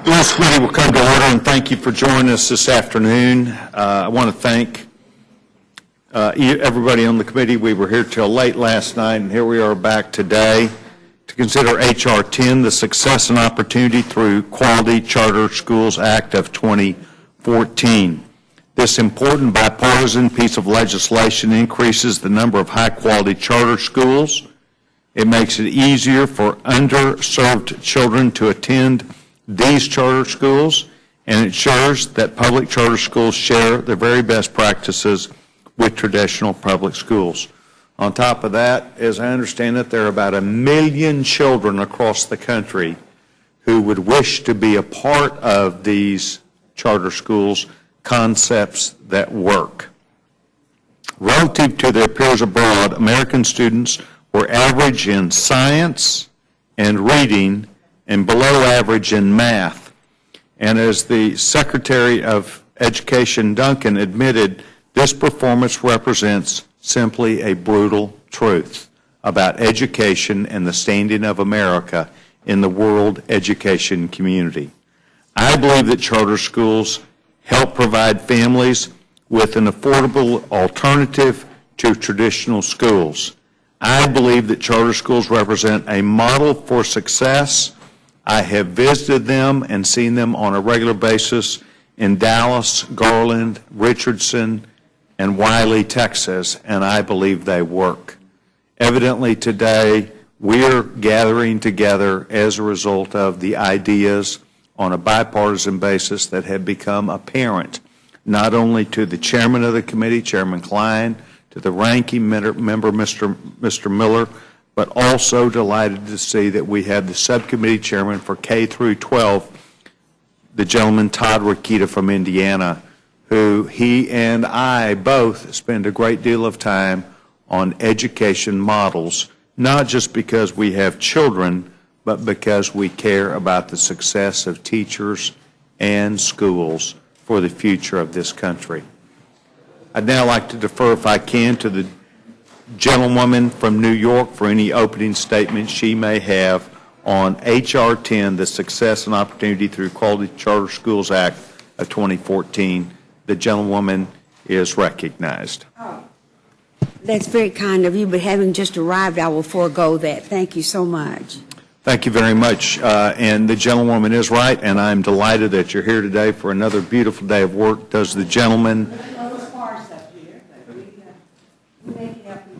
This committee will come to order, and thank you for joining us this afternoon. I want to thank everybody on the committee. We were here till late last night, and here we are back today to consider H.R. 10, the Success and Opportunity Through Quality Charter Schools Act of 2014. This important bipartisan piece of legislation increases the number of high-quality charter schools. It makes it easier for underserved children to attend these charter schools, and ensures that public charter schools share the very best practices with traditional public schools. On top of that, as I understand it, there are about 1 million children across the country who would wish to be a part of these charter schools, concepts that work. Relative to their peers abroad, American students were average in science and reading and below average in math. And as the Secretary of Education, Duncan, admitted, this performance represents simply a brutal truth about education and the standing of America in the world education community. I believe that charter schools help provide families with an affordable alternative to traditional schools. I believe that charter schools represent a model for success. I have visited them and seen them on a regular basis in Dallas, Garland, Richardson, and Wiley, Texas, and I believe they work. Evidently today, we're gathering together as a result of the ideas on a bipartisan basis that have become apparent, not only to the chairman of the committee, Chairman Klein, to the ranking member, Mr. Miller, but also delighted to see that we have the subcommittee chairman for K through 12, the gentleman Todd Rokita from Indiana, who he and I both spend a great deal of time on education models, not just because we have children, but because we care about the success of teachers and schools for the future of this country. I'd now like to defer, if I can, to the gentlewoman from New York for any opening statements she may have on H.R. 10, the Success and Opportunity Through Quality Charter Schools Act of 2014. The gentlewoman is recognized. Oh, that's very kind of you, but having just arrived, I will forego that. Thank you so much. Thank you very much. And the gentlewoman is right, and I'm delighted that you're here today for another beautiful day of work. Does the gentleman...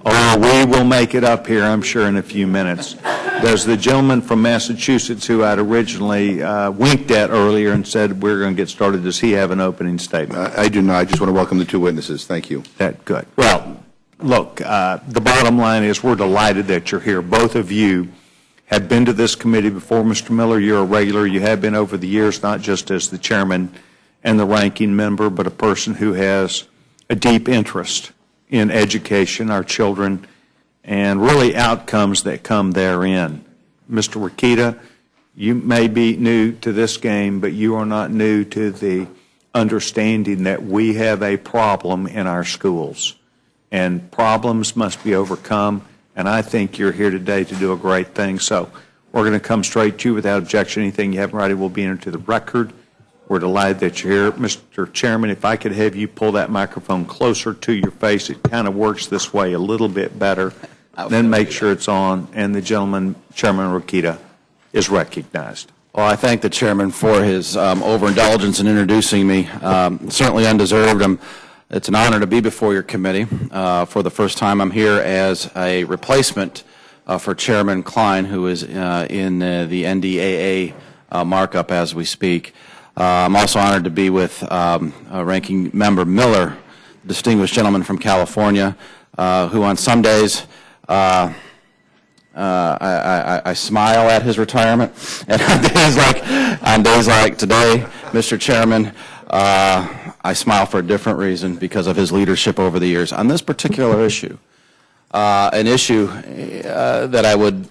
Oh, we will make it up here, I'm sure, in a few minutes. Does the gentleman from Massachusetts, who I'd originally winked at earlier and said we're going to get started, does he have an opening statement? I do not. I just want to welcome the two witnesses. Thank you. That's good. Well, look, the bottom line is we're delighted that you're here. Both of you have been to this committee before. Mr. Miller, you're a regular. You have been over the years, not just as the chairman and the ranking member, but a person who has a deep interest in education, our children, and really outcomes that come therein. Mr. Rokita, you may be new to this game, but you are not new to the understanding that we have a problem in our schools, and problems must be overcome, and I think you're here today to do a great thing. So we're going to come straight to you without objection. Anything you haven't written will be entered to the record. We're delighted that you're here. Mr. Chairman, if I could have you pull that microphone closer to your face. It kind of works this way a little bit better. Then make sure it's on. And the gentleman, Chairman Rokita, is recognized. Well, I thank the chairman for his overindulgence in introducing me. Certainly undeserved. It's an honor to be before your committee. For the first time, I'm here as a replacement for Chairman Klein, who is in the NDAA markup as we speak. I'm also honored to be with Ranking Member Miller, a distinguished gentleman from California, who on some days I smile at his retirement, and on days like today, Mr. Chairman, I smile for a different reason because of his leadership over the years. On this particular issue, an issue that I would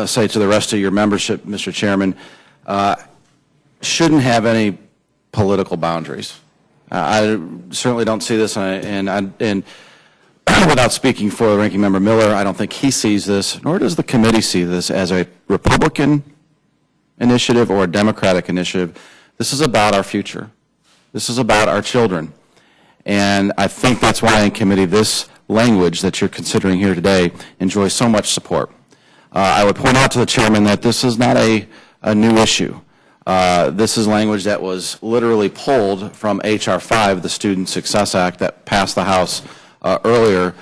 say to the rest of your membership, Mr. Chairman, shouldn't have any political boundaries. I certainly don't see this, and without speaking for the Ranking Member Miller, I don't think he sees this, nor does the committee see this as a Republican initiative or a Democratic initiative. This is about our future. This is about our children. And I think that's why in committee this language that you're considering here today enjoys so much support. I would point out to the chairman that this is not a new issue. This is language that was literally pulled from H.R. 5, the Student Success Act that passed the House earlier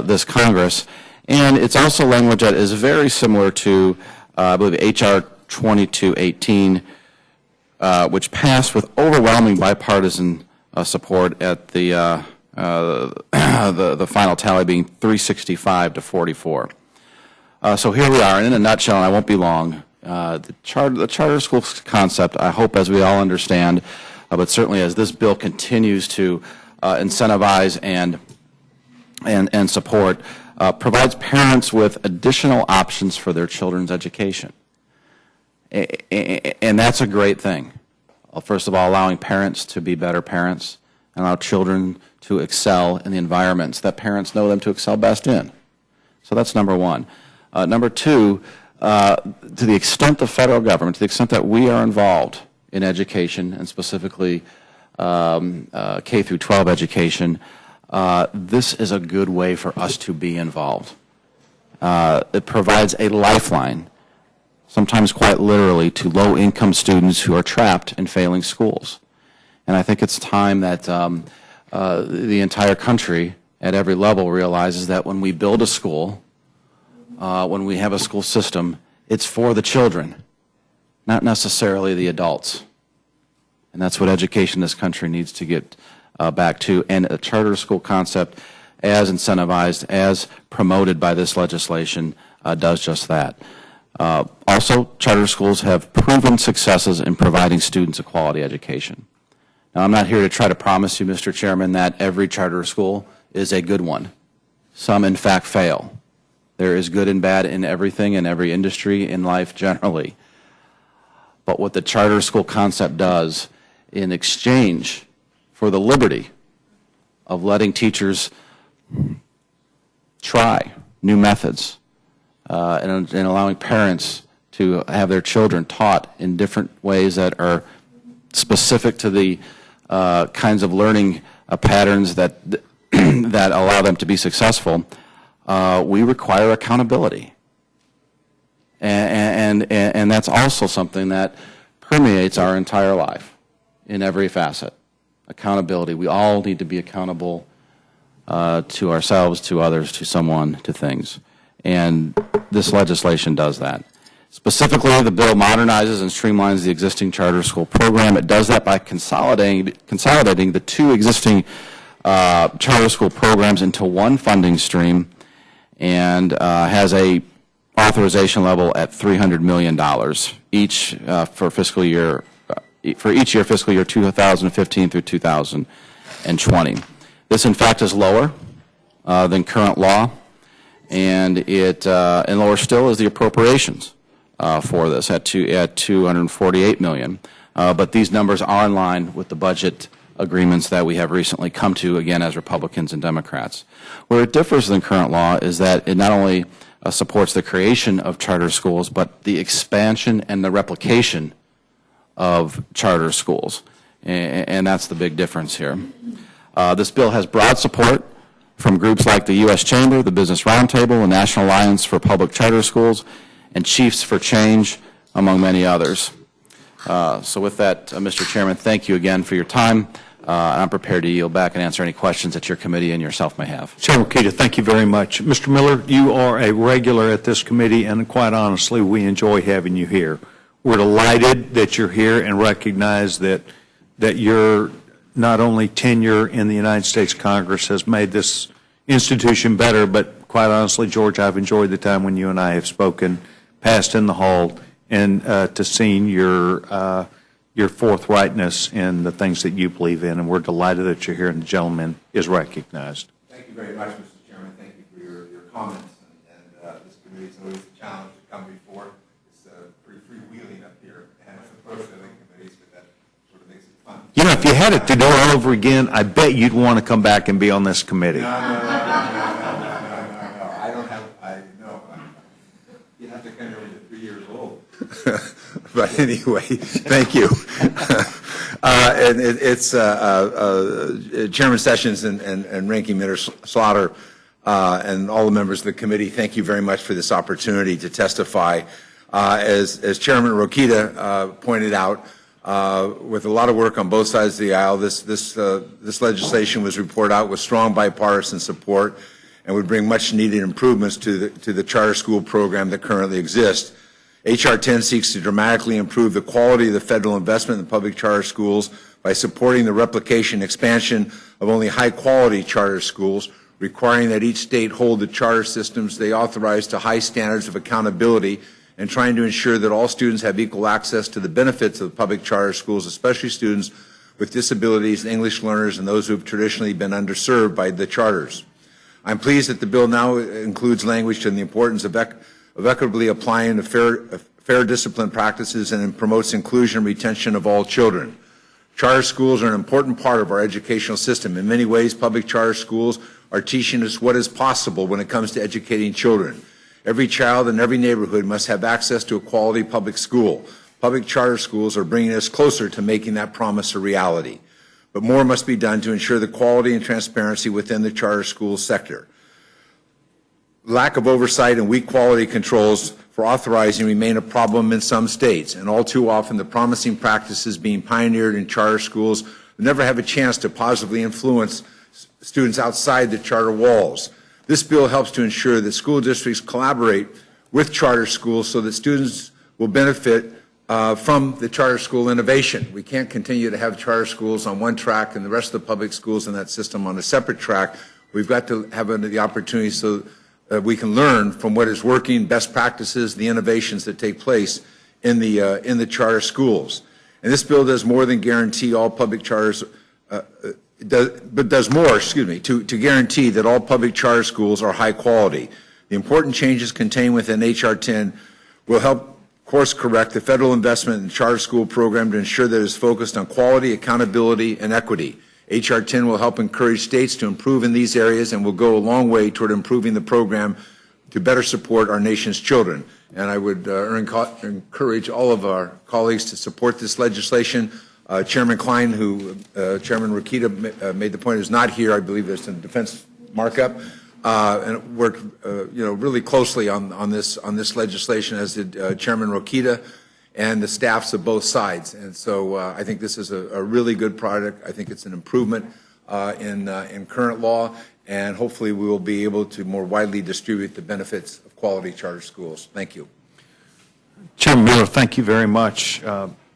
this Congress. And it's also language that is very similar to, I believe, H.R. 2218, which passed with overwhelming bipartisan support at the final tally being 365 to 44. So here we are, and in a nutshell, and I won't be long, the charter school concept, I hope as we all understand, but certainly as this bill continues to incentivize and support, provides parents with additional options for their children's education. And that's a great thing. First of all, allowing parents to be better parents and allow children to excel in the environments that parents know them to excel best in. So that's number one. Number two, to the extent the federal government, to the extent that we are involved in education, and specifically K through 12 education, this is a good way for us to be involved. It provides a lifeline, sometimes quite literally, to low-income students who are trapped in failing schools. And I think it's time that the entire country at every level realizes that when we build a school, when we have a school system, it's for the children, not necessarily the adults. And that's what education in this country needs to get back to. And a charter school concept, as incentivized, as promoted by this legislation, does just that. Also, charter schools have proven successes in providing students a quality education. Now, I'm not here to try to promise you, Mr. Chairman, that every charter school is a good one. Some, in fact, fail. There is good and bad in everything, in every industry, in life generally. But what the charter school concept does in exchange for the liberty of letting teachers try new methods and allowing parents to have their children taught in different ways that are specific to the kinds of learning patterns that that allow them to be successful, we require accountability. And that's also something that permeates our entire life in every facet. Accountability. We all need to be accountable to ourselves, to others, to someone, to things. And this legislation does that. Specifically, the bill modernizes and streamlines the existing charter school program. It does that by consolidating the two existing charter school programs into one funding stream, and has a authorization level at $300 million each for fiscal year fiscal year 2015 through 2020. This, in fact, is lower than current law, and and lower still is the appropriations for this at $248 million. But these numbers are in line with the budget agreements that we have recently come to, again, as Republicans and Democrats. Where it differs than current law is that it not only supports the creation of charter schools, but the expansion and the replication of charter schools. And that's the big difference here. This bill has broad support from groups like the U.S. Chamber, the Business Roundtable, the National Alliance for Public Charter Schools, and Chiefs for Change, among many others. So with that, Mr. Chairman, thank you again for your time. I'm prepared to yield back and answer any questions that your committee and yourself may have. Chairman Keita, thank you very much. Mr. Miller, you are a regular at this committee, and quite honestly, we enjoy having you here. We're delighted that you're here and recognize that your not only tenure in the United States Congress has made this institution better, but quite honestly, George, I've enjoyed the time when you and I have spoken, passed in the hall, and to seeing your forthrightness in the things that you believe in, and we're delighted that you're here, and the gentleman is recognized. Thank you very much, Mr. Chairman. Thank you for your comments, and this committee is always a challenge to come before. It's pretty freewheeling up here, and as opposed to other committees, but that sort of makes it fun. You know, if you had it to do all over again, I bet you'd want to come back and be on this committee. No. I don't have, no. You have to kind of over to 3 years old. But anyway, thank you. And it's Chairman Sessions and Ranking Member Slaughter and all the members of the committee, thank you very much for this opportunity to testify. As Chairman Rokita pointed out, with a lot of work on both sides of the aisle, this legislation was reported out with strong bipartisan support and would bring much needed improvements to the charter school program that currently exists. H.R. 10 seeks to dramatically improve the quality of the federal investment in public charter schools by supporting the replication and expansion of only high-quality charter schools, requiring that each state hold the charter systems they authorize to high standards of accountability, and trying to ensure that all students have equal access to the benefits of public charter schools, especially students with disabilities, English learners, and those who have traditionally been underserved by the charters. I'm pleased that the bill now includes language on the importance of equitably applying the fair discipline practices and promotes inclusion and retention of all children. Charter schools are an important part of our educational system. In many ways, public charter schools are teaching us what is possible when it comes to educating children. Every child in every neighborhood must have access to a quality public school. Public charter schools are bringing us closer to making that promise a reality. But more must be done to ensure the quality and transparency within the charter school sector. Lack of oversight and weak quality controls for authorizing remain a problem in some states, and all too often the promising practices being pioneered in charter schools never have a chance to positively influence students outside the charter walls. This bill helps to ensure that school districts collaborate with charter schools so that students will benefit from the charter school innovation. We can't continue to have charter schools on one track and the rest of the public schools in that system on a separate track. We've got to have the opportunity so we can learn from what is working, best practices, the innovations that take place in the charter schools. And this bill does more than guarantee all public charters, does more, to guarantee that all public charter schools are high quality. The important changes contained within H.R. 10 will help course correct the federal investment in the charter school program to ensure that it is focused on quality, accountability, and equity. H.R. 10 will help encourage states to improve in these areas and will go a long way toward improving the program to better support our nation's children. And I would encourage all of our colleagues to support this legislation. Chairman Klein, who Chairman Rokita made the point is not here, I believe there's a defense markup, and worked really closely on this legislation, as did Chairman Rokita and the staffs of both sides. And so I think this is a really good product. I think it's an improvement in current law, and hopefully we will be able to more widely distribute the benefits of quality charter schools. Thank you. Chairman Miller, thank you very much.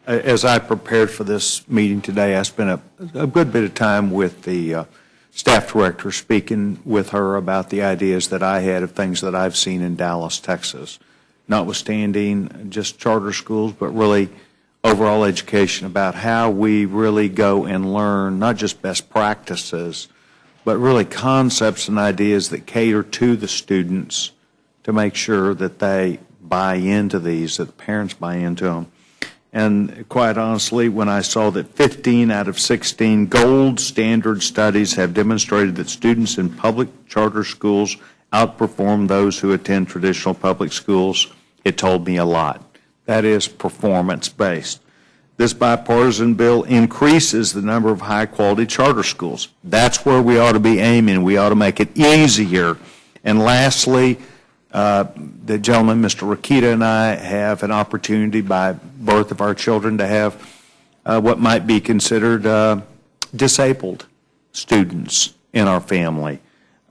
As I prepared for this meeting today, I spent a good bit of time with the staff director, speaking with her about the ideas that I had of things that I've seen in Dallas, Texas, notwithstanding just charter schools, but really overall education, about how we really go and learn not just best practices, but really concepts and ideas that cater to the students to make sure that they buy into these, that the parents buy into them. And quite honestly, when I saw that 15 out of 16 gold standard studies have demonstrated that students in public charter schools outperform those who attend traditional public schools, it told me a lot. That is performance-based. This bipartisan bill increases the number of high-quality charter schools. That's where we ought to be aiming. We ought to make it easier. And lastly, the gentleman, Mr. Rokita, and I have an opportunity by birth of our children to have what might be considered disabled students in our family.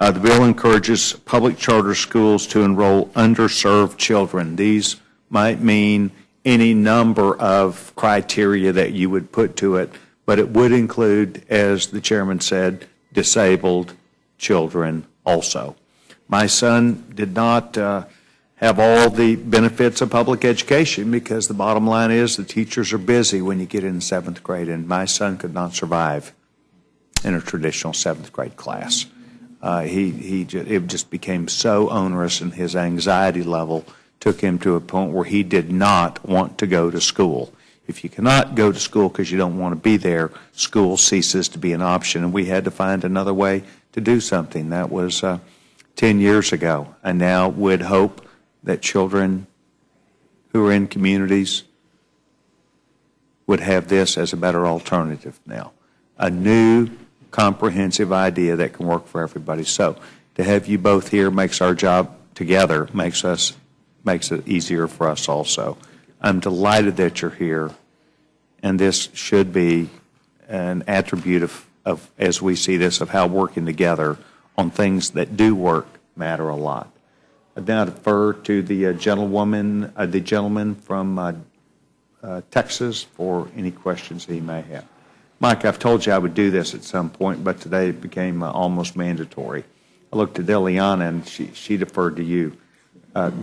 The bill encourages public charter schools to enroll underserved children. These might mean any number of criteria that you would put to it, but it would include, as the chairman said, disabled children also. My son did not have all the benefits of public education because the bottom line is the teachers are busy when you get in 7th grade, and my son could not survive in a traditional 7th grade class. It just became so onerous, and his anxiety level took him to a point where he did not want to go to school. If you cannot go to school because you don't want to be there, school ceases to be an option, and we had to find another way to do something. That was 10 years ago. I now would hope that children who are in communities would have this as a better alternative now. A new, comprehensive idea that can work for everybody. So to have you both here makes our job together, makes it easier for us also. I'm delighted that you're here, and this should be an attribute of, as we see this, of how working together on things that do work matter a lot. I now defer to the gentleman from Texas for any questions he may have. Mike, I've told you I would do this at some point, but today it became almost mandatory. I looked at Ileana, and she deferred to you. Well,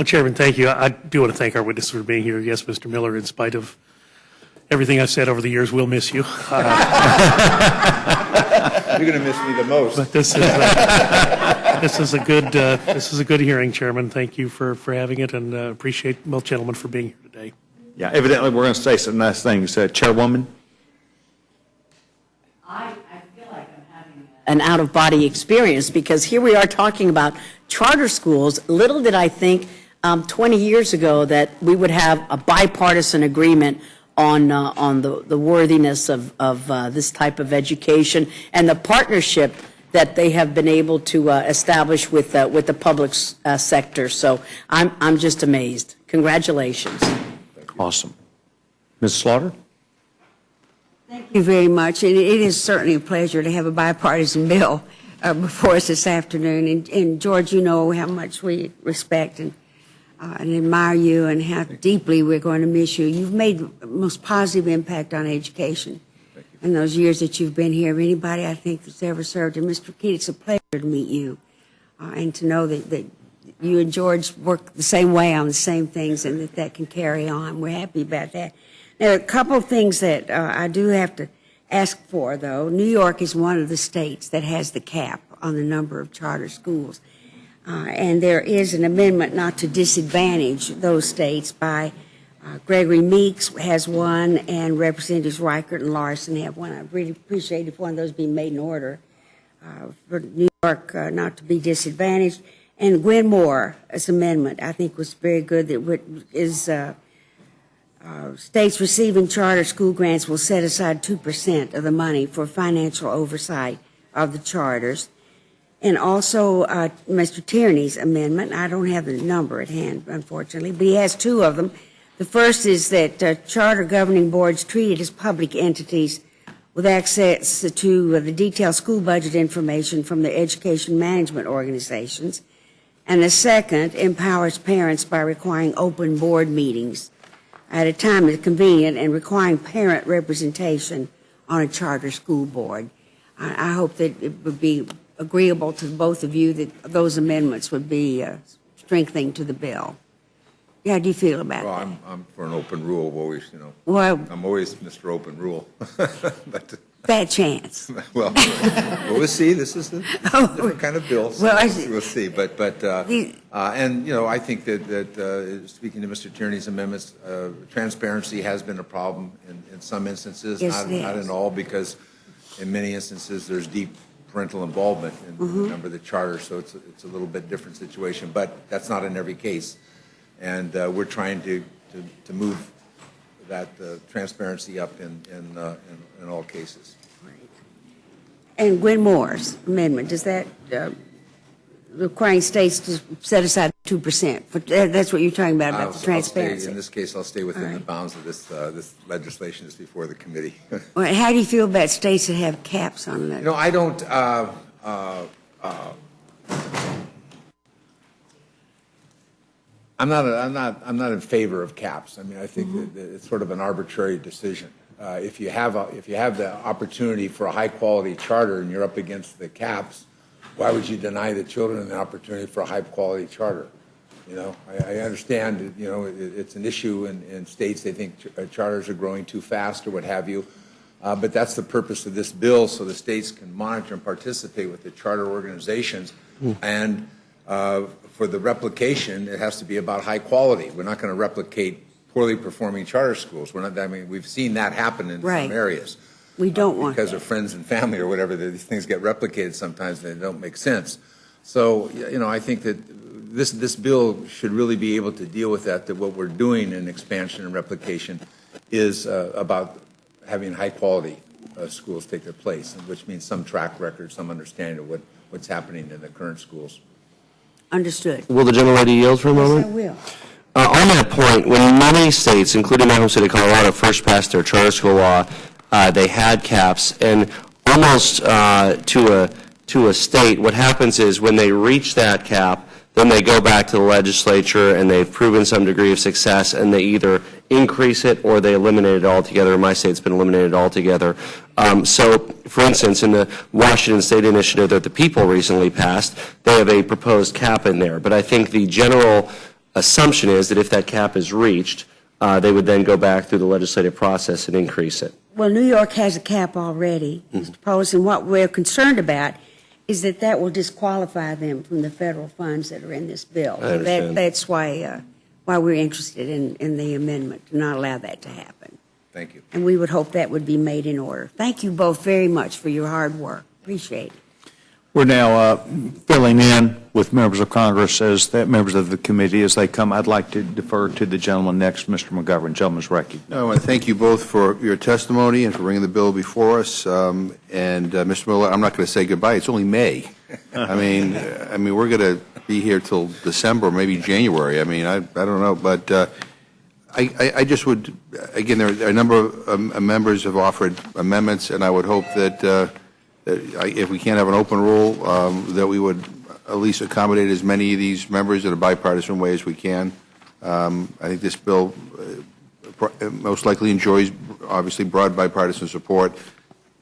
Chairman, thank you. I do want to thank our witnesses for being here. Yes, Mr. Miller, in spite of everything I've said over the years, we'll miss you. You're going to miss me the most. But this is a good hearing, Chairman. Thank you for having it, and appreciate both gentlemen for being here today. Yeah, evidently we're going to say some nice things. Chairwoman? I feel like I'm having an out-of-body experience, because here we are talking about charter schools. Little did I think 20 years ago that we would have a bipartisan agreement on the worthiness of this type of education and the partnership that they have been able to establish with the public sector. So I'm just amazed. Congratulations. Awesome. Ms. Slaughter? Thank you very much. And it is certainly a pleasure to have a bipartisan bill before us this afternoon. And George, you know how much we respect and admire you, and how deeply we're going to miss you. You've made the most positive impact on education in those years that you've been here. Of anybody I think that's ever served. And Mr. Keene, it's a pleasure to meet you and to know that you and George work the same way on the same things, and that can carry on. We're happy about that. Now, a couple of things that I do have to ask for, though. New York is one of the states that has the cap on the number of charter schools. And there is an amendment not to disadvantage those states by Gregory Meeks has one, and Representatives Reichert and Larson have one. I'd really appreciate if one of those be made in order for New York not to be disadvantaged. And Gwen Moore's amendment, I think, was very good, that is states receiving charter school grants will set aside 2% of the money for financial oversight of the charters. And also Mr. Tierney's amendment, I don't have the number at hand, unfortunately, but he has two of them. The first is that charter governing boards treated as public entities with access to the detailed school budget information from the education management organizations. And the second empowers parents by requiring open board meetings at a time that's convenient and requiring parent representation on a charter school board. I hope that it would be agreeable to both of you that those amendments would be strengthening to the bill. How do you feel about Well, that? I'm for an open rule, always, Well, I'm always Mr. Open Rule. But, bad chance. well, we'll see. This is a different kind of bill. So Well, I see. we'll see. But and I think that speaking to Mr. Tierney's amendments, transparency has been a problem in some instances, Yes, not it is. in all, because in many instances there's deep parental involvement in a number of the charters, so it's a little bit different situation. But that's not in every case, and we're trying to move that transparency up in all cases. And Gwen Moore's amendment, does that requiring states to set aside 2%? That's what you're talking about the transparency. In this case, I'll stay within the bounds of this legislation that's before the committee. All right, how do you feel about states that have caps on that? I don't. I'm not in favor of caps. I mean, I think that it's sort of an arbitrary decision. If you have the opportunity for a high quality charter and you're up against the caps, why would you deny the children the opportunity for a high quality charter? I understand. It's an issue in states. They think charters are growing too fast or what have you. But that's the purpose of this bill, so the states can monitor and participate with the charter organizations. And for the replication, it has to be about high quality. We're not going to replicate poorly performing charter schools. We've seen that happen in some areas. We don't want because that. of friends and family or whatever. These things get replicated sometimes and they don't make sense. So, I think that this bill should really be able to deal with that what we're doing in expansion and replication is about having high-quality schools take their place, which means some track record, some understanding of what's happening in the current schools. Understood. Will the gentlelady yield for a Yes, moment? I will. On that point, when many states, including my home state of Colorado, first passed their charter school law, they had caps, and almost to a state, what happens is when they reach that cap, then they go back to the legislature and they've proven some degree of success, and they either increase it or they eliminate it altogether. In my state, it's been eliminated altogether. So, for instance, in the Washington State initiative that the people recently passed, they have a proposed cap in there. But I think the general assumption is that if that cap is reached, they would then go back through the legislative process and increase it. Well, New York has a cap already, Mr. Post, and what we're concerned about is that will disqualify them from the federal funds that are in this bill. I understand. That's why we're interested in the amendment, to not allow that to happen. Thank you. And we would hope that would be made in order. Thank you both very much for your hard work. Appreciate it. We're now filling in with members of Congress members of the committee as they come. I'd like to defer to the gentleman next, Mr. McGovern. Gentleman's recognized. I want to thank you both for your testimony and for bringing the bill before us. Mr. Miller, I'm not going to say goodbye. It's only May. I mean, we're going to be here till December, maybe January. I mean, I don't know, but I just would, again, there are a number of members have offered amendments, and I would hope that if we can't have an open rule, that we would at least accommodate as many of these members in a bipartisan way as we can. I think this bill most likely enjoys, obviously, broad bipartisan support.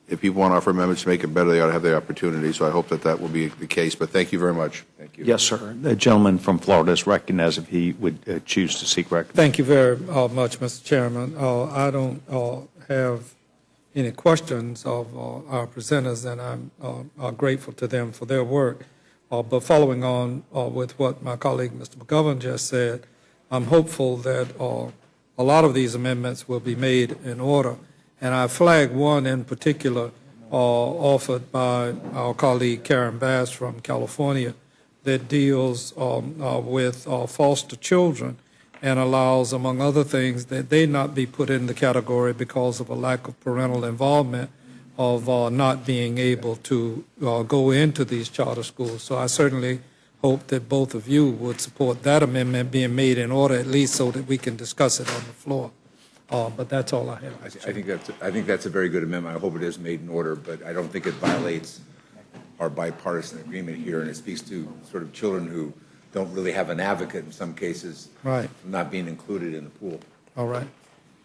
If people want to offer amendments to make it better, they ought to have the opportunity. So I hope that will be the case. But thank you very much. Thank you. Yes, sir. The gentleman from Florida is recognized if he would choose to seek recognition. Thank you very much, Mr. Chairman. I don't have any questions of our presenters, and I'm grateful to them for their work. But following on with what my colleague, Mr. McGovern, just said, I'm hopeful that a lot of these amendments will be made in order. And I flagged one in particular offered by our colleague Karen Bass from California that deals with foster children and allows, among other things, that they not be put in the category because of a lack of parental involvement of not being able to go into these charter schools. So I certainly hope that both of you would support that amendment being made in order, at least so that we can discuss it on the floor. But that's all I have. I think that's a very good amendment. I hope it is made in order, but I don't think it violates our bipartisan agreement here, and it speaks to sort of children who don't really have an advocate in some cases, right, not being included in the pool. All right.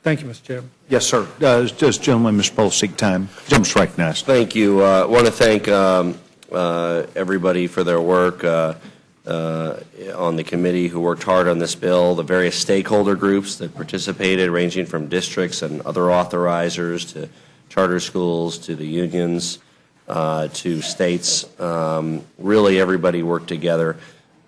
Thank you, Mr. Chairman. Yes, sir. Does gentleman, Mr. Post, seek time? Gentleman's recognized. Thank you. I want to thank everybody for their work on the committee who worked hard on this bill, the various stakeholder groups that participated, ranging from districts and other authorizers to charter schools to the unions to states. Really, everybody worked together.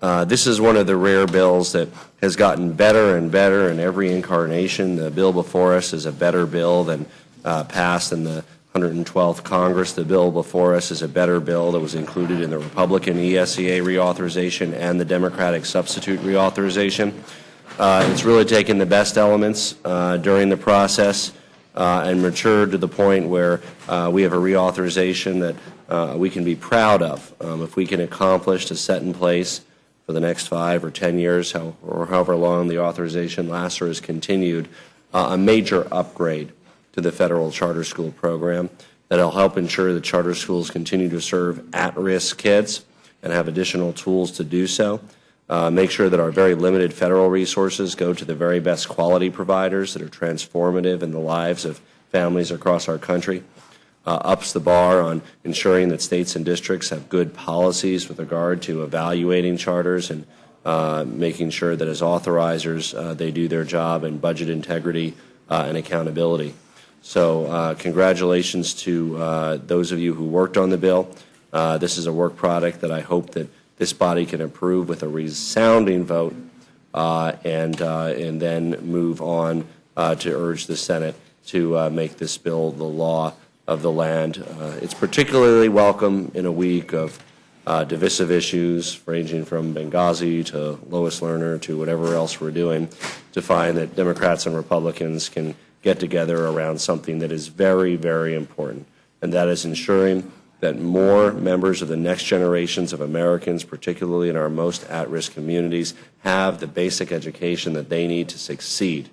This is one of the rare bills that has gotten better and better in every incarnation. The bill before us is a better bill than passed in the 112th Congress. The bill before us is a better bill that was included in the Republican ESEA reauthorization and the Democratic substitute reauthorization. It's really taken the best elements during the process and matured to the point where we have a reauthorization that we can be proud of. If we can accomplish to set in place for the next 5 or 10 years, or however long the authorization lasts or is continued, a major upgrade to the federal charter school program that will help ensure that charter schools continue to serve at-risk kids and have additional tools to do so. Make sure that our very limited federal resources go to the very best quality providers that are transformative in the lives of families across our country. Ups the bar on ensuring that states and districts have good policies with regard to evaluating charters and making sure that as authorizers they do their job in budget integrity and accountability. So congratulations to those of you who worked on the bill. This is a work product that I hope that this body can approve with a resounding vote and then move on to urge the Senate to make this bill the law of the land. It's particularly welcome in a week of divisive issues ranging from Benghazi to Lois Lerner to whatever else we're doing, to find that Democrats and Republicans can get together around something that is very, very important, and that is ensuring that more members of the next generations of Americans, particularly in our most at-risk communities, have the basic education that they need to succeed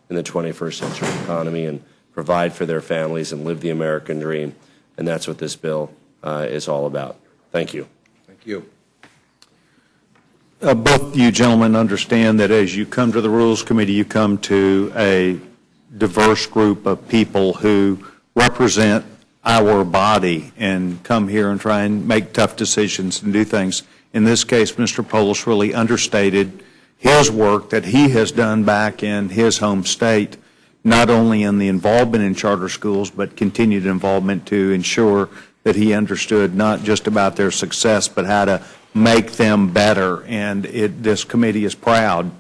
in the 21st century economy and provide for their families and live the American dream. And that's what this bill is all about. Thank you. Thank you. Both you gentlemen understand that as you come to the Rules Committee, you come to a diverse group of people who represent our body and come here and try and make tough decisions and do things. In this case, Mr. Polis really understated his work that he has done back in his home state, not only in the involvement in charter schools, but continued involvement to ensure that he understood not just about their success, but how to make them better. And this committee is proud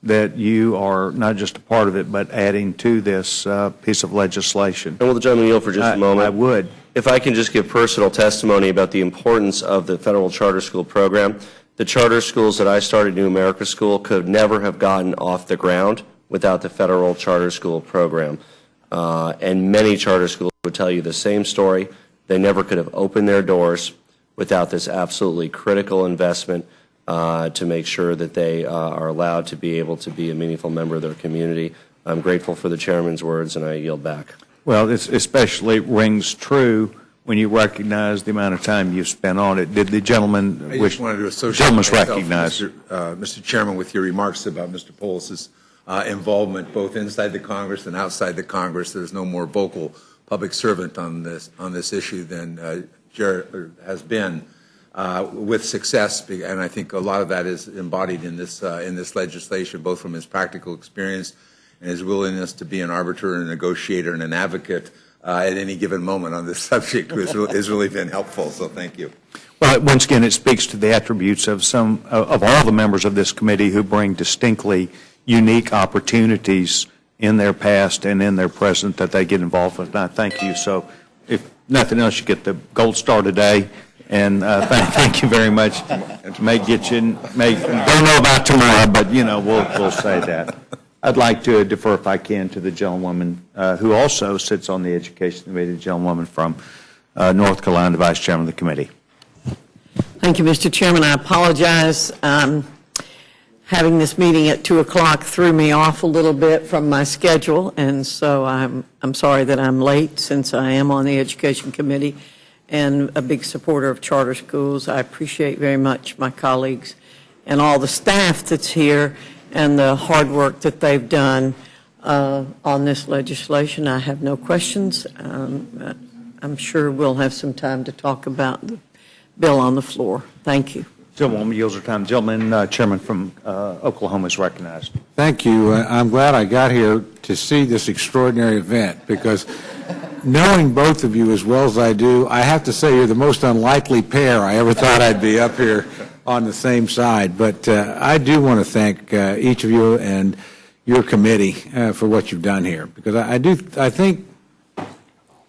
that you are not just a part of it, but adding to this piece of legislation. And will the gentleman yield for just a moment? I would. If I can just give personal testimony about the importance of the federal charter school program. The charter schools that I started, New America School, could never have gotten off the ground without the federal charter school program. And many charter schools would tell you the same story. They never could have opened their doors without this absolutely critical investment to make sure that they are allowed to be able to be a meaningful member of their community. I'm grateful for the chairman's words, and I yield back. Well, this especially rings true when you recognize the amount of time you've spent on it. Did the gentleman I wish? just wanted to associate Gentleman's myself, recognized. Mr. Chairman, with your remarks about Mr. Polis's involvement both inside the Congress and outside the Congress. There's no more vocal public servant on this issue than Jared has been. With success, and I think a lot of that is embodied in this legislation, both from his practical experience and his willingness to be an arbiter and a negotiator and an advocate at any given moment on this subject has really been helpful. So thank you. Well, once again, it speaks to the attributes of some of all the members of this committee who bring distinctly unique opportunities in their past and in their present that they get involved with. And I thank you. So, if nothing else, you get the gold star today. And thank you very much. May don't know about tomorrow, but we'll say that. I'd like to defer, if I can, to the gentlewoman who also sits on the Education Committee, the gentlewoman from North Carolina, the Vice Chairman of the committee. Thank you, Mr. Chairman. I apologize. Having this meeting at 2 o'clock threw me off a little bit from my schedule, and so I'm sorry that I'm late, since I am on the Education Committee and a big supporter of charter schools. I appreciate very much my colleagues and all the staff that's here and the hard work that they've done on this legislation. I have no questions. I'm sure we'll have some time to talk about the bill on the floor. Thank you. Gentlewoman yields her time. Gentleman, Chairman from Oklahoma is recognized. Thank you. I'm glad I got here to see this extraordinary event, because knowing both of you as well as I do, I have to say you're the most unlikely pair I ever thought I'd be up here on the same side. But I do want to thank each of you and your committee for what you've done here, because I think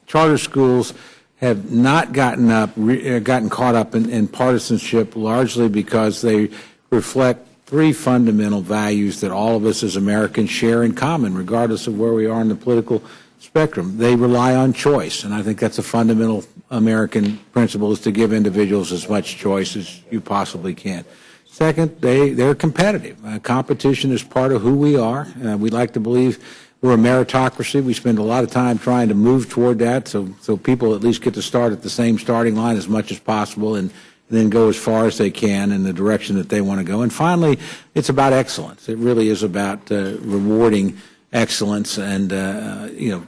charter schools have not gotten caught up in partisanship, largely because they reflect three fundamental values that all of us as Americans share in common, regardless of where we are in the political spectrum. They rely on choice, and I think that's a fundamental American principle, is to give individuals as much choice as you possibly can. Second, they're competitive. Competition is part of who we are. We like to believe we're a meritocracy. We spend a lot of time trying to move toward that, so people at least get to start at the same starting line as much as possible, and then go as far as they can in the direction that they want to go. And finally, it's about excellence. It really is about rewarding excellence and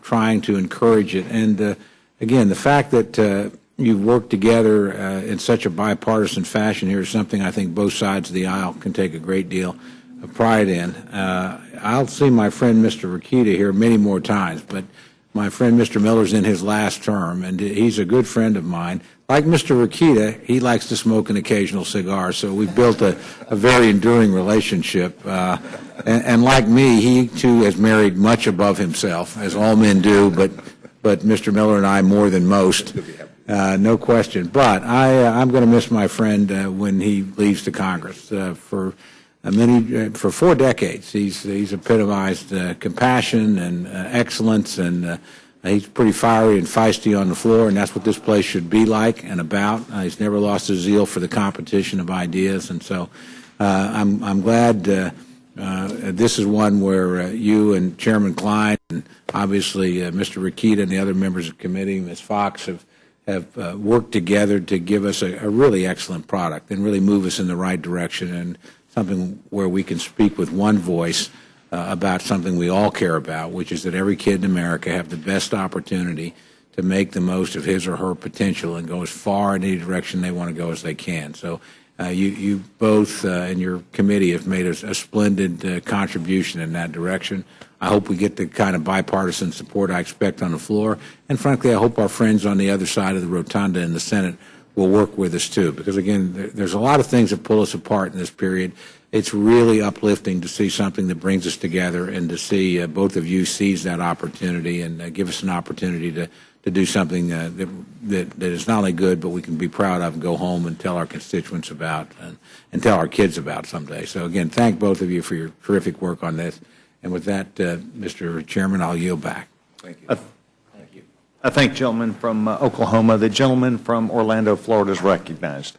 trying to encourage it. And again, the fact that you've worked together in such a bipartisan fashion here is something I think both sides of the aisle can take a great deal of pride in. I'll see my friend Mr. Rikita here many more times, but my friend Mr. Miller's in his last term, and he's a good friend of mine. Like Mr. Rikita, he likes to smoke an occasional cigar, so we've built a very enduring relationship. And like me, he too has married much above himself, as all men do, but Mr. Miller and I more than most. no question. But I'm going to miss my friend when he leaves the Congress. For 4 decades, he's epitomized compassion and excellence, and he's pretty fiery and feisty on the floor, and that's what this place should be like and about. He's never lost his zeal for the competition of ideas, and so I'm glad this is one where you and Chairman Klein and obviously Mr. Rakita and the other members of the committee, Ms. Fox, have worked together to give us a really excellent product and really move us in the right direction, and something where we can speak with one voice about something we all care about, which is that every kid in America have the best opportunity to make the most of his or her potential and go as far in any direction they want to go as they can. So you both and your committee have made a splendid contribution in that direction. I hope we get the kind of bipartisan support I expect on the floor. And frankly, I hope our friends on the other side of the rotunda in the Senate will work with us too. Because again, there's a lot of things that pull us apart in this period. It's really uplifting to see something that brings us together and to see both of you seize that opportunity and give us an opportunity to do something that is not only good, but we can be proud of and go home and tell our constituents about and tell our kids about someday. So again, thank both of you for your terrific work on this. And with that, Mr. Chairman, I'll yield back. Thank you. Thank you. I thank gentleman from Oklahoma. The gentleman from Orlando, Florida is recognized.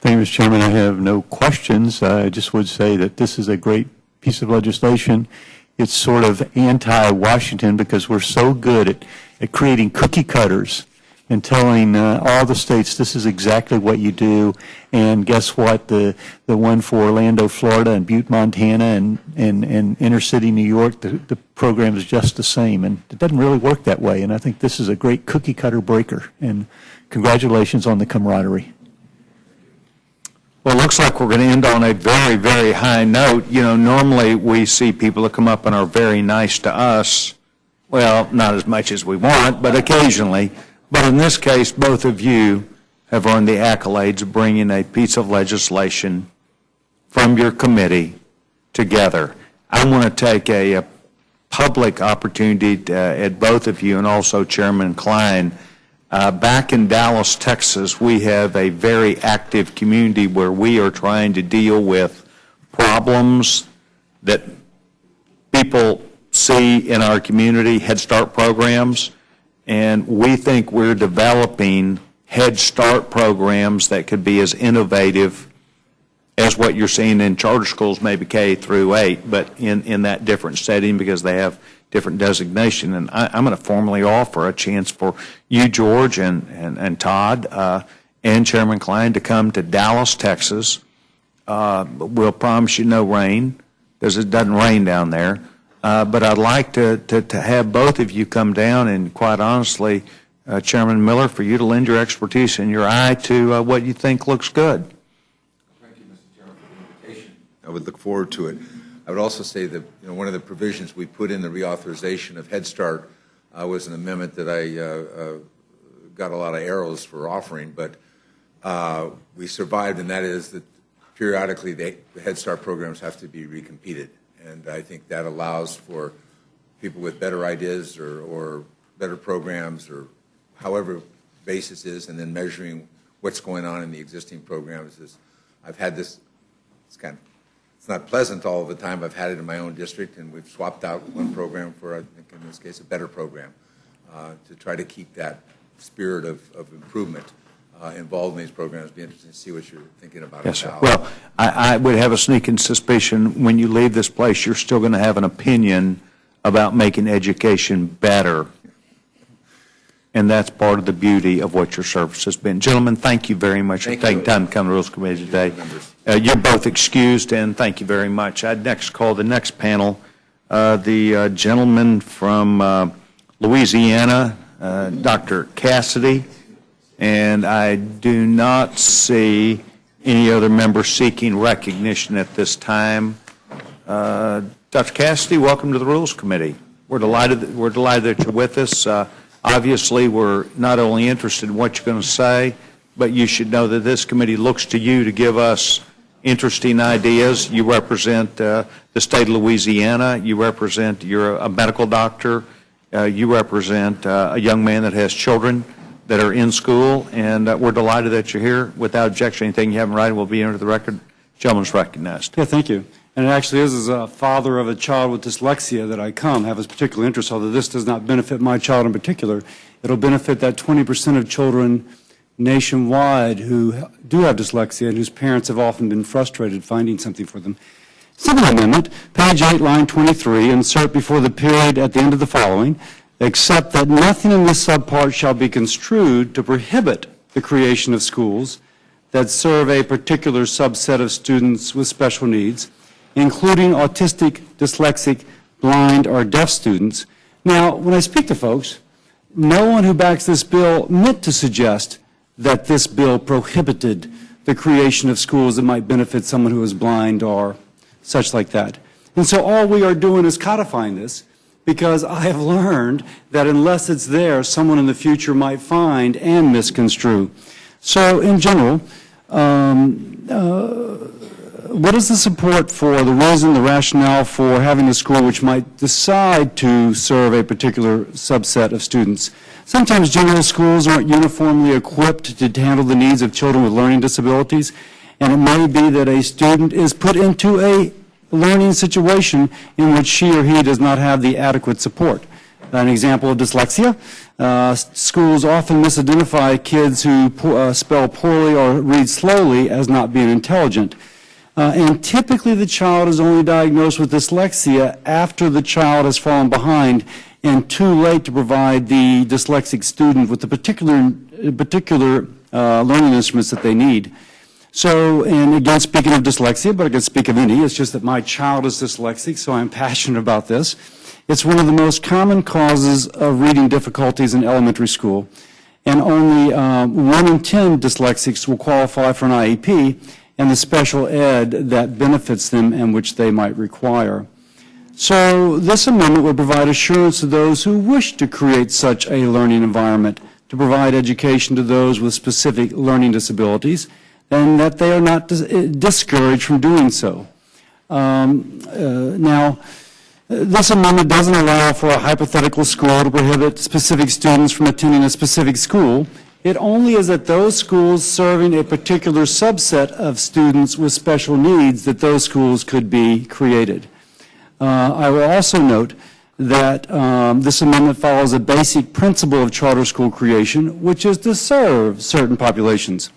Thank you, Mr. Chairman. I have no questions. I just would say that this is a great piece of legislation. It's sort of anti-Washington because we're so good at creating cookie cutters and telling all the states this is exactly what you do. And guess what? The one for Orlando, Florida, and Butte, Montana, and inner city New York, the program is just the same. And it doesn't really work that way. And I think this is a great cookie cutter breaker. And congratulations on the camaraderie. Well, it looks like we're going to end on a very, very high note. You know, normally we see people that come up and are very nice to us. Well, not as much as we want, but occasionally. But in this case, both of you have earned the accolades of bringing a piece of legislation from your committee together. I want to take a public opportunity at both of you and also Chairman Klein. Back in Dallas, Texas, we have a very active community where we are trying to deal with problems that people see in our community, Head Start programs, and we think we're developing Head Start programs that could be as innovative as what you're seeing in charter schools, maybe K through 8, but in that different setting because they have different designation. And I'm going to formally offer a chance for you, George, and Todd, and Chairman Klein to come to Dallas, Texas. We'll promise you no rain because it doesn't rain down there. But I'd like to have both of you come down and, quite honestly, Chairman Miller, for you to lend your expertise and your eye to what you think looks good. Thank you, Mr. Chairman, for the invitation. I would look forward to it. I would also say that one of the provisions we put in the reauthorization of Head Start was an amendment that I got a lot of arrows for offering, but we survived, and that is that periodically the Head Start programs have to be recompeted. And I think that allows for people with better ideas or better programs or however basis is, and then measuring what's going on in the existing programs. I've had this, it's not pleasant all the time. I've had it in my own district, and we've swapped out one program for, I think in this case, a better program to try to keep that spirit of improvement involved in these programs. It'd be interesting to see what you're thinking about. Yes, sir. Well, I would have a sneaking suspicion when you leave this place, you're still going to have an opinion about making education better. And that's part of the beauty of what your service has been. Gentlemen, thank you very much for taking time to come to the Rules Committee today. You're both excused, and thank you very much. I'd next call the next panel, the gentleman from Louisiana, Dr. Cassidy. And I do not see any other member seeking recognition at this time. Dr. Cassidy, welcome to the Rules Committee. We're delighted that you're with us. Obviously, we're not only interested in what you're going to say, but you should know that this committee looks to you to give us interesting ideas. You represent the state of Louisiana. You're a medical doctor. You represent a young man that has children that are in school, and we're delighted that you're here. Without objection, anything you have in writing will be entered the record. Gentleman's recognized. Yeah, thank you. And it actually is as a father of a child with dyslexia that I have a particular interest, although this does not benefit my child in particular. It'll benefit that 20% of children nationwide who do have dyslexia and whose parents have often been frustrated finding something for them. Civil amendment, page 8, line 23, insert before the period at the end of the following, except that nothing in this subpart shall be construed to prohibit the creation of schools that serve a particular subset of students with special needs, including autistic, dyslexic, blind, or deaf students. Now, when I speak to folks, no one who backs this bill meant to suggest that this bill prohibited the creation of schools that might benefit someone who is blind or such like that. And so all we are doing is codifying this, because I have learned that unless it's there, someone in the future might find and misconstrue. So in general, what is the support for the reason, the rationale for having a school which might decide to serve a particular subset of students? Sometimes general schools aren't uniformly equipped to handle the needs of children with learning disabilities, and it may be that a student is put into a learning situation in which she or he does not have the adequate support. An example of dyslexia, schools often misidentify kids who spell poorly or read slowly as not being intelligent. And typically the child is only diagnosed with dyslexia after the child has fallen behind and too late to provide the dyslexic student with the particular learning instruments that they need. So, and again, speaking of dyslexia, but I can speak of any, it's just that my child is dyslexic, so I'm passionate about this. It's one of the most common causes of reading difficulties in elementary school, and only 1 in 10 dyslexics will qualify for an IEP and the special ed that benefits them and which they might require. So this amendment would provide assurance to those who wish to create such a learning environment, to provide education to those with specific learning disabilities, and that they are not discouraged from doing so. Now, this amendment doesn't allow for a hypothetical school to prohibit specific students from attending a specific school. It only is at those schools serving a particular subset of students with special needs that those schools could be created. I will also note that this amendment follows a basic principle of charter school creation, which is to serve certain populations.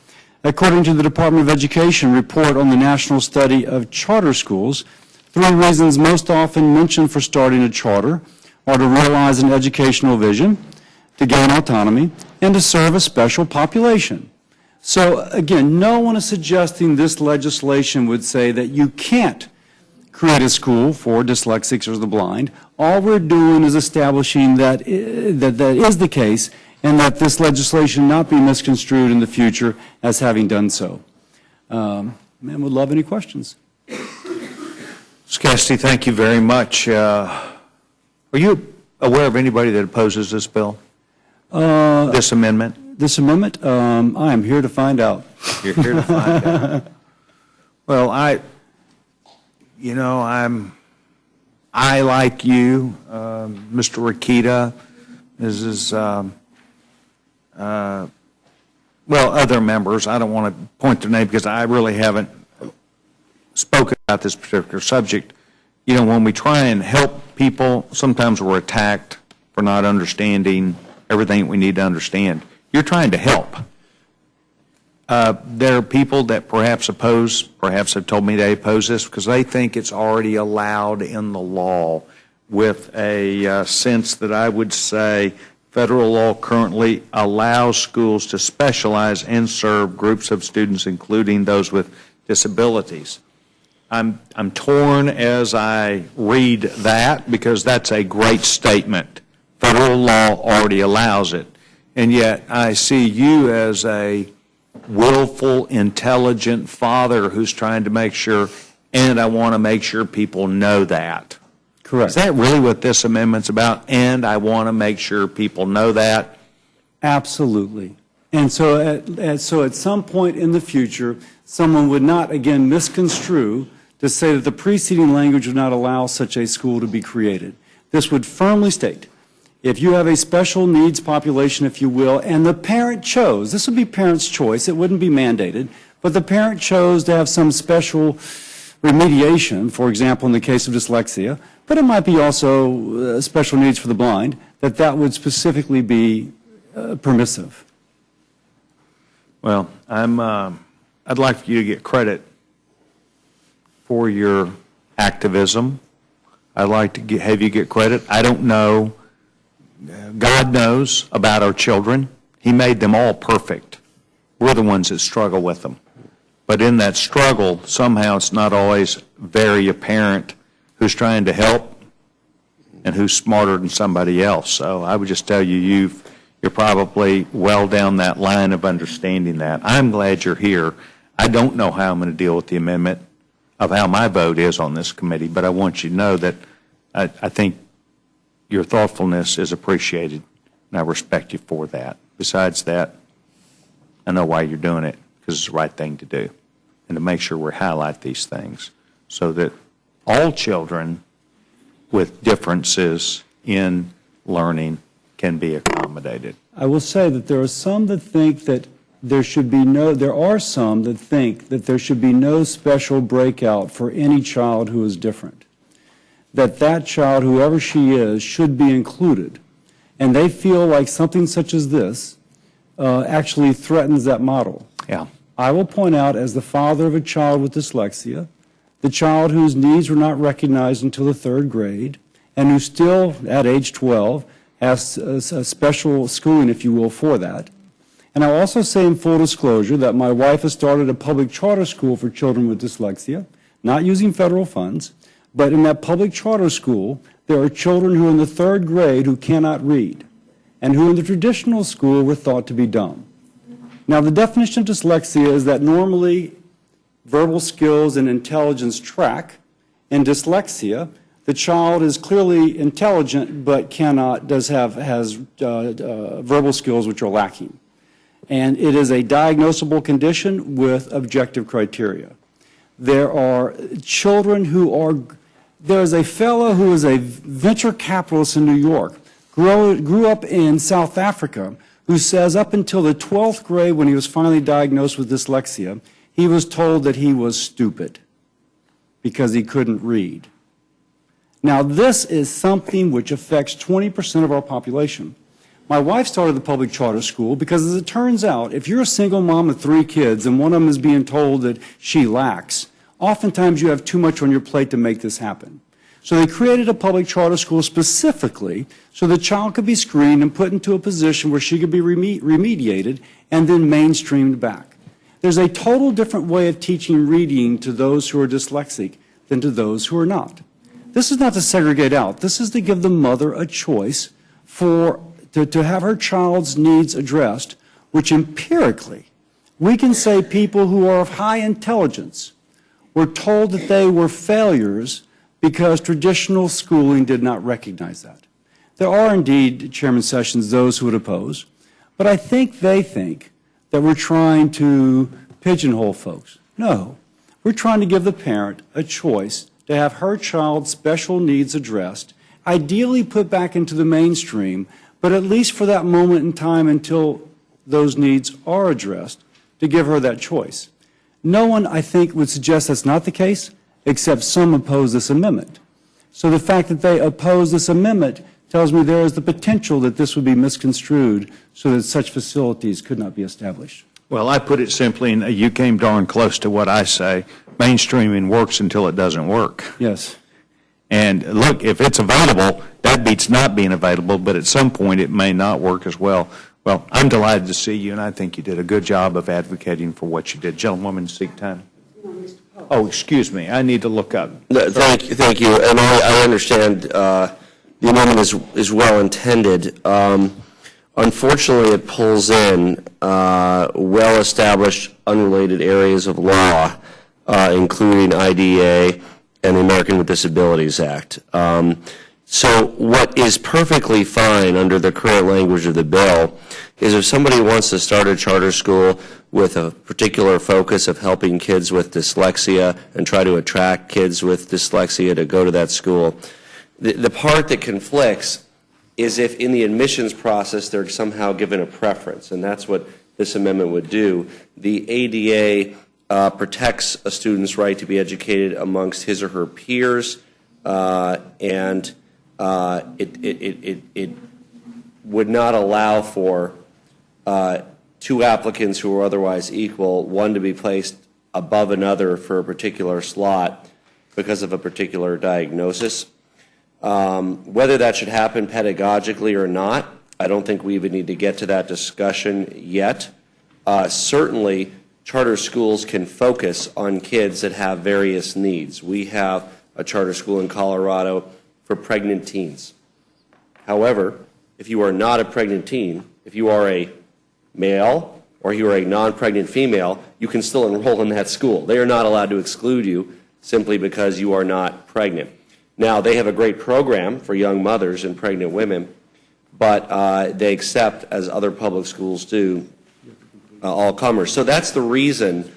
According to the Department of Education report on the National Study of Charter Schools, 3 reasons most often mentioned for starting a charter are to realize an educational vision, to gain autonomy, and to serve a special population. So again, no one is suggesting this legislation would say that you can't create a school for dyslexics or the blind. All we're doing is establishing that that is the case, and that this legislation not be misconstrued in the future as having done so. Man, would love any questions. Ms. Cassidy, thank you very much. Are you aware of anybody that opposes this bill, this amendment? This amendment? I am here to find out. You're here to find out. Well, I like you, Mr. Rakita, Mrs. Other members. I don't want to point their name because I really haven't spoken about this particular subject. You know, when we try and help people, sometimes we're attacked for not understanding everything we need to understand. You're trying to help. There are people that perhaps have told me they oppose this because they think it's already allowed in the law, with a sense that I would say federal law currently allows schools to specialize and serve groups of students, including those with disabilities. I'm torn as I read that, because that's a great statement. Federal law already allows it. And yet I see you as a willful, intelligent father who's trying to make sure, and I want to make sure people know that. Correct. Is that really what this amendment's about? And I want to make sure people know that? Absolutely. And so at some point in the future, someone would not, again, misconstrue to say that the preceding language would not allow such a school to be created. This would firmly state, If you have a special needs population, if you will, and the parent chose, this would be parent's choice, it wouldn't be mandated, but the parent chose to have some special remediation, for example, in the case of dyslexia, but it might be also special needs for the blind, that would specifically be permissive. Well, I'd like for you to get credit for your activism. I'd like to have you get credit. I don't know. God knows about our children. He made them all perfect. We're the ones that struggle with them. But in that struggle, somehow it's not always very apparent who's trying to help and who's smarter than somebody else. So I would just tell you, you're probably well down that line of understanding that. I'm glad you're here. I don't know how I'm going to deal with the amendment of how my vote is on this committee, but I want you to know that I think your thoughtfulness is appreciated, and I respect you for that. Besides that, I know why you're doing it, because it's the right thing to do, and to make sure we highlight these things so that all children with differences in learning can be accommodated. I will say that there are some that think that there should be no special breakout for any child who is different. That child, whoever she is, should be included. And they feel like something such as this actually threatens that model. Yeah. I will point out, as the father of a child with dyslexia, the child whose needs were not recognized until the 3rd grade, and who still, at age 12, has a special schooling, if you will, for that. And I'll also say in full disclosure that my wife has started a public charter school for children with dyslexia, not using federal funds, but in that public charter school, there are children who are in the 3rd grade who cannot read, and who in the traditional school were thought to be dumb. Now, the definition of dyslexia is that normally verbal skills and intelligence track. In dyslexia, the child is clearly intelligent but has verbal skills which are lacking. And it is a diagnosable condition with objective criteria. There are children there is a fellow who is a venture capitalist in New York, grew up in South Africa, who says up until the 12th grade, when he was finally diagnosed with dyslexia, he was told that he was stupid because he couldn't read. Now, this is something which affects 20% of our population. My wife started the public charter school because, as it turns out, if you're a single mom with 3 kids and one of them is being told that she lacks, oftentimes you have too much on your plate to make this happen. So they created a public charter school specifically so the child could be screened and put into a position where she could be remediated and then mainstreamed back. There's a total different way of teaching reading to those who are dyslexic than to those who are not. This is not to segregate out. This is to give the mother a choice to have her child's needs addressed, which empirically, we can say people who are of high intelligence were told that they were failures because traditional schooling did not recognize that. There are indeed, Chairman Sessions, those who would oppose, but I think they think that we're trying to pigeonhole folks. No, we're trying to give the parent a choice to have her child's special needs addressed, ideally put back into the mainstream, but at least for that moment in time until those needs are addressed, to give her that choice. No one, I think, would suggest that's not the case, except some oppose this amendment. So the fact that they oppose this amendment tells me there is the potential that this would be misconstrued so that such facilities could not be established. Well, I put it simply, and you came darn close to what I say. Mainstreaming works until it doesn't work. Yes. And look, if it's available, that beats not being available, but at some point it may not work as well. Well, I'm delighted to see you, and I think you did a good job of advocating for what you did. Gentlewoman, seek time. Oh, excuse me. I need to look up. Thank you. And I understand the amendment is well intended. Unfortunately, it pulls in well-established unrelated areas of law, including IDEA and the American with Disabilities Act. So what is perfectly fine under the current language of the bill is if somebody wants to start a charter school with a particular focus of helping kids with dyslexia and try to attract kids with dyslexia to go to that school, the part that conflicts is if in the admissions process they're somehow given a preference, and that's what this amendment would do. The ADA protects a student's right to be educated amongst his or her peers, and it would not allow for two applicants who are otherwise equal, one to be placed above another for a particular slot because of a particular diagnosis. Whether that should happen pedagogically or not, I don't think we even need to get to that discussion yet. Certainly, charter schools can focus on kids that have various needs. We have a charter school in Colorado for pregnant teens. However, if you are not a pregnant teen, if you are a male or you are a non-pregnant female, you can still enroll in that school. They are not allowed to exclude you simply because you are not pregnant. Now, they have a great program for young mothers and pregnant women, but they accept, as other public schools do, all comers. So that's the reason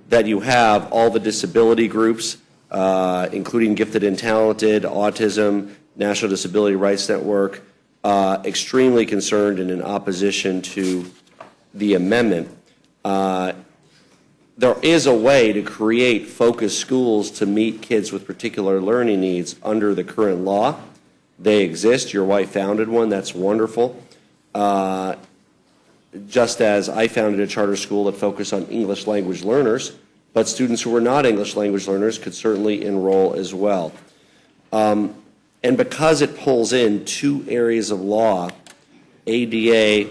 that you have all the disability groups, including Gifted and Talented, Autism, National Disability Rights Network, extremely concerned and in opposition to the amendment. There is a way to create focused schools to meet kids with particular learning needs under the current law. They exist. Your wife founded one. That's wonderful. Just as I founded a charter school that focused on English language learners, but students who were not English language learners could certainly enroll as well. And because it pulls in two areas of law, ADA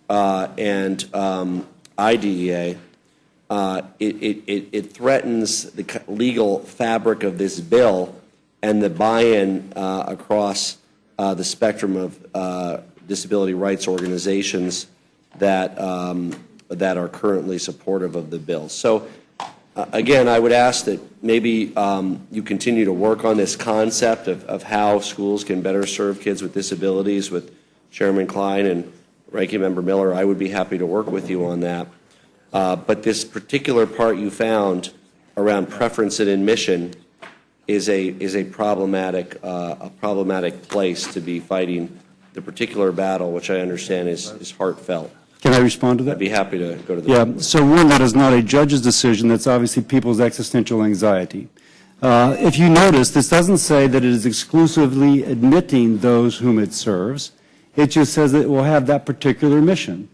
and IDEA, it threatens the legal fabric of this bill and the buy-in across the spectrum of disability rights organizations that are currently supportive of the bill. So, again, I would ask that maybe you continue to work on this concept of how schools can better serve kids with disabilities with Chairman Klein and Ranking Member Miller. I would be happy to work with you on that. But this particular part you found around preference and admission is a problematic place to be fighting the particular battle, which I understand is heartfelt. Can I respond to that? I'd be happy to go to the. Yeah, so one, that is not a judge's decision. That's obviously people's existential anxiety. If you notice, this doesn't say that it is exclusively admitting those whom it serves. It just says that it will have that particular mission.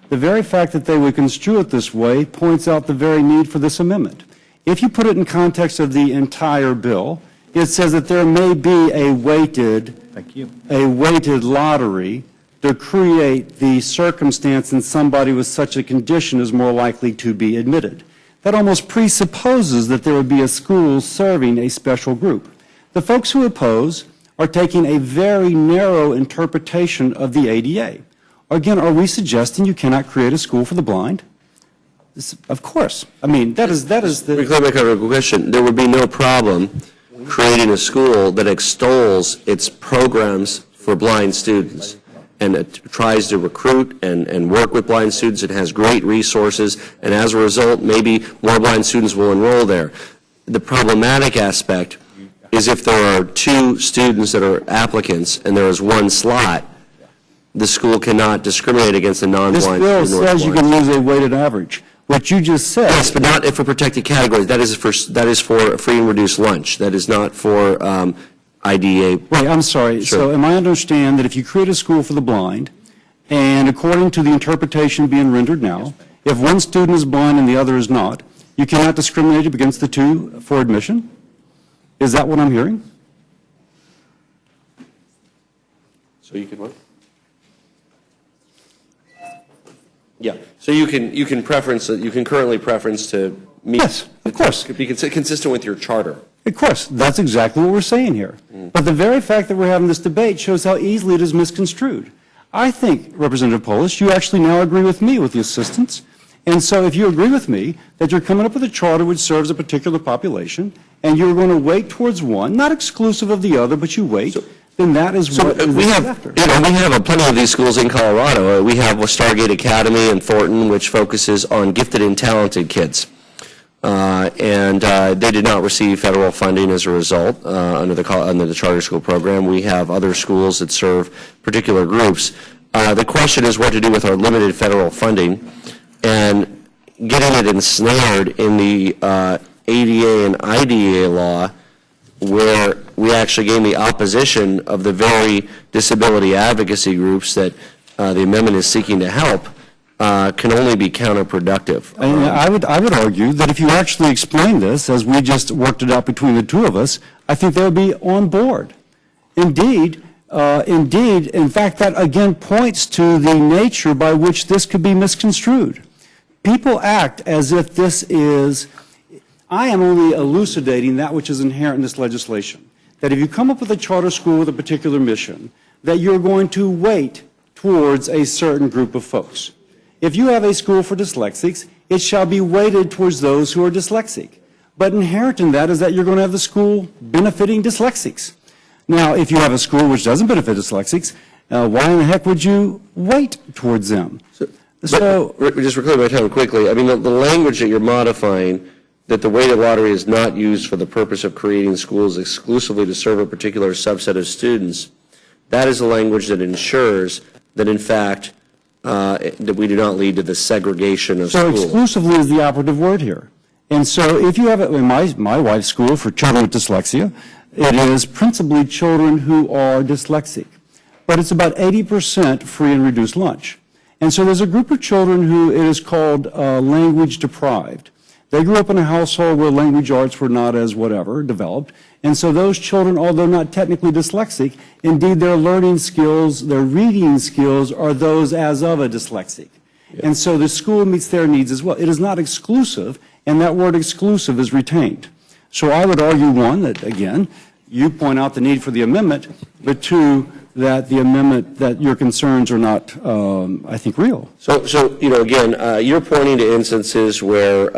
The very fact that they would construe it this way points out the very need for this amendment. If you put it in context of the entire bill, it says that there may be a weighted lottery to create the circumstance in somebody with such a condition is more likely to be admitted. That almost presupposes that there would be a school serving a special group. The folks who oppose are taking a very narrow interpretation of the ADA. Again, are we suggesting you cannot create a school for the blind? Of course. I mean, that is the... Let me clarify a question. There would be no problem creating a school that extols its programs for blind students and it tries to recruit and work with blind students. It has great resources, and as a result, maybe more blind students will enroll there. The problematic aspect is if there are two students that are applicants and there is one slot, the school cannot discriminate against a non-blind student. This bill says you can use a weighted average. What you just said... Yes, but not for protected categories. That is for free and reduced lunch. That is not for IDEA. Wait, I'm sorry. Sure. So am I understand that if you create a school for the blind, and according to the interpretation being rendered now, if one student is blind and the other is not, you cannot discriminate against the two for admission? Is that what I'm hearing? So you can what? Yeah. So you can preference. You can currently preference to meet. Yes, of course. Be consistent with your charter. Of course. That's exactly what we're saying here. But the very fact that we're having this debate shows how easily it is misconstrued. I think, Representative Polis, you actually now agree with me with the assistance. And so if you agree with me that you're coming up with a charter which serves a particular population, and you're going to weight towards one, not exclusive of the other, but you weight, then that is what we have after. We have plenty of these schools in Colorado. We have Stargate Academy in Thornton, which focuses on gifted and talented kids. and they did not receive federal funding as a result under the charter school program. We have other schools that serve particular groups. The question is what to do with our limited federal funding, and getting it ensnared in the ADA and IDA law, where we actually gain the opposition of the very disability advocacy groups that the amendment is seeking to help, can only be counterproductive. And I would argue that if you actually explain this, as we just worked it out between the two of us, I think they would be on board. Indeed, in fact, that again points to the nature by which this could be misconstrued. People act as if this is, I am only elucidating that which is inherent in this legislation, that if you come up with a charter school with a particular mission, that you're going to weight towards a certain group of folks. If you have a school for dyslexics, it shall be weighted towards those who are dyslexic. But inherent in that is that you're going to have the school benefiting dyslexics. Now, if you have a school which doesn't benefit dyslexics, why in the heck would you weight towards them? So just reclaim my time quickly. I mean, the language that you're modifying, that the weighted lottery is not used for the purpose of creating schools exclusively to serve a particular subset of students, that is the language that ensures that, in fact, that we do not lead to the segregation of schools. So exclusively is the operative word here. And so if you have it in my wife's school for children with dyslexia, it is principally children who are dyslexic. But it's about 80% free and reduced lunch. And so there's a group of children who it is called language deprived. They grew up in a household where language arts were not as whatever developed. And so those children, although not technically dyslexic, indeed their learning skills, their reading skills are those as of a dyslexic. Yeah. And so the school meets their needs as well. It is not exclusive, and that word exclusive is retained. So I would argue, one, that again, you point out the need for the amendment, but two, that the amendment, that your concerns are not, I think, real. So again, you're pointing to instances where,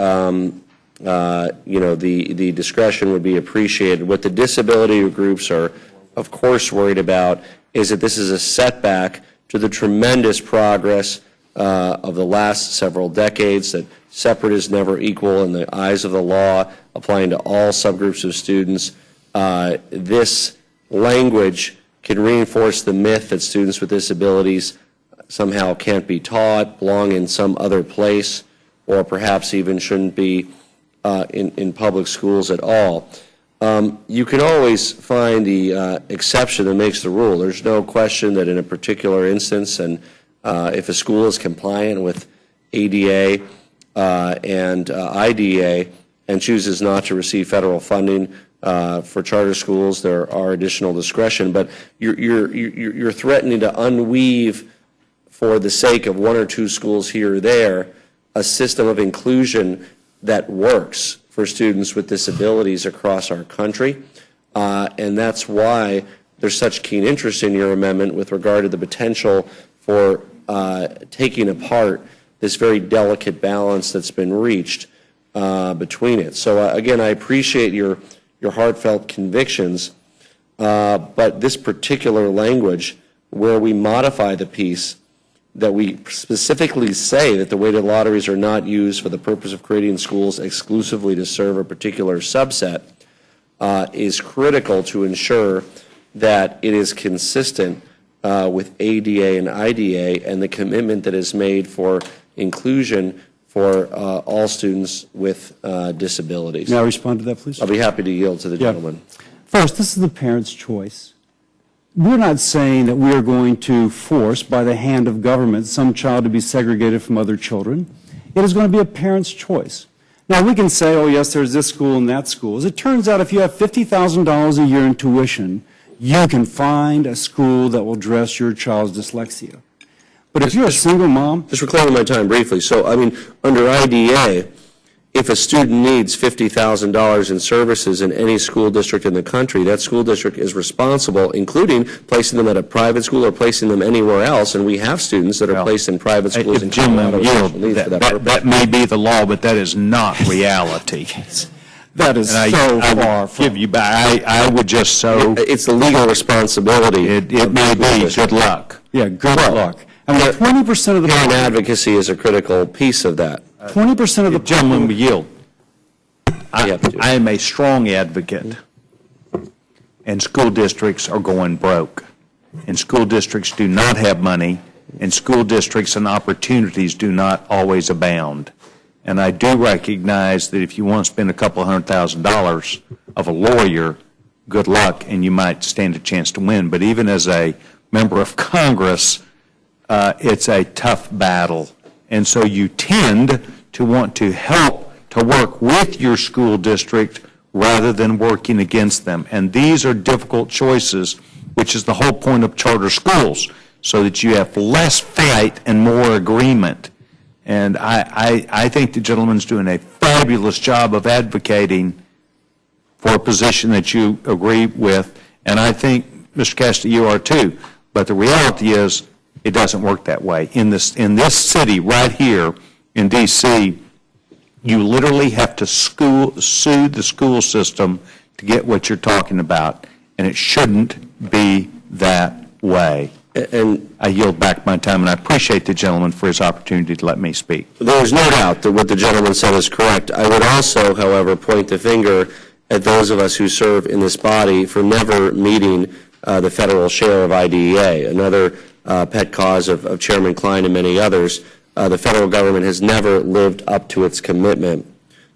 the discretion would be appreciated. What the disability groups are, of course, worried about is that this is a setback to the tremendous progress of the last several decades, that separate is never equal in the eyes of the law, applying to all subgroups of students. This language can reinforce the myth that students with disabilities somehow can't be taught, belong in some other place, or perhaps even shouldn't be in public schools at all. You can always find the exception that makes the rule. There's no question that in a particular instance, and if a school is compliant with ADA and IDA and chooses not to receive federal funding, for charter schools, there are additional discretion, but you're threatening to unweave, for the sake of one or two schools here or there, a system of inclusion that works for students with disabilities across our country, and that's why there's such keen interest in your amendment with regard to the potential for taking apart this very delicate balance that's been reached between it. So again, I appreciate your heartfelt convictions, but this particular language, where we modify the piece that we specifically say that the weighted lotteries are not used for the purpose of creating schools exclusively to serve a particular subset, is critical to ensure that it is consistent with ADA and IDA and the commitment that is made for inclusion for all students with disabilities. May I respond to that, please? I'll be happy to yield to the gentleman. First, this is the parent's choice. We're not saying that we are going to force, by the hand of government, some child to be segregated from other children. It is going to be a parent's choice. Now, we can say, oh, yes, there's this school and that school. As it turns out, if you have $50,000 a year in tuition, you can find a school that will address your child's dyslexia. But if you're a single mom... Just reclaiming my time briefly. So, I mean, under IDA, if a student needs $50,000 in services in any school district in the country, that school district is responsible, including placing them at a private school or placing them anywhere else. And we have students that are placed in private schools in Colorado. That may be the law, but that is not reality. That is far from. I would just so. It's the legal responsibility. It may be. Good luck. Yeah, good luck. I mean, 20% of the parent advocacy is a critical piece of that. 20% of the gentleman will yield. I am a strong advocate, and school districts are going broke, and school districts do not have money, and school districts and opportunities do not always abound. And I do recognize that if you want to spend a couple $100,000 of a lawyer, good luck, and you might stand a chance to win. But even as a member of Congress, it's a tough battle. And so you tend to want to help to work with your school district rather than working against them. And these are difficult choices, which is the whole point of charter schools, so that you have less fight and more agreement. And I think the gentleman's doing a fabulous job of advocating for a position that you agree with, and I think, Mr. Cassidy, you are too. But the reality is, it doesn't work that way. In this city right here in D.C., you literally have to sue the school system to get what you're talking about, and it shouldn't be that way. And I yield back my time, and I appreciate the gentleman for his opportunity to let me speak. There is no doubt that what the gentleman said is correct. I would also, however, point the finger at those of us who serve in this body for never meeting the federal share of IDEA. Another pet cause of Chairman Klein and many others, the federal government has never lived up to its commitment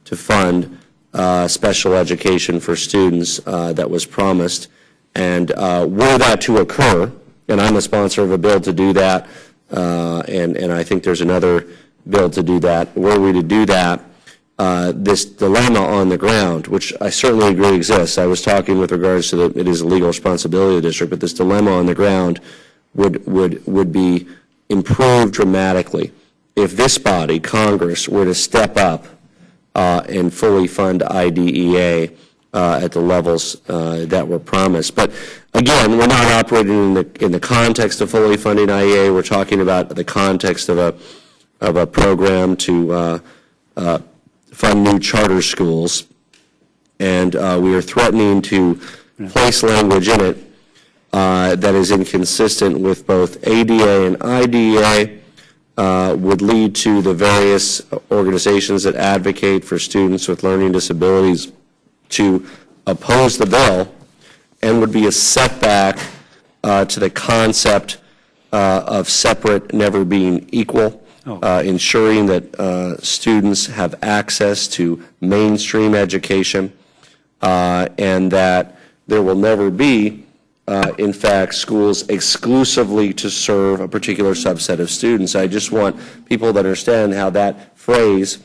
to fund special education for students that was promised. And were that to occur, and I'm a sponsor of a bill to do that, and I think there's another bill to do that. Were we to do that, this dilemma on the ground, which I certainly agree exists, I was talking with regards to it is a legal responsibility of the district, but this dilemma on the ground would be improved dramatically if this body, Congress, were to step up and fully fund IDEA at the levels that were promised. But again, we're not operating in the context of fully funding IDEA. We're talking about the context of a program to fund new charter schools, and we are threatening to place language in it that is inconsistent with both ADA and IDEA, would lead to the various organizations that advocate for students with learning disabilities to oppose the bill, and would be a setback to the concept of separate never being equal, ensuring that students have access to mainstream education, and that there will never be, in fact, schools exclusively to serve a particular subset of students. I just want people to understand how that phrase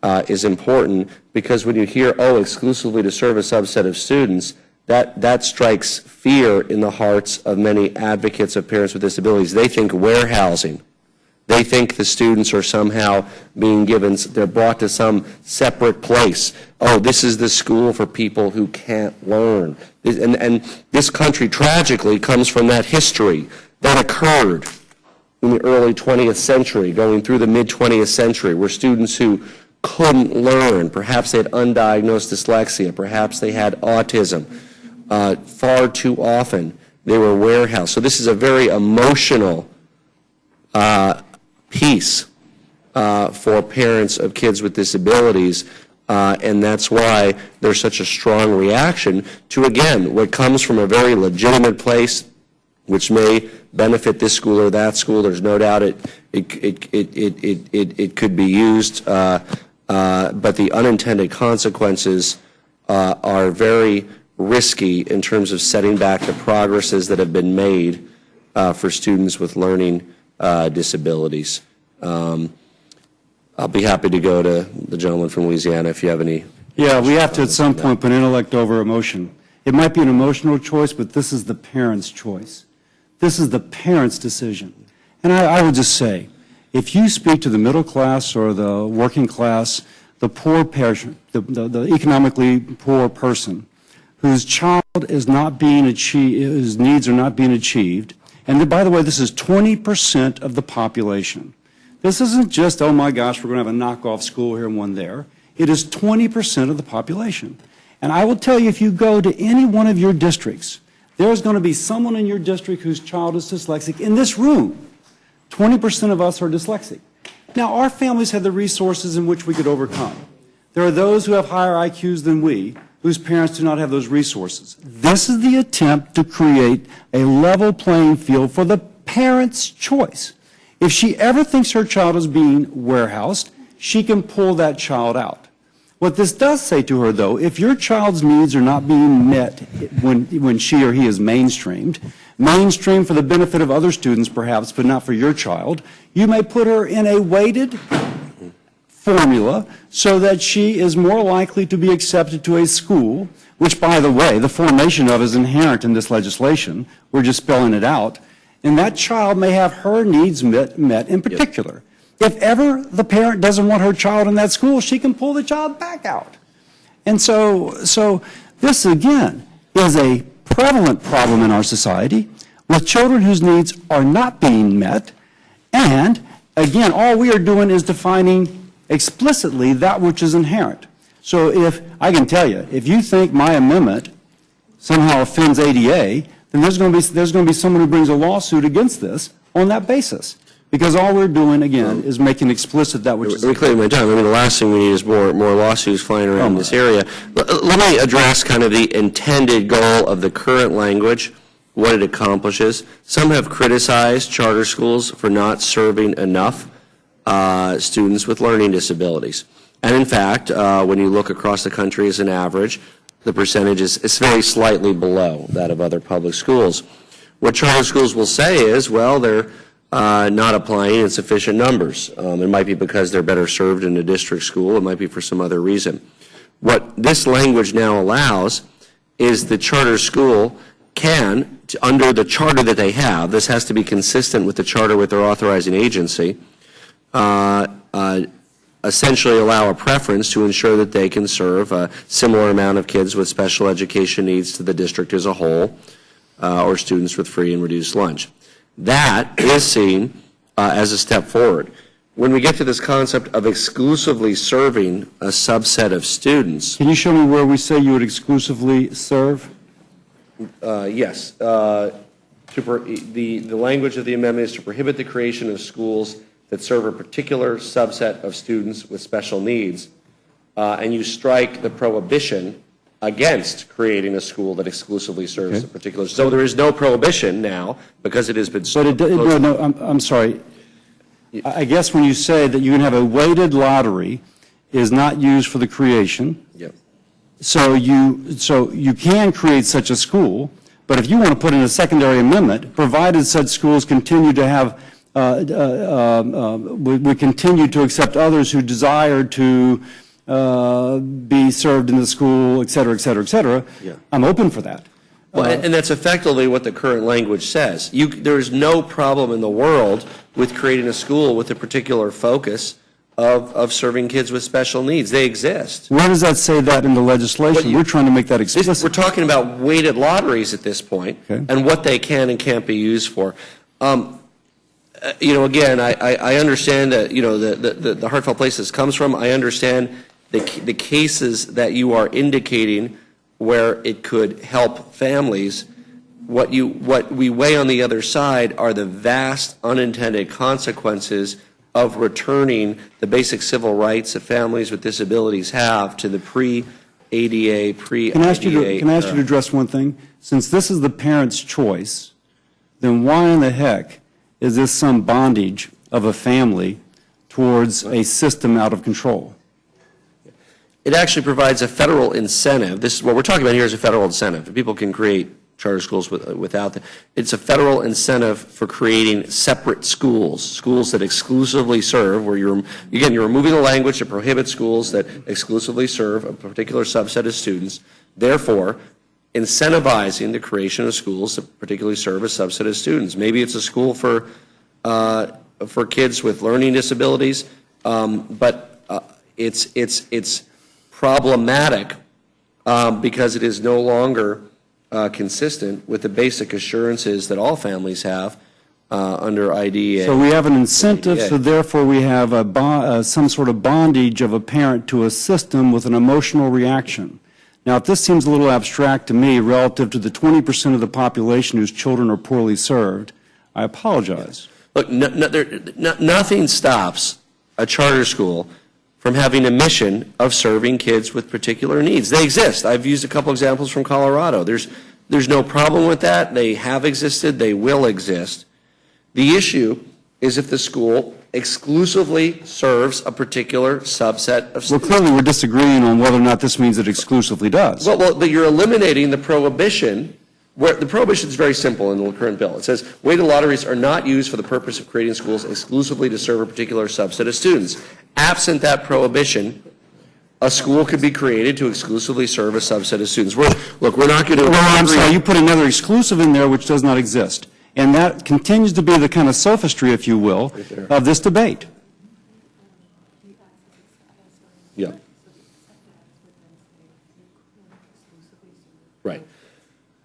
is important, because when you hear, oh, exclusively to serve a subset of students, that strikes fear in the hearts of many advocates of parents with disabilities. They think warehousing. They think the students are somehow being given, they're brought to some separate place. Oh, this is the school for people who can't learn. And this country, tragically, comes from that history that occurred in the early 20th century, going through the mid-20th century, where students who couldn't learn, perhaps they had undiagnosed dyslexia, perhaps they had autism, far too often they were warehoused. So this is a very emotional piece for parents of kids with disabilities, and that's why there's such a strong reaction to, again, what comes from a very legitimate place, which may benefit this school or that school. There's no doubt it could be used, but the unintended consequences are very risky in terms of setting back the progresses that have been made for students with learning disabilities. I'll be happy to go to the gentleman from Louisiana if you have any. Yeah, we have to at some point put intellect over emotion. It might be an emotional choice, but this is the parent's choice. This is the parent's decision. And I would just say, if you speak to the middle class or the working class, the poor parent, the economically poor person, whose child is not being achieved, whose needs are not being achieved, and by the way, this is 20% of the population. This isn't just, oh my gosh, we're going to have a knockoff school here and one there. It is 20% of the population. And I will tell you, if you go to any one of your districts, there's going to be someone in your district whose child is dyslexic. In this room, 20% of us are dyslexic. Now, our families have the resources in which we could overcome. There are those who have higher IQs than we, whose parents do not have those resources. This is the attempt to create a level playing field for the parent's choice. If she ever thinks her child is being warehoused, she can pull that child out. What this does say to her, though, if your child's needs are not being met when she or he is mainstreamed for the benefit of other students perhaps, but not for your child, you may put her in a weighted formula so that she is more likely to be accepted to a school, which, by the way, the formation of is inherent in this legislation. We're just spelling it out. And that child may have her needs met in particular. If ever the parent doesn't want her child in that school, she can pull the child back out. And so this, again, is a prevalent problem in our society with children whose needs are not being met. And, again, all we are doing is defining explicitly that which is inherent. So if, I can tell you, if you think my amendment somehow offends ADA, then there's going to be someone who brings a lawsuit against this on that basis. Because all we're doing, again, is making explicit that which is... Let me clear my time. I mean, the last thing we need is more lawsuits flying around this area. Let me address kind of the intended goal of the current language, what it accomplishes. Some have criticized charter schools for not serving enough students with learning disabilities. And in fact, when you look across the country as an average, the percentage is very slightly below that of other public schools. What charter schools will say is, well, they're not applying in sufficient numbers. It might be because they're better served in a district school. It might be for some other reason. What this language now allows is the charter school can, under the charter that they have, this has to be consistent with the charter with their authorizing agency, essentially allow a preference to ensure that they can serve a similar amount of kids with special education needs to the district as a whole, or students with free and reduced lunch. That is seen as a step forward. When we get to this concept of exclusively serving a subset of students... Can you show me where we say you would exclusively serve? Yes. The language of the amendment is to prohibit the creation of schools that serve a particular subset of students with special needs, and you strike the prohibition against creating a school that exclusively serves a particular. So there is no prohibition now because it has been. But no, I'm sorry. I guess when you say that you can have a weighted lottery is not used for the creation. Yep. So you can create such a school, but if you want to put in a secondary amendment, provided such schools continue to have, we continue to accept others who desire to be served in the school, et cetera, et cetera, et cetera, I'm open for that. Well, and that's effectively what the current language says. There is no problem in the world with creating a school with a particular focus of serving kids with special needs. They exist. Where does that say that in the legislation? We're trying to make that explicit. We're talking about weighted lotteries at this point, and what they can and can't be used for. Again, I understand that, the heartfelt place this comes from. I understand the cases that you are indicating where it could help families. What we weigh on the other side are the vast unintended consequences of returning the basic civil rights that families with disabilities have to the pre-ADA, pre-IDA. Can I ask you to address one thing? Since this is the parent's choice, then why in the heck is this some bondage of a family towards a system out of control? It actually provides a federal incentive. This is what we're talking about here is a federal incentive. People can create charter schools without that. It's a federal incentive for creating separate schools that exclusively serve, where you're removing the language that prohibits schools that exclusively serve a particular subset of students, therefore incentivizing the creation of schools that particularly serve a subset of students. Maybe it's a school for kids with learning disabilities, but it's problematic because it is no longer consistent with the basic assurances that all families have under IDEA. So we have an incentive, so therefore we have some sort of bondage of a parent to a system with an emotional reaction. Now, if this seems a little abstract to me relative to the 20% of the population whose children are poorly served, I apologize. Look, nothing stops a charter school from having a mission of serving kids with particular needs. They exist. I've used a couple examples from Colorado. There's no problem with that. They have existed. They will exist. The issue is if the school exclusively serves a particular subset of students. Well, clearly we're disagreeing on whether or not this means it exclusively does. Well, but you're eliminating the prohibition. Where the prohibition is very simple in the current bill. It says weighted lotteries are not used for the purpose of creating schools exclusively to serve a particular subset of students. Absent that prohibition, a school could be created to exclusively serve a subset of students. We're not going to. Well, I'm sorry, you put another exclusive in there which does not exist. And that continues to be the kind of sophistry, if you will, of this debate. Yeah. Right.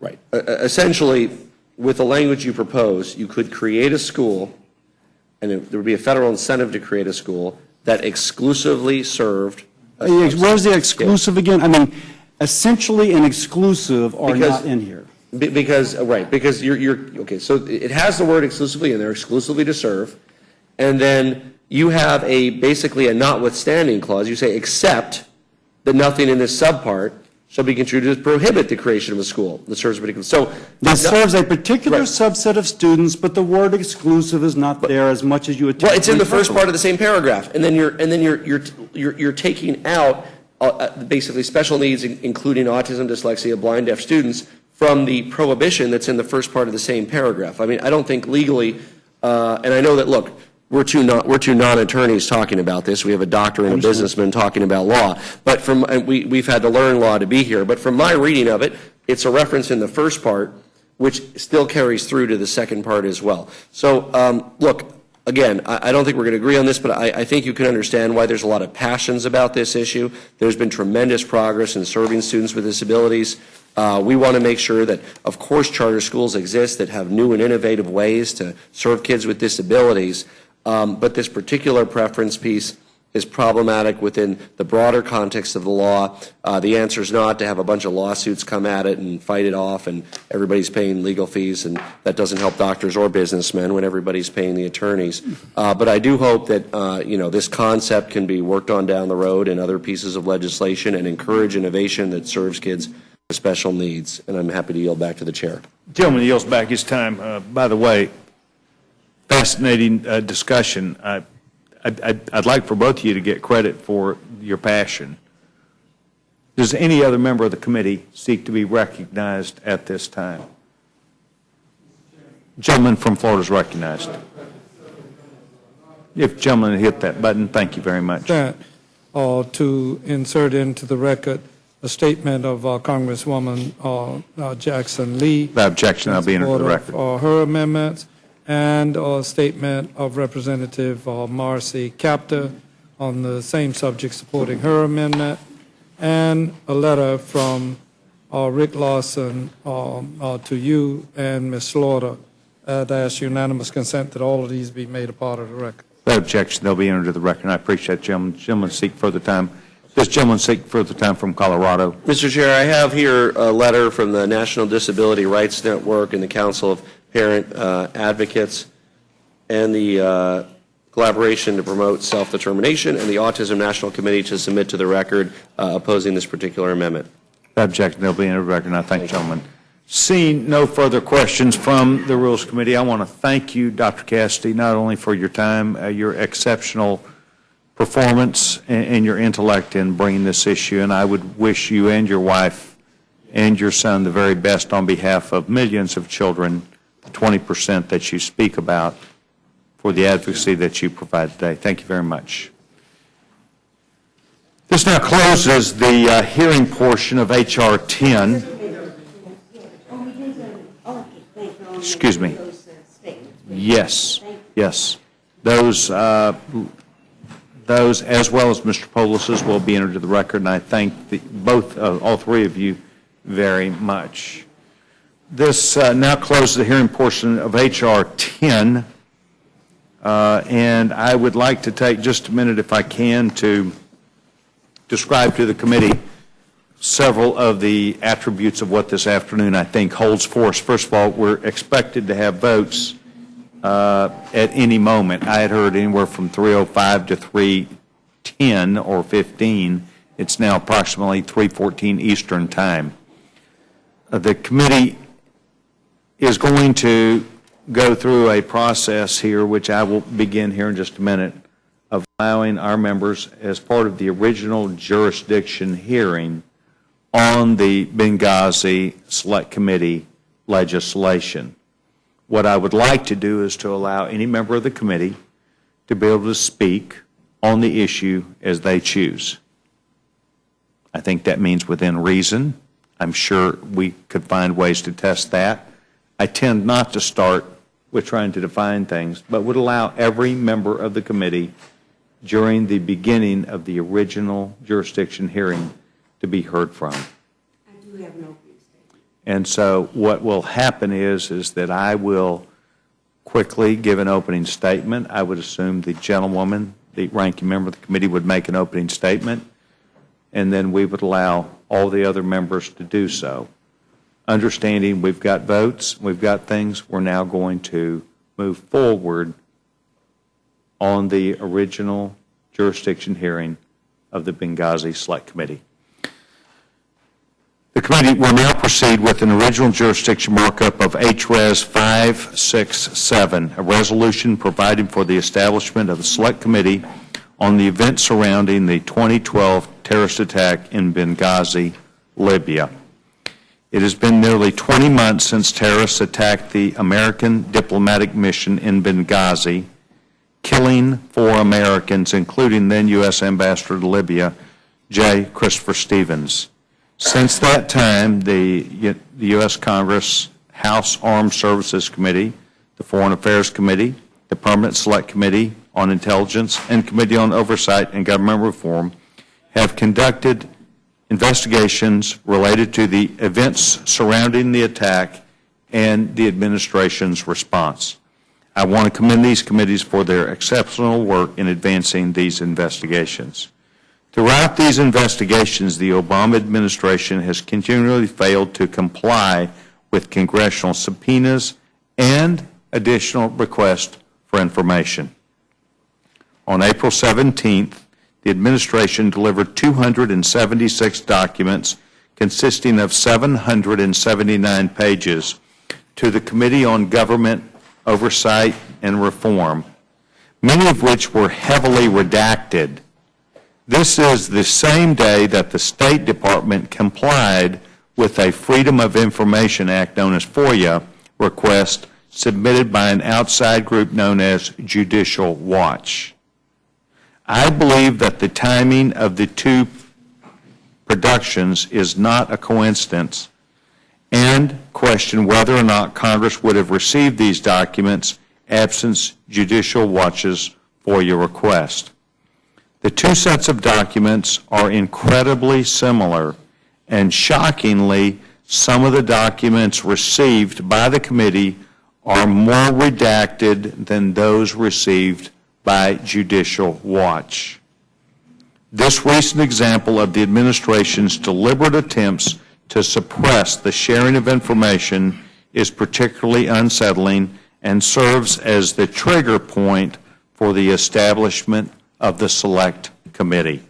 Right. Essentially, with the language you propose, you could create a school, and there would be a federal incentive to create a school that exclusively served. Where's the exclusive again? I mean, essentially and exclusive are not in here. Because you're okay. So it has the word exclusively in there, exclusively to serve, and then you have basically a notwithstanding clause. You say except that nothing in this subpart shall be construed to prohibit the creation of a school that serves a particular. So that serves a particular subset of students, but the word exclusive is not there as much as you would. Well, it's in the first part of the same paragraph, and then you're taking out basically special needs, including autism, dyslexia, blind, deaf students, from the prohibition that's in the first part of the same paragraph. I mean, I don't think legally, and I know that. Look. We're two non-attorneys talking about this. We have a doctor and a businessman talking about law. But we've had to learn law to be here. But from my reading of it, it's a reference in the first part, which still carries through to the second part as well. So, look, again, I don't think we're going to agree on this, but I think you can understand why there's a lot of passions about this issue. There's been tremendous progress in serving students with disabilities. We want to make sure that, of course, charter schools exist that have new and innovative ways to serve kids with disabilities. But this particular preference piece is problematic within the broader context of the law. The answer is not to have a bunch of lawsuits come at it and fight it off, and everybody's paying legal fees, and that doesn't help doctors or businessmen when everybody's paying the attorneys. But I do hope that this concept can be worked on down the road in other pieces of legislation and encourage innovation that serves kids with special needs. And I'm happy to yield back to the chair. Gentleman yields back his time. By the way, fascinating discussion. I'd like for both of you to get credit for your passion. Does any other member of the committee seek to be recognized at this time? Gentleman from Florida is recognized. If gentlemen hit that button, thank you very much. To insert into the record a statement of Congresswoman Jackson Lee. Without objection, I'll be entered the record. Her amendments. And a statement of Representative Marcy Kaptur on the same subject supporting her amendment, and a letter from Rick Lawson to you and Ms. Slaughter. I'd ask unanimous consent that all of these be made a part of the record. Without objection, they'll be entered to the record. And I appreciate gentlemen. Gentlemen seek further time. Does gentleman seek further time from Colorado? Mr. Chair, I have here a letter from the National Disability Rights Network and the Council of Parent Advocates, and the Collaboration to Promote Self-Determination, and the Autism National Committee to submit to the record opposing this particular amendment. Without objection, they'll be entered to the record, and I thank gentlemen. Seeing no further questions from the Rules Committee, I want to thank you, Dr. Cassidy, not only for your time, your exceptional performance, and your intellect in bringing this issue, and I would wish you and your wife and your son the very best on behalf of millions of children, the 20% that you speak about, for the advocacy that you provide today. Thank you very much. This now closes the hearing portion of H.R. 10. Excuse me. Yes, yes. Those, as well as Mr. Polis's, will be entered to the record, and I thank all three of you very much. This now closes the hearing portion of H.R. 10, and I would like to take just a minute, if I can, to describe to the committee several of the attributes of what this afternoon, I think, holds for us. First of all, we're expected to have votes at any moment. I had heard anywhere from 3:05 to 3:10 3:10 or 15. It's now approximately 3:14 Eastern Time. The committee is going to go through a process here, which I will begin here in just a minute, of allowing our members, as part of the original jurisdiction hearing on the Benghazi Select Committee legislation. What I would like to do is to allow any member of the committee to be able to speak on the issue as they choose. I think that means within reason. I'm sure we could find ways to test that. I tend not to start with trying to define things, but would allow every member of the committee during the beginning of the original jurisdiction hearing to be heard from. I do have an opening statement. And so what will happen is that I will quickly give an opening statement. I would assume the gentlewoman, the ranking member of the committee, would make an opening statement, and then we would allow all the other members to do so. Understanding we've got votes, we've got things, we're now going to move forward on the original jurisdiction hearing of the Benghazi Select Committee. The committee will now proceed with an original jurisdiction markup of HRES 567, a resolution providing for the establishment of the Select Committee on the events surrounding the 2012 terrorist attack in Benghazi, Libya. It has been nearly 20 months since terrorists attacked the American diplomatic mission in Benghazi, killing 4 Americans, including then U.S. Ambassador to Libya, J. Christopher Stevens. Since that time, the U.S. Congress House Armed Services Committee, the Foreign Affairs Committee, the Permanent Select Committee on Intelligence, and Committee on Oversight and Government Reform have conducted investigations related to the events surrounding the attack and the administration's response. I want to commend these committees for their exceptional work in advancing these investigations. Throughout these investigations, the Obama administration has continually failed to comply with congressional subpoenas and additional requests for information. On April 17th, the administration delivered 276 documents consisting of 779 pages to the Committee on Government Oversight and Reform, many of which were heavily redacted. This is the same day that the State Department complied with a Freedom of Information Act, known as FOIA, request submitted by an outside group known as Judicial Watch. I believe that the timing of the two productions is not a coincidence, and question whether or not Congress would have received these documents absent Judicial Watch's FOIA request. The two sets of documents are incredibly similar, and shockingly, some of the documents received by the committee are more redacted than those received by Judicial Watch. This recent example of the administration's deliberate attempts to suppress the sharing of information is particularly unsettling and serves as the trigger point for the establishment of the Select Committee.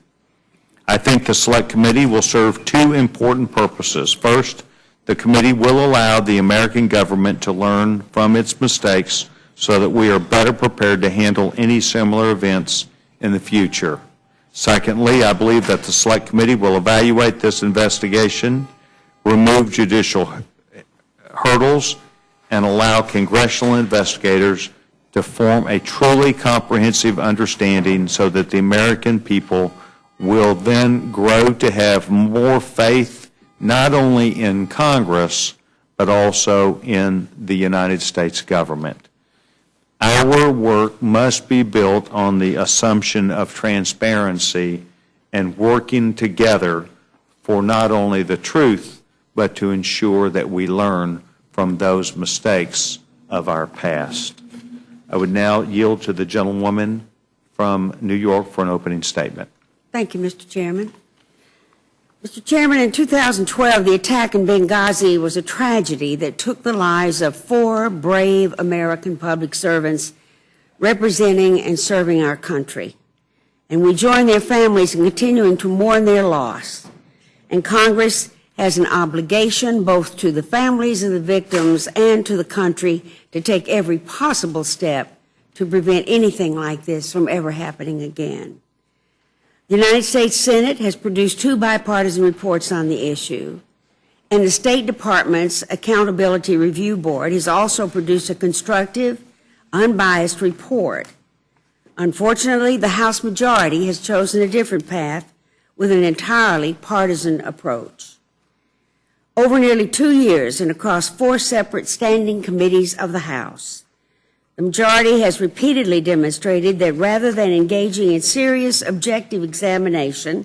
I think the Select Committee will serve two important purposes. First, the committee will allow the American government to learn from its mistakes so that we are better prepared to handle any similar events in the future. Secondly, I believe that the Select Committee will evaluate this investigation, remove judicial hurdles, and allow congressional investigators to form a truly comprehensive understanding so that the American people will then grow to have more faith not only in Congress, but also in the United States government. Our work must be built on the assumption of transparency and working together for not only the truth, but to ensure that we learn from those mistakes of our past. I would now yield to the gentlewoman from New York for an opening statement. Thank you, Mr. Chairman. Mr. Chairman, in 2012, the attack in Benghazi was a tragedy that took the lives of 4 brave American public servants representing and serving our country. and we join their families in continuing to mourn their loss. And Congress has an obligation both to the families of the victims and to the country to take every possible step to prevent anything like this from ever happening again. The United States Senate has produced 2 bipartisan reports on the issue, and the State Department's Accountability Review Board has also produced a constructive, unbiased report. Unfortunately, the House majority has chosen a different path with an entirely partisan approach. Over nearly 2 years and across 4 separate standing committees of the House, the majority has repeatedly demonstrated that rather than engaging in serious objective examination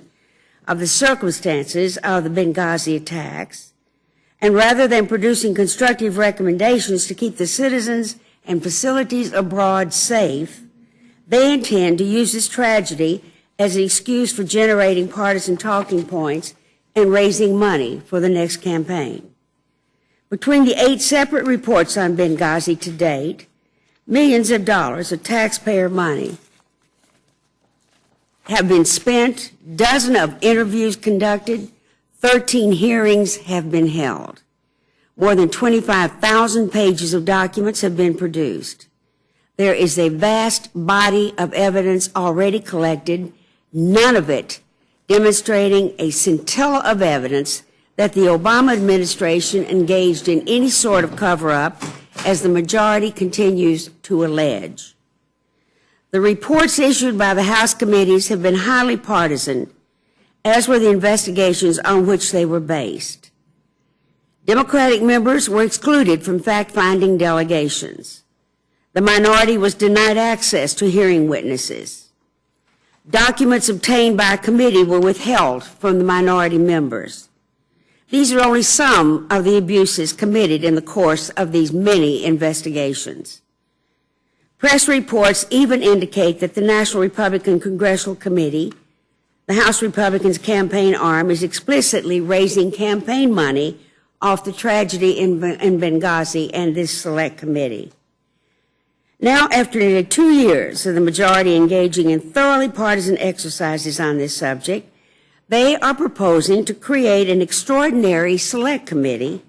of the circumstances of the Benghazi attacks, and rather than producing constructive recommendations to keep the citizens and facilities abroad safe, they intend to use this tragedy as an excuse for generating partisan talking points and raising money for the next campaign. Between the 8 separate reports on Benghazi to date, millions of dollars of taxpayer money have been spent, dozens of interviews conducted, 13 hearings have been held. More than 25,000 pages of documents have been produced. There is a vast body of evidence already collected, none of it demonstrating a scintilla of evidence that the Obama administration engaged in any sort of cover-up, as the majority continues to allege. The reports issued by the House committees have been highly partisan, as were the investigations on which they were based. Democratic members were excluded from fact-finding delegations. The minority was denied access to hearing witnesses. Documents obtained by a committee were withheld from the minority members. These are only some of the abuses committed in the course of these many investigations. Press reports even indicate that the National Republican Congressional Committee, the House Republicans' campaign arm, is explicitly raising campaign money off the tragedy in Benghazi and this select committee. Now, after nearly 2 years of the majority engaging in thoroughly partisan exercises on this subject, they are proposing to create an extraordinary select committee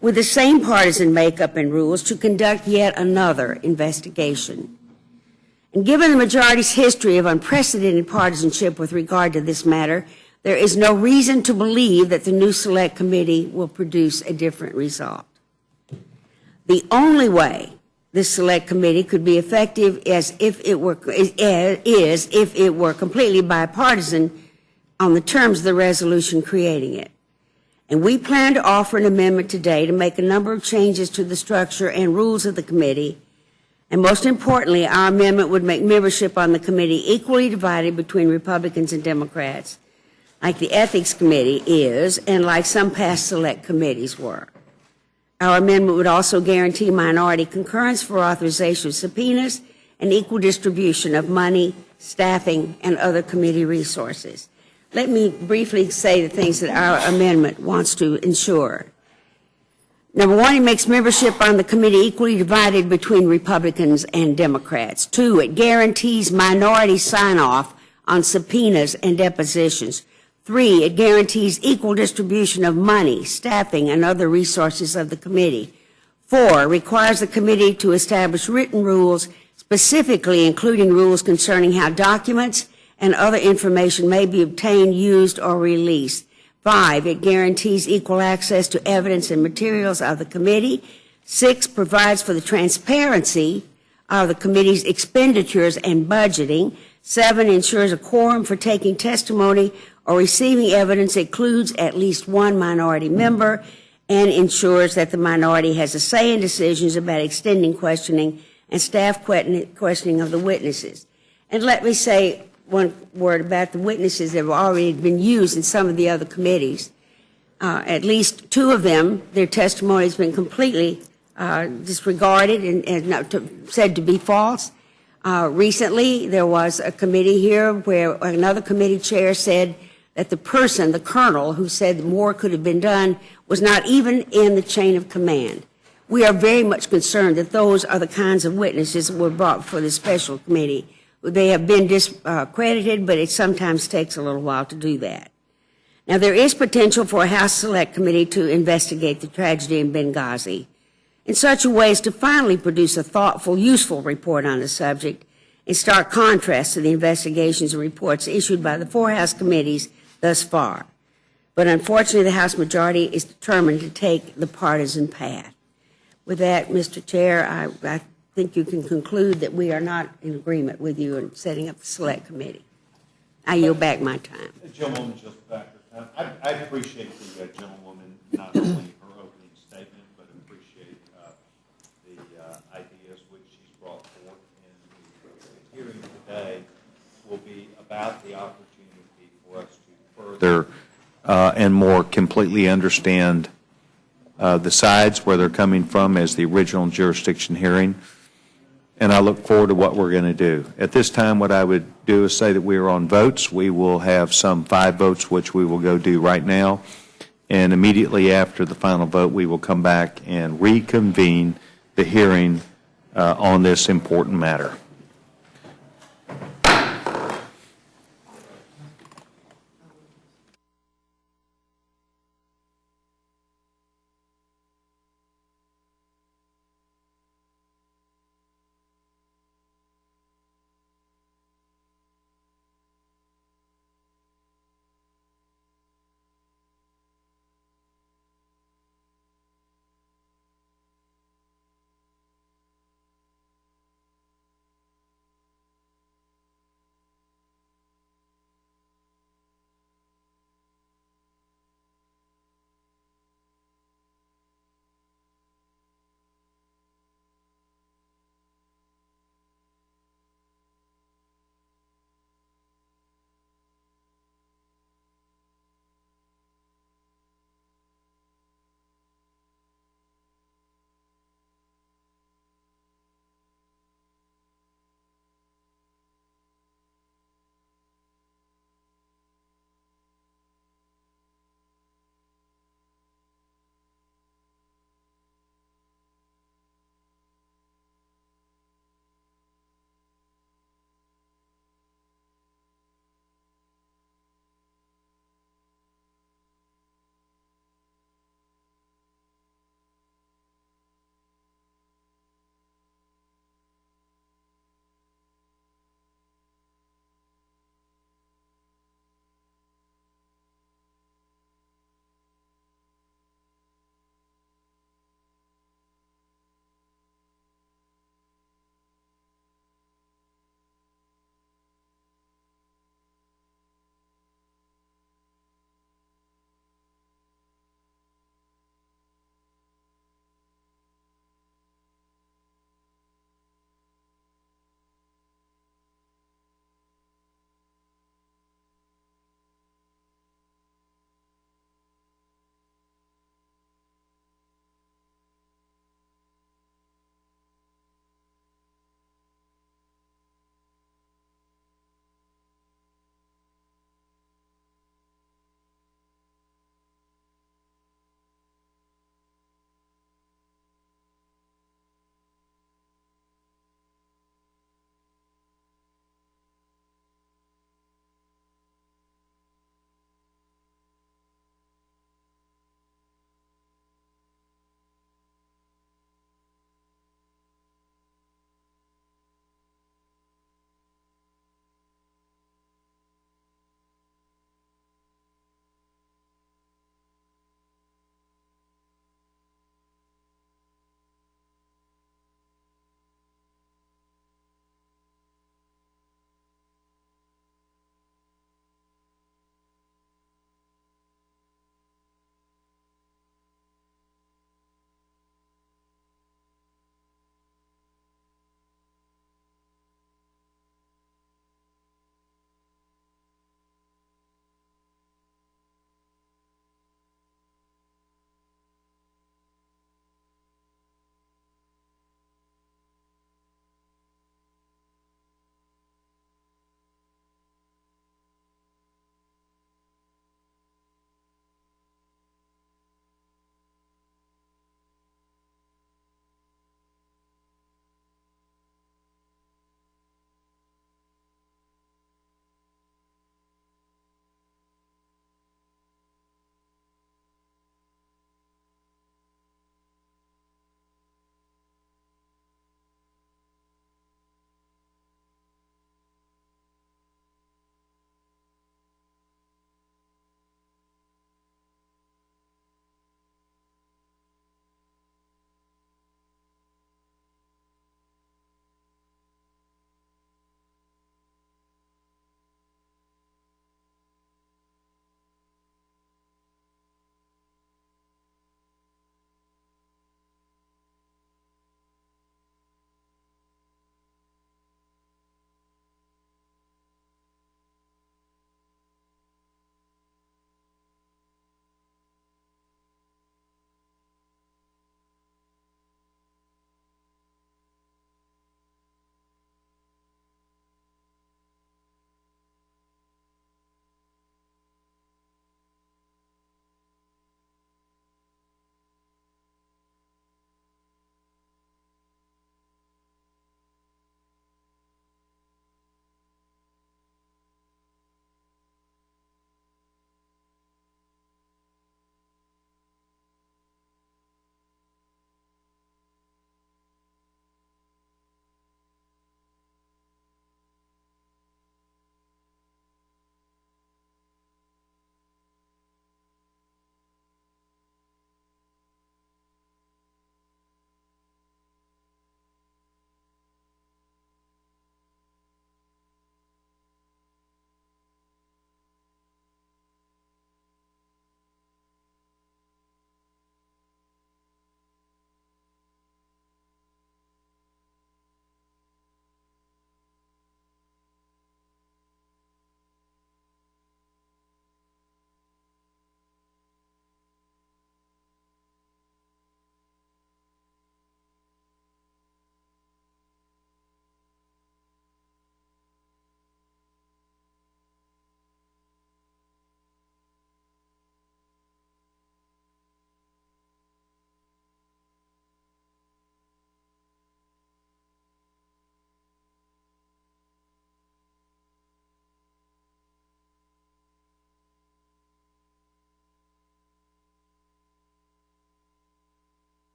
with the same partisan makeup and rules to conduct yet another investigation. And given the majority's history of unprecedented partisanship with regard to this matter, there is no reason to believe that the new select committee will produce a different result. The only way this select committee could be effective is if it were completely bipartisan on the terms of the resolution creating it. And we plan to offer an amendment today to make a number of changes to the structure and rules of the committee. And most importantly, our amendment would make membership on the committee equally divided between Republicans and Democrats, like the Ethics Committee is and like some past select committees were. Our amendment would also guarantee minority concurrence for authorization of subpoenas and equal distribution of money, staffing, and other committee resources. Let me briefly say the things that our amendment wants to ensure. Number one, it makes membership on the committee equally divided between Republicans and Democrats. 2, it guarantees minority sign-off on subpoenas and depositions. 3, it guarantees equal distribution of money, staffing, and other resources of the committee. 4, requires the committee to establish written rules, specifically including rules concerning how documents and other information may be obtained, used, or released. 5, it guarantees equal access to evidence and materials of the committee. 6, provides for the transparency of the committee's expenditures and budgeting. 7, ensures a quorum for taking testimony or receiving evidence includes at least one minority member and ensures that the minority has a say in decisions about extending questioning and staff questioning of the witnesses. And let me say one word about the witnesses that have already been used in some of the other committees. At least 2 of them, their testimony has been completely disregarded and said to be false. Recently, there was a committee here where another committee chair said that the person, the colonel, who said more could have been done was not even in the chain of command. We are very much concerned that those are the kinds of witnesses that were brought before the special committee They have been discredited, but it sometimes takes a little while to do that. Now, there is potential for a House Select Committee to investigate the tragedy in Benghazi in such a way as to finally produce a thoughtful, useful report on the subject in stark contrast to the investigations and reports issued by the 4 House committees thus far. But unfortunately, the House majority is determined to take the partisan path. With that, Mr. Chair, I think you can conclude that we are not in agreement with you in setting up the Select Committee. I yield back my time. Gentlewoman, just back her time. I appreciate the gentlewoman, not only her opening statement, but appreciate the ideas which she's brought forth. And the hearing today will be about the opportunity for us to further and more completely understand the sides, where they're coming from as the original jurisdiction hearing. And I look forward to what we're going to do. At this time, what I would do is say that we are on votes. We will have some 5 votes, which we will go do right now. And immediately after the final vote, we will come back and reconvene the hearing on this important matter.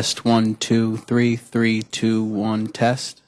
Test 1, 2, 3, 3, 2, 1, test.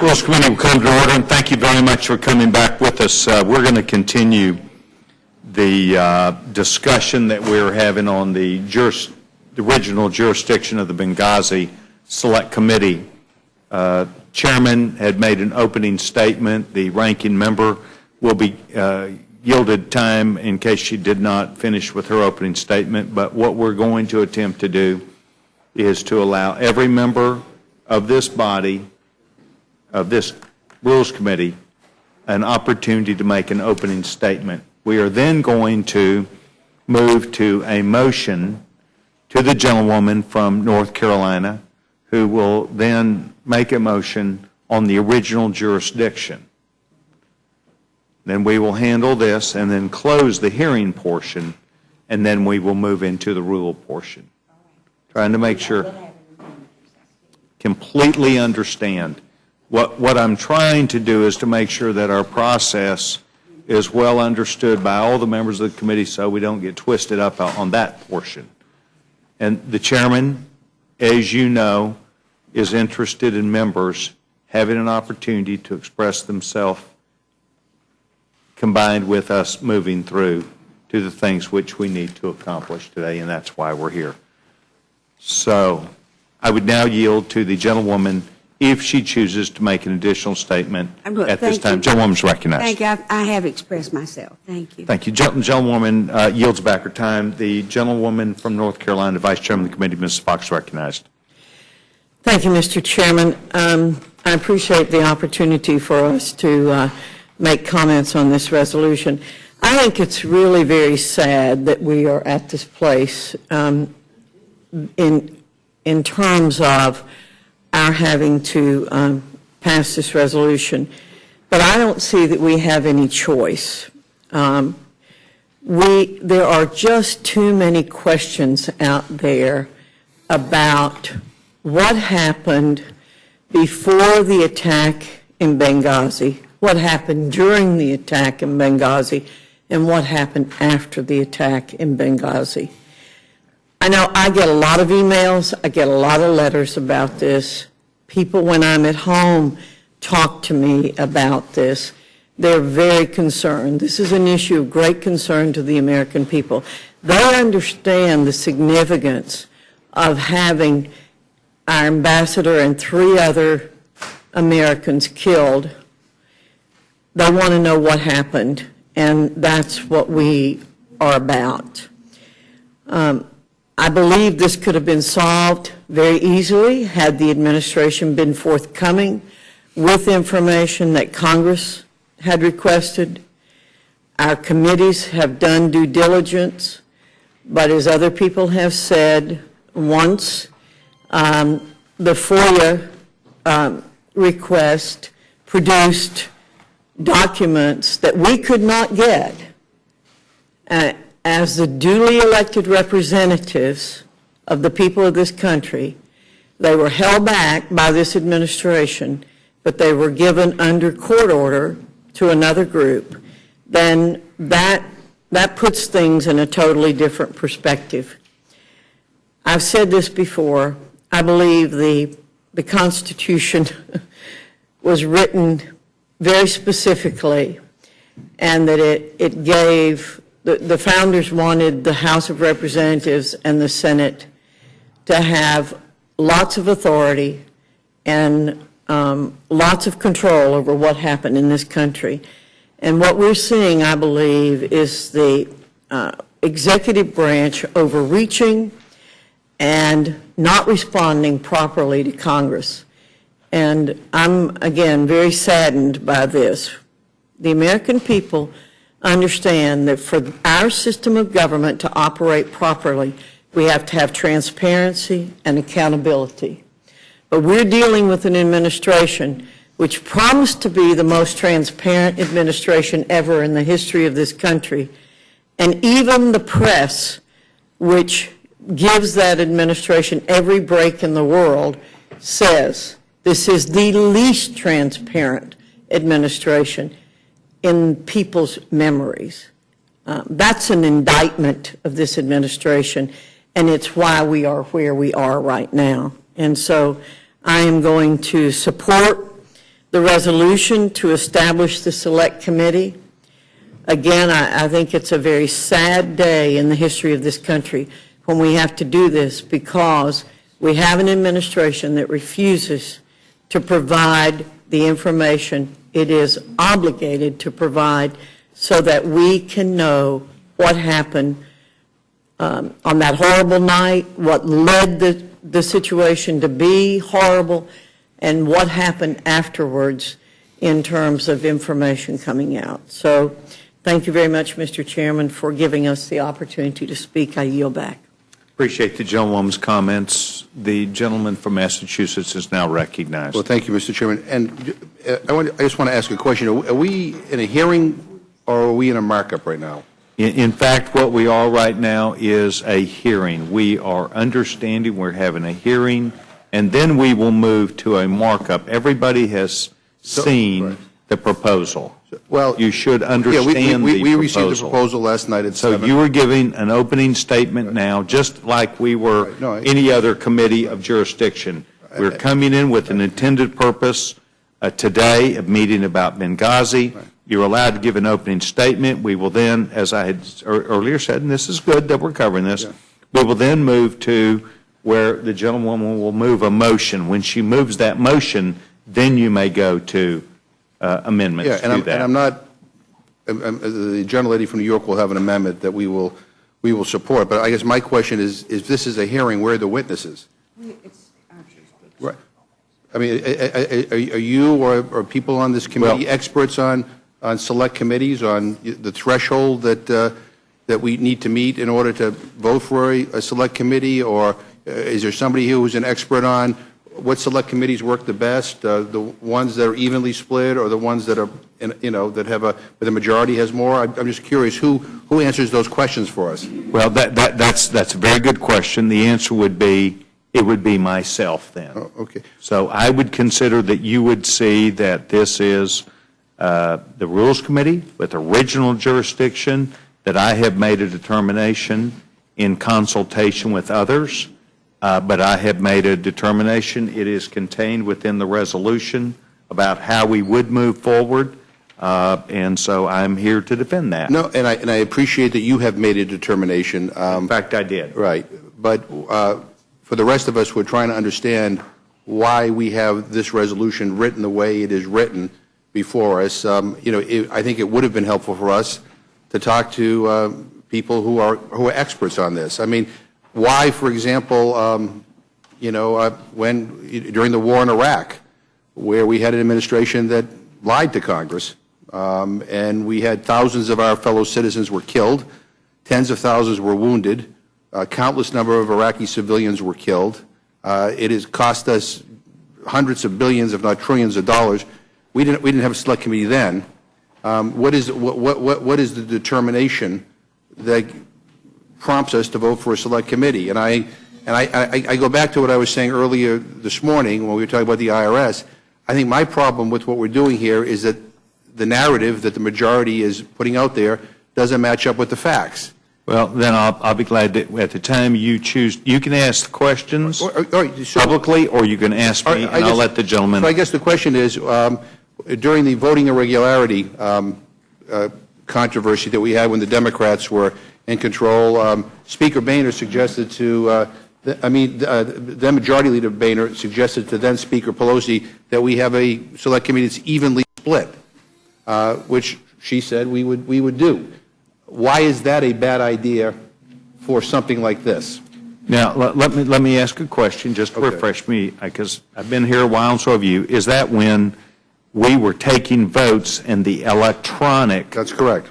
Rules Committee will come to order, and thank you very much for coming back with us. We're going to continue the discussion that we were having on the original jurisdiction of the Benghazi Select Committee. Chairman had made an opening statement. The ranking member will be yielded time in case she did not finish with her opening statement. But what we're going to attempt to do is to allow every member of this body, of this Rules Committee, an opportunity to make an opening statement. We are then going to move to a motion to the gentlewoman from North Carolina, who will then make a motion on the original jurisdiction. Then we will handle this and then close the hearing portion, and then we will move into the rule portion. Trying to make sure, completely understand. What I'm trying to do is to make sure that our process is well understood by all the members of the committee so we don't get twisted up on that portion. And the chairman, as you know, is interested in members having an opportunity to express themselves combined with us moving through to the things which we need to accomplish today, and that's why we're here. So I would now yield to the gentlewoman if she chooses to make an additional statement at this time. Gentlewoman's recognized. Thank you. I have expressed myself. Thank you. Thank you. Gentlewoman yields back her time. The gentlewoman from North Carolina, Vice Chairman of the committee, Mrs. Fox, recognized. Thank you, Mr. Chairman. I appreciate the opportunity for us to make comments on this resolution. I think it's really very sad that we are at this place in terms of our having to pass this resolution. But I don't see that we have any choice. There are just too many questions out there about what happened before the attack in Benghazi, what happened during the attack in Benghazi, and what happened after the attack in Benghazi. I know I get a lot of emails, I get a lot of letters about this. People, when I'm at home, talk to me about this. They're very concerned. This is an issue of great concern to the American people. They understand the significance of having our ambassador and 3 other Americans killed. They want to know what happened, and that's what we are about. I believe this could have been solved very easily had the administration been forthcoming with information that Congress had requested. Our committees have done due diligence, but as other people have said, once the FOIA request produced documents that we could not get as the duly elected representatives of the people of this country. They were held back by this administration, but they were given under court order to another group. Then that puts things in a totally different perspective. I've said this before. I believe the Constitution was written very specifically, and that it gave, the founders wanted the House of Representatives and the Senate to have lots of authority and lots of control over what happened in this country. And what we're seeing, I believe, is the executive branch overreaching and not responding properly to Congress. And I'm, again, very saddened by this. The American people understand that for our system of government to operate properly, we have to have transparency and accountability. But we're dealing with an administration which promised to be the most transparent administration ever in the history of this country. And even the press, which gives that administration every break in the world, says this is the least transparent administration in people's memories. That's an indictment of this administration, and it's why we are where we are right now. And so I am going to support the resolution to establish the Select Committee. Again, I think it's a very sad day in the history of this country when we have to do this, because we have an administration that refuses to provide the information it is obligated to provide so that we can know what happened on that horrible night, what led the situation to be horrible, and what happened afterwards in terms of information coming out. So thank you very much, Mr. Chairman, for giving us the opportunity to speak. I yield back. Appreciate the gentlewoman's comments. The gentleman from Massachusetts is now recognized. Well, thank you, Mr. Chairman. And I just want to ask a question. Are we in a hearing or are we in a markup right now? In fact, what we are right now is a hearing. We are understanding we're having a hearing, and then we will move to a markup. Everybody has seen the proposal. Well, you should understand we the proposal. received the proposal last night at 7. So you were giving an opening statement now, just like we were any other committee of jurisdiction. We're coming in with an intended purpose today, a meeting about Benghazi. You're allowed to give an opening statement. We will then, as I had earlier said, and this is good that we're covering this, we will then move to where the gentlewoman will move a motion. When she moves that motion, then you may go to amendments to that. And I'm not, the gentlelady from New York will have an amendment that we will support. But I guess my question is if this is a hearing, where are the witnesses? Right. I mean, are you or people on this committee experts on select committees, on the threshold that we need to meet in order to vote for a select committee, or is there somebody here who's an expert on what select committees work the best, the ones that are evenly split or the ones that are, that have where the majority has more? I'm just curious who answers those questions for us. Well, that's a very good question. The answer would be, it would be myself then. Oh, okay. So I would consider that you would see that this is the Rules Committee with original jurisdiction, that I have made a determination in consultation with others, but I have made a determination. It is contained within the resolution about how we would move forward, and so I'm here to defend that. No, and I appreciate that you have made a determination. In fact, I did. Right. But for the rest of us, we're trying to understand why we have this resolution written the way it is written before us. I think it would have been helpful for us to talk to people who are experts on this. I mean, why, for example, when during the war in Iraq, where we had an administration that lied to Congress, and we had thousands of our fellow citizens were killed, tens of thousands were wounded, a countless number of Iraqi civilians were killed. It has cost us hundreds of billions, if not trillions of dollars. We didn't have a select committee then. What is the determination that prompts us to vote for a select committee? And I go back to what I was saying earlier this morning when we were talking about the IRS. I think my problem with what we're doing here is that the narrative that the majority is putting out there doesn't match up with the facts. Well, then I'll be glad that at the time you choose, you can ask questions publicly, or you can ask me, and I'll let the gentleman. So I guess the question is, during the voting irregularity controversy that we had when the Democrats were in control, Speaker Boehner suggested to, then Majority Leader Boehner suggested to then Speaker Pelosi that we have a select committee that's evenly split, which she said we would do. Why is that a bad idea for something like this? Now, let me ask a question just to refresh me, because I've been here a while and so have you. Is that when we were taking votes in the electronic? That's correct.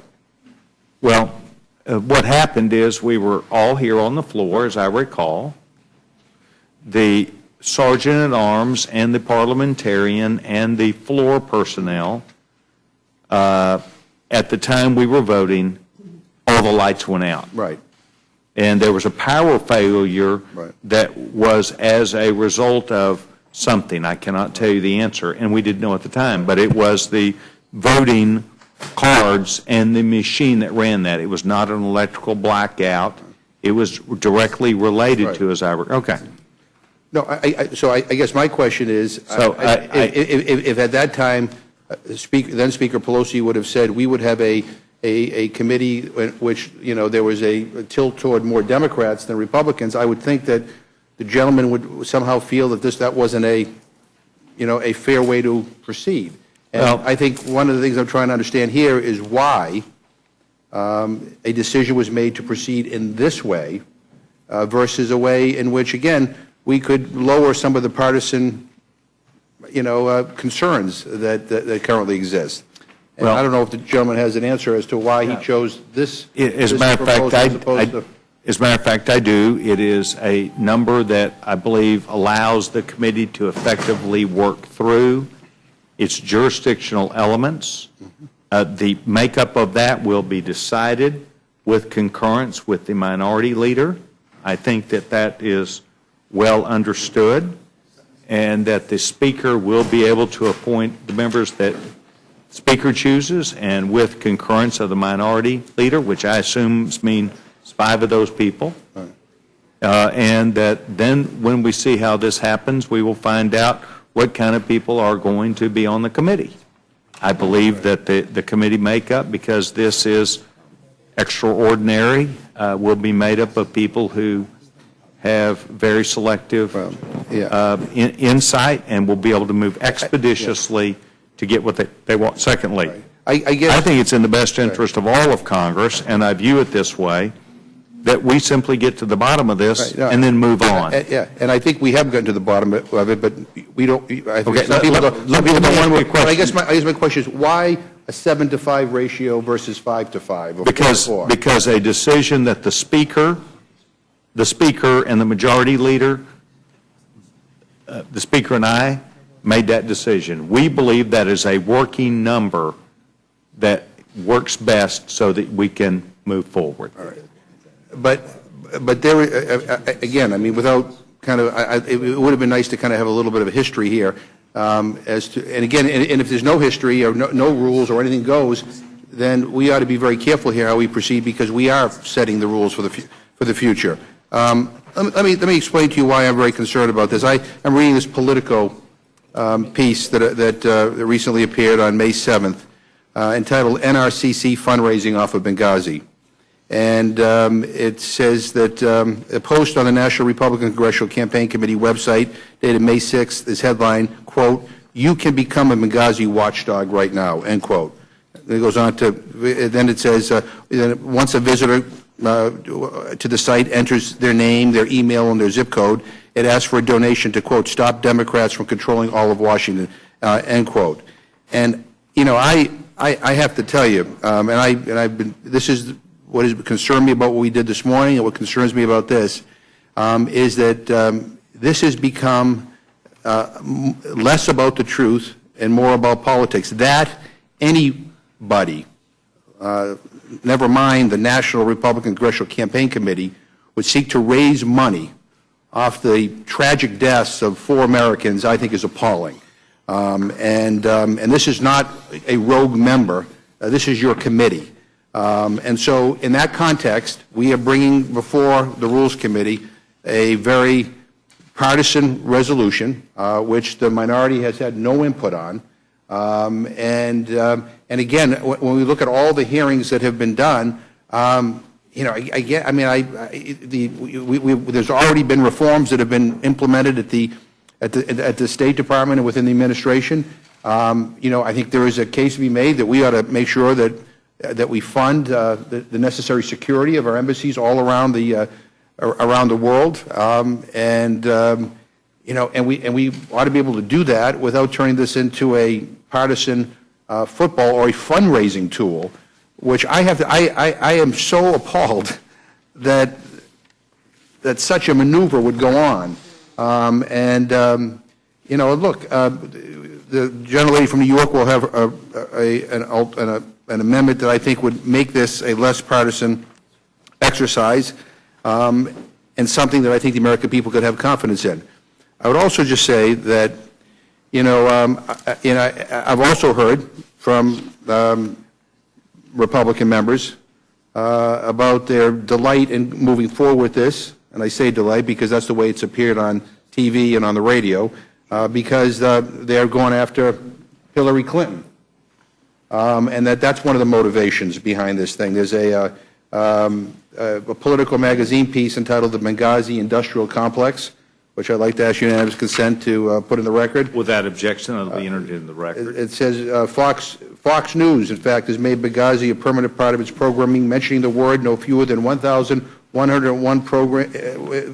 Well, what happened is we were all here on the floor, as I recall. The sergeant at arms and the parliamentarian and the floor personnel, at the time we were voting, all the lights went out. Right. And there was a power failure that was as a result of something. I cannot tell you the answer, and we didn't know at the time, but it was the voting cards and the machine that ran that. It was not an electrical blackout. It was directly related to, as I recall. Okay. No, so I guess my question is, if at that time, then Speaker Pelosi would have said we would have a committee in which, you know, there was a tilt toward more Democrats than Republicans, I would think that the gentleman would somehow feel that that wasn't a fair way to proceed. And I think one of the things I'm trying to understand here is why a decision was made to proceed in this way versus a way in which, again, we could lower some of the partisan, concerns that currently exist. And I don't know if the gentleman has an answer as to why he chose this. As a matter of fact, I do. It is a number that I believe allows the committee to effectively work through its jurisdictional elements. The makeup of that will be decided with concurrence with the minority leader. I think that is well understood, and that the Speaker will be able to appoint the members that the Speaker chooses, and with concurrence of the minority leader, which I assume means 5 of those people. And that then when we see how this happens, we will find out what kind of people are going to be on the committee. I believe that the committee makeup, because this is extraordinary, will be made up of people who have very selective insight and will be able to move expeditiously to get what they want. Secondly, I think it's in the best interest of all of Congress, and I view it this way, that we simply get to the bottom of this and then move on. And I think we have gotten to the bottom of it, but we don't. I think some people don't want to. I guess my question is, why a 7-to-5 ratio versus 5-to-5? Because a decision that the Speaker and the majority leader, the Speaker and I, made that decision. We believe that is a working number that works best so that we can move forward. All right. But there, again, I mean, without kind of, it would have been nice to kind of have a little bit of a history here as to, and again, and if there's no history or no rules or anything goes, then we ought to be very careful here how we proceed, because we are setting the rules for the future. Let me explain to you why I'm very concerned about this. I'm reading this Politico piece that recently appeared on May 7th, entitled "NRCC Fundraising Off of Benghazi." And it says that a post on the National Republican Congressional Campaign Committee website dated May 6th is headline, quote, "You can become a Benghazi watchdog right now," end quote. It goes on to, then it says, once a visitor to the site enters their name, their email, and their zip code, it asks for a donation to, quote, "stop Democrats from controlling all of Washington," end quote. And, I have to tell you, this is what has concerned me about what we did this morning, and what concerns me about this is that this has become less about the truth and more about politics. That anybody, never mind the National Republican Congressional Campaign Committee, would seek to raise money off the tragic deaths of 4 Americans, I think is appalling. And this is not a rogue member. This is your committee. And so in that context, we are bringing before the Rules Committee a very partisan resolution, which the minority has had no input on. And again, when we look at all the hearings that have been done, there's already been reforms that have been implemented at the State Department and within the administration. I think there is a case to be made that we ought to make sure that we fund the necessary security of our embassies all around the world, and we ought to be able to do that without turning this into a partisan football or a fundraising tool, which I am so appalled that such a maneuver would go on. Look, the gentlelady from New York will have an amendment that I think would make this a less partisan exercise, and something that I think the American people could have confidence in. I would also just say that, I've also heard from Republican members about their delight in moving forward with this, and I say delight because that's the way it's appeared on TV and on the radio because they're going after Hillary Clinton. And that's one of the motivations behind this thing. There's a political magazine piece entitled The Benghazi Industrial Complex, which I'd like to ask unanimous consent to put in the record. Without objection, it'll be entered in the record. It says Fox News, in fact, has made Benghazi a permanent part of its programming, mentioning the word no fewer than 1,101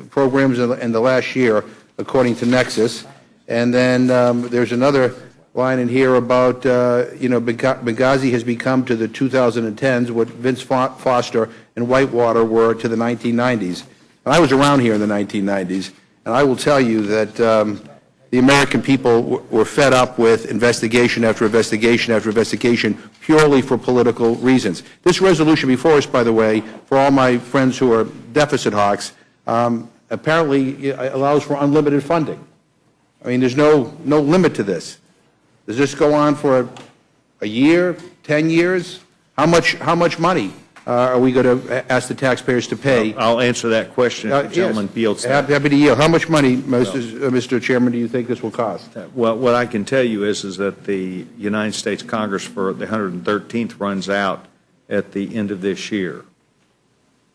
programs in the last year, according to Nexus. And then there's another line in here about, Benghazi has become to the 2010s what Vince Foster and Whitewater were to the 1990s. And I was around here in the 1990s, and I will tell you that the American people were fed up with investigation after investigation after investigation purely for political reasons. This resolution before us, by the way, for all my friends who are deficit hawks, apparently allows for unlimited funding. I mean, there's no limit to this. Does this go on for a year, 10 years? How much money are we going to ask the taxpayers to pay? I'll answer that question if the gentleman yields. Happy to yield. How much money, Mr. Chairman, do you think this will cost? Well, what I can tell you is that the United States Congress for the 113th runs out at the end of this year.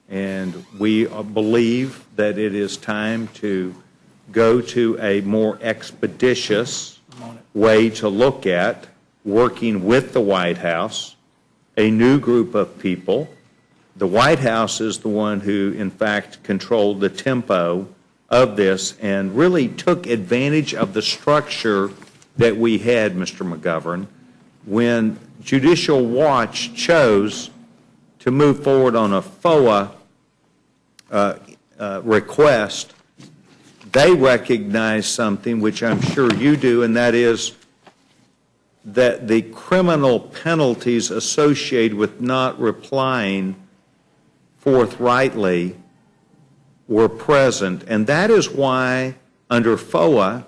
And we believe that it is time to go to a more expeditious way to look at working with the White House, a new group of people. The White House is the one who, in fact, controlled the tempo of this and really took advantage of the structure that we had, Mr. McGovern, when Judicial Watch chose to move forward on a FOA request. They recognize something which I'm sure you do, and that is that the criminal penalties associated with not replying forthrightly were present. And that is why, under FOA,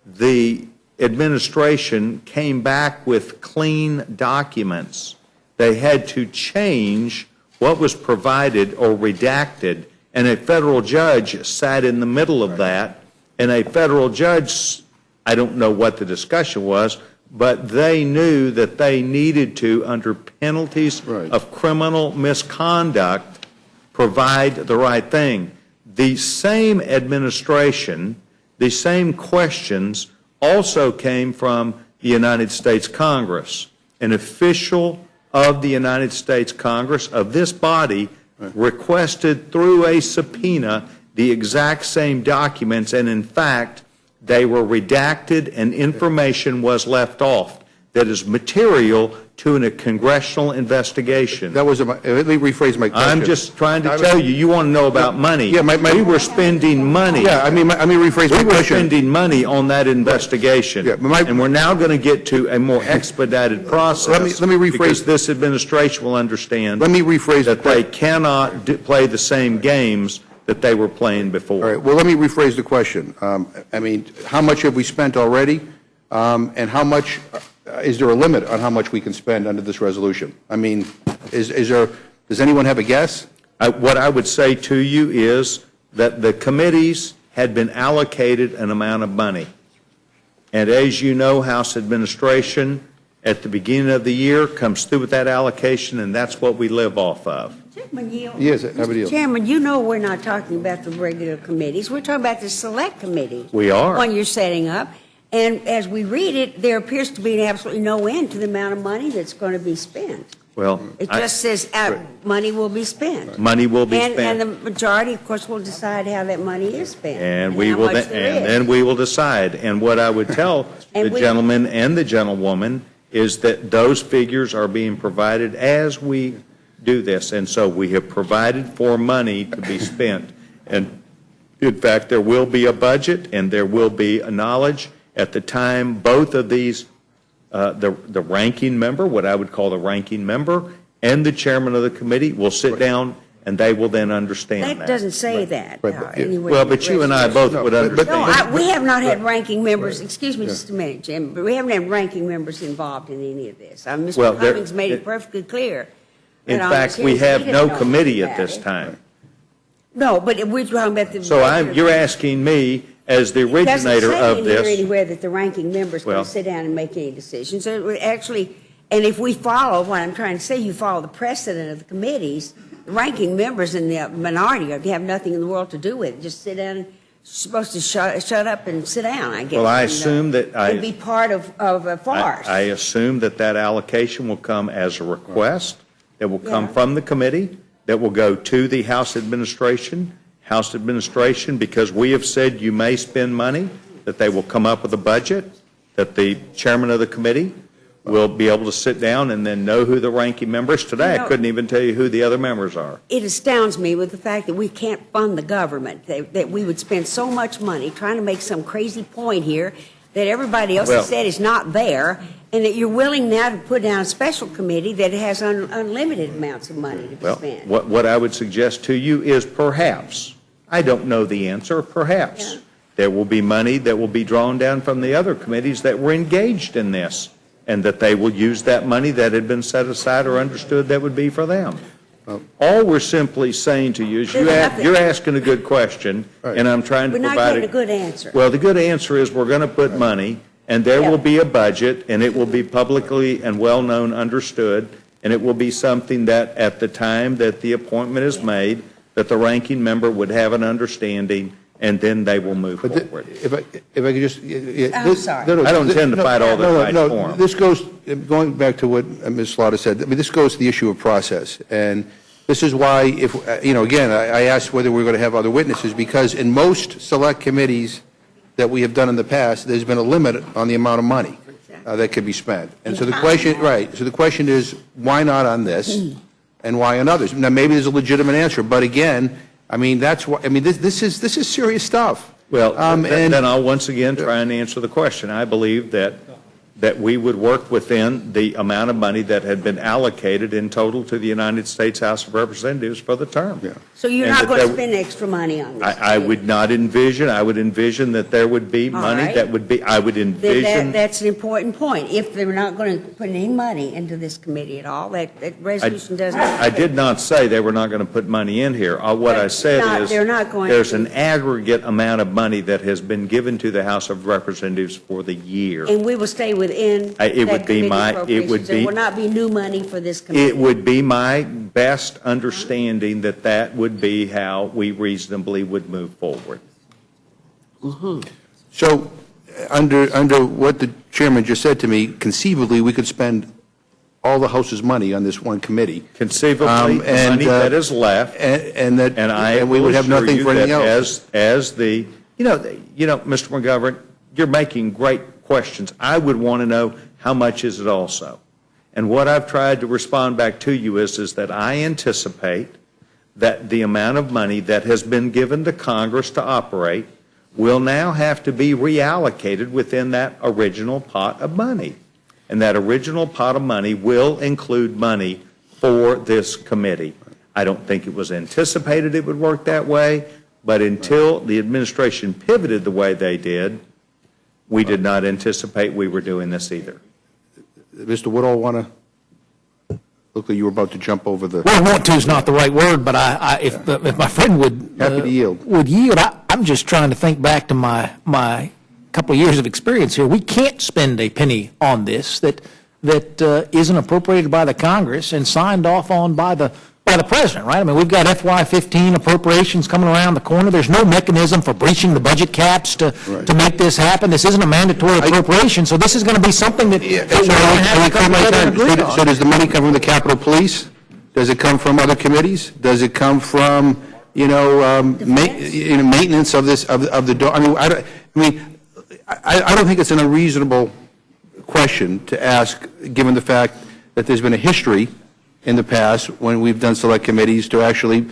the administration came back with clean documents. They had to change what was provided or redacted. And a federal judge sat in the middle of that, and a federal judge, I don't know what the discussion was, but they knew that they needed to, under penalties of criminal misconduct, provide the right thing. The same administration, the same questions also came from the United States Congress. An official of the United States Congress, of this body, requested through a subpoena the exact same documents, and in fact, they were redacted and information was left off that is material to a congressional investigation. That was let me rephrase my question. I'm just trying to tell you, you want to know about money. Yeah, we were spending money. Yeah, let me rephrase my question. We were spending money on that investigation, and we're now going to get to a more expedited process. Let me rephrase. Because this administration will understand. Let me rephrase that they cannot play the same games that they were playing before. All right. Well, let me rephrase the question. I mean, how much have we spent already, and how much? Is there a limit on how much we can spend under this resolution? I mean, is there? Does anyone have a guess? What I would say to you is that the committees had been allocated an amount of money, and as you know, House administration at the beginning of the year comes through with that allocation, and that's what we live off of. Yes, Mr. Chairman, you know we're not talking about the regular committees. We're talking about the select committee. We are. One you're setting up. And as we read it, there appears to be absolutely no end to the amount of money that's going to be spent. Well, it just says money will be spent. Money will be spent. And the majority, of course, will decide how that money is spent. And then we will decide. And what I would tell the gentleman and the gentlewoman is that those figures are being provided as we do this. And so we have provided for money to be spent. And in fact, there will be a budget and there will be a knowledge at the time both of these, the ranking member, what I would call the ranking member, and the chairman of the committee will sit down and they will then understand that. That doesn't say that. Anyway, well, but you and I both would understand. No, we have not had ranking members, excuse me just a minute, Jim, but we haven't had ranking members involved in any of this. Mr. Cummings made it perfectly clear. In fact, we have no committee at this time. No, but we're talking about the... So you're asking me as the originator of It doesn't say in this. here anywhere that the ranking member's going Well- to sit down and make any decisions. So it would actually, and if we follow, what I'm trying to say, you follow the precedent of the committees, the ranking members in the minority have nothing in the world to do with it. Just sit down and supposed to shut up and sit down, I guess. Well, I and, assume that and be part of a farce. I assume that that allocation will come as a request that will come from the committee, that will go to the House Administration. House Administration, because we have said you may spend money, that they will come up with a budget, that the chairman of the committee will be able to sit down and then know who the ranking members. Today, I couldn't even tell you who the other members are. It astounds me with the fact that we can't fund the government, that we would spend so much money trying to make some crazy point here that everybody else has said is not there, and that you're willing now to put down a special committee that has unlimited amounts of money to be spent. What I would suggest to you is perhaps, I don't know the answer, perhaps, there will be money that will be drawn down from the other committees that were engaged in this, and that they will use that money that had been set aside or understood that would be for them. All we're simply saying to you is you're asking a good question, and I'm trying to We're not provide getting a good answer. Well, the good answer is we're going to put money, and there will be a budget, and it will be publicly and well-known, understood, and it will be something that at the time that the appointment is made, that the ranking member would have an understanding, and then they will move forward. If I could just... I'm sorry. No, I don't intend to fight all the fights for them. This goes, going back to what Ms. Slaughter said, I mean, this goes to the issue of process. And this is why, if again, I asked whether we're going to have other witnesses, because in most select committees that we have done in the past, there's been a limit on the amount of money that could be spent. And so the question, so the question is, why not on this, and why on others? Now, maybe there's a legitimate answer, but again, I mean, that's why. I mean, this is serious stuff. Well, then I'll once again try and answer the question. I believe that we would work within the amount of money that had been allocated in total to the United States House of Representatives for the term. So you're not going to spend extra money on this? I would not envision. I would envision that there would be money that would be. I would envision. That's an important point. If they're not going to put any money into this committee at all, that resolution doesn't. I did not say they were not going to put money in here. What I said is there's an aggregate amount of money that has been given to the House of Representatives for the year. And we will stay within it would be my. It would be. There will not be new money for this committee. It would be my best understanding that that would be how we reasonably would move forward. So, under what the chairman just said to me, conceivably we could spend all the House's money on this one committee. Conceivably, the money that is left, and we would have assure nothing you for anything that else. As the Mr. McGovern, you're making great questions. I would want to know how much is it also. And what I've tried to respond back to you is that I anticipate that the amount of money that has been given to Congress to operate will now have to be reallocated within that original pot of money. And that original pot of money will include money for this committee. I don't think it was anticipated it would work that way, but until the administration pivoted the way they did, we did not anticipate we were doing this either. Mr. Woodall, want to look like you were about to jump over the... Well, want to is not the right word, but if my friend would... Happy to yield. Would yield, I'm just trying to think back to my couple of years of experience here. We can't spend a penny on this that isn't appropriated by the Congress and signed off on by the president, right? I mean, we've got FY15 appropriations coming around the corner. There's no mechanism for breaching the budget caps to make this happen. This isn't a mandatory appropriation, so this is going to be something that we're going to have to come together and agree on. So does the money come from the Capitol Police? Does it come from other committees? Does it come from, maintenance of this, of the door? I don't think it's an unreasonable question to ask, given the fact that there's been a history in the past when we've done select committees to actually,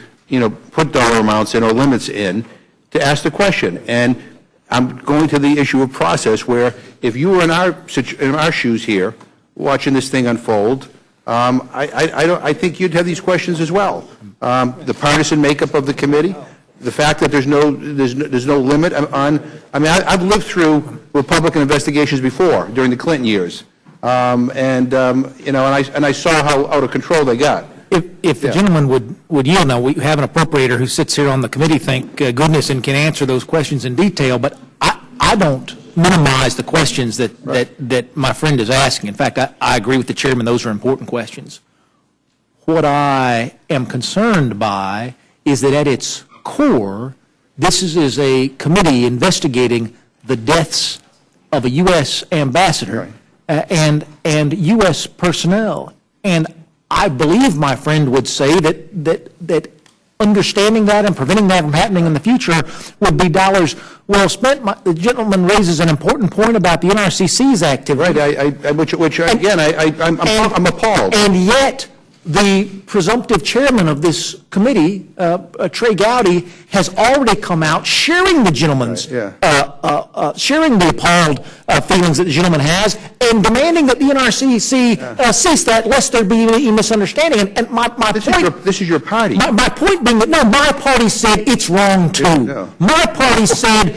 put dollar amounts in or limits in, to ask the question. And I'm going to the issue of process, where if you were in our shoes here, watching this thing unfold, I think you'd have these questions as well. The partisan makeup of the committee, the fact that there's no limit on. I mean, I've lived through Republican investigations before during the Clinton years. And I saw how out of control they got. If the gentleman would yield, now we have an appropriator who sits here on the committee, thank goodness, and can answer those questions in detail, but I don't minimize the questions that my friend is asking. In fact, I agree with the chairman, those are important questions. What I am concerned by is that at its core, this is a committee investigating the deaths of a U.S. ambassador and U.S. personnel. And I believe my friend would say that understanding that and preventing that from happening in the future would be dollars well spent. The gentleman raises an important point about the NRCC's activity. Right, I'm appalled. And yet, the presumptive chairman of this committee, Trey Gowdy, has already come out sharing the gentleman's, sharing the appalled feelings that the gentleman has, and demanding that the NRCC cease that, lest there be any misunderstanding. And my this is your party. My point being that, no, my party said it's wrong too. Yeah. My party said,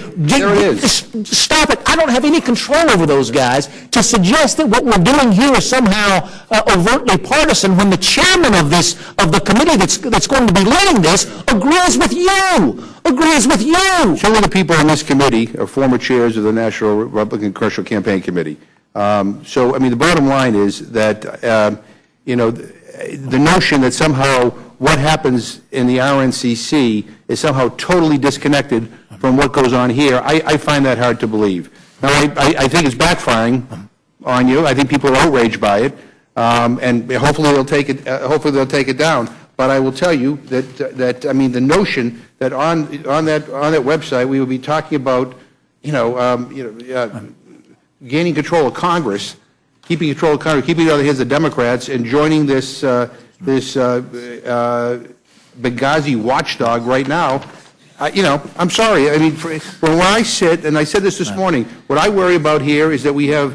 stop it. I don't have any control over those guys. To suggest that what we're doing here is somehow overtly partisan when the chairman of the committee that's going to be leading this agrees with you. Some of the people on this committee are former chairs of the National Republican Congressional Campaign Committee. So, I mean, the bottom line is that, the notion that somehow what happens in the RNCC is somehow totally disconnected from what goes on here, I find that hard to believe. Now, I think it's backfiring on you. I think people are outraged by it, and hopefully they'll take it. Hopefully they'll take it down. But I will tell you that I mean, the notion that on that website we will be talking about, gaining control of Congress, keeping control of Congress, keeping it out of the hands of Democrats, and joining this Benghazi watchdog right now. I'm sorry. I mean, when I sit, and I said this morning, what I worry about here is that we're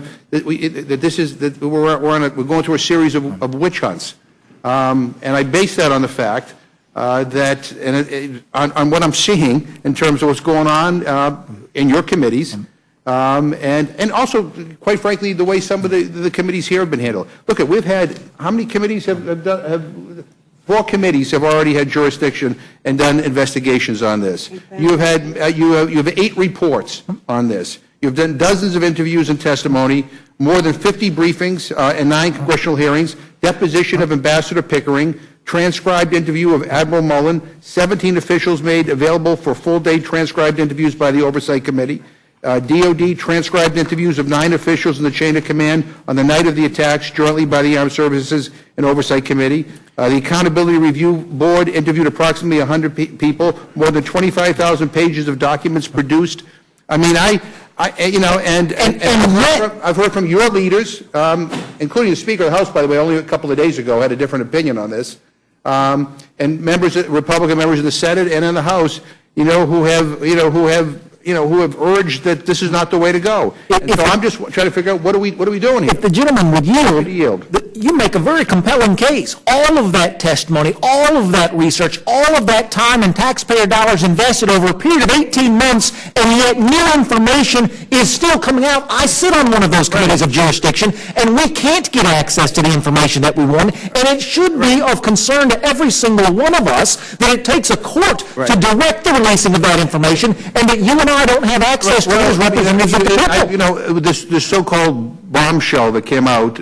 going through a series of witch hunts, and I base that on the fact on what I'm seeing in terms of what's going on in your committees, and also, quite frankly, the way some of the committees here have been handled. Look, we've had how many committees have 4 committees have already had jurisdiction and done investigations on this. You have 8 reports on this. You've done dozens of interviews and testimony, more than 50 briefings and 9 congressional hearings, deposition of Ambassador Pickering, transcribed interview of Admiral Mullen, 17 officials made available for full-day transcribed interviews by the Oversight Committee, DOD transcribed interviews of 9 officials in the chain of command on the night of the attacks jointly by the Armed Services and Oversight Committee. The Accountability Review Board interviewed approximately 100 people, more than 25,000 pages of documents produced. I mean, I've heard from your leaders, including the Speaker of the House, by the way, only a couple of days ago, had a different opinion on this, and Republican members in the Senate and in the House, who have urged that this is not the way to go. And so I'm just trying to figure out what are we doing here? If the gentleman would yield, you make a very compelling case. All of that testimony, all of that research, all of that time and taxpayer dollars invested over a period of 18 months, and yet new information is still coming out. I sit on one of those committees of jurisdiction, and we can't get access to the information that we want, and it should be of concern to every single one of us that it takes a court to direct the releasing of that information, and that you and I don't have access to it as representatives of the people. This so-called bombshell that came out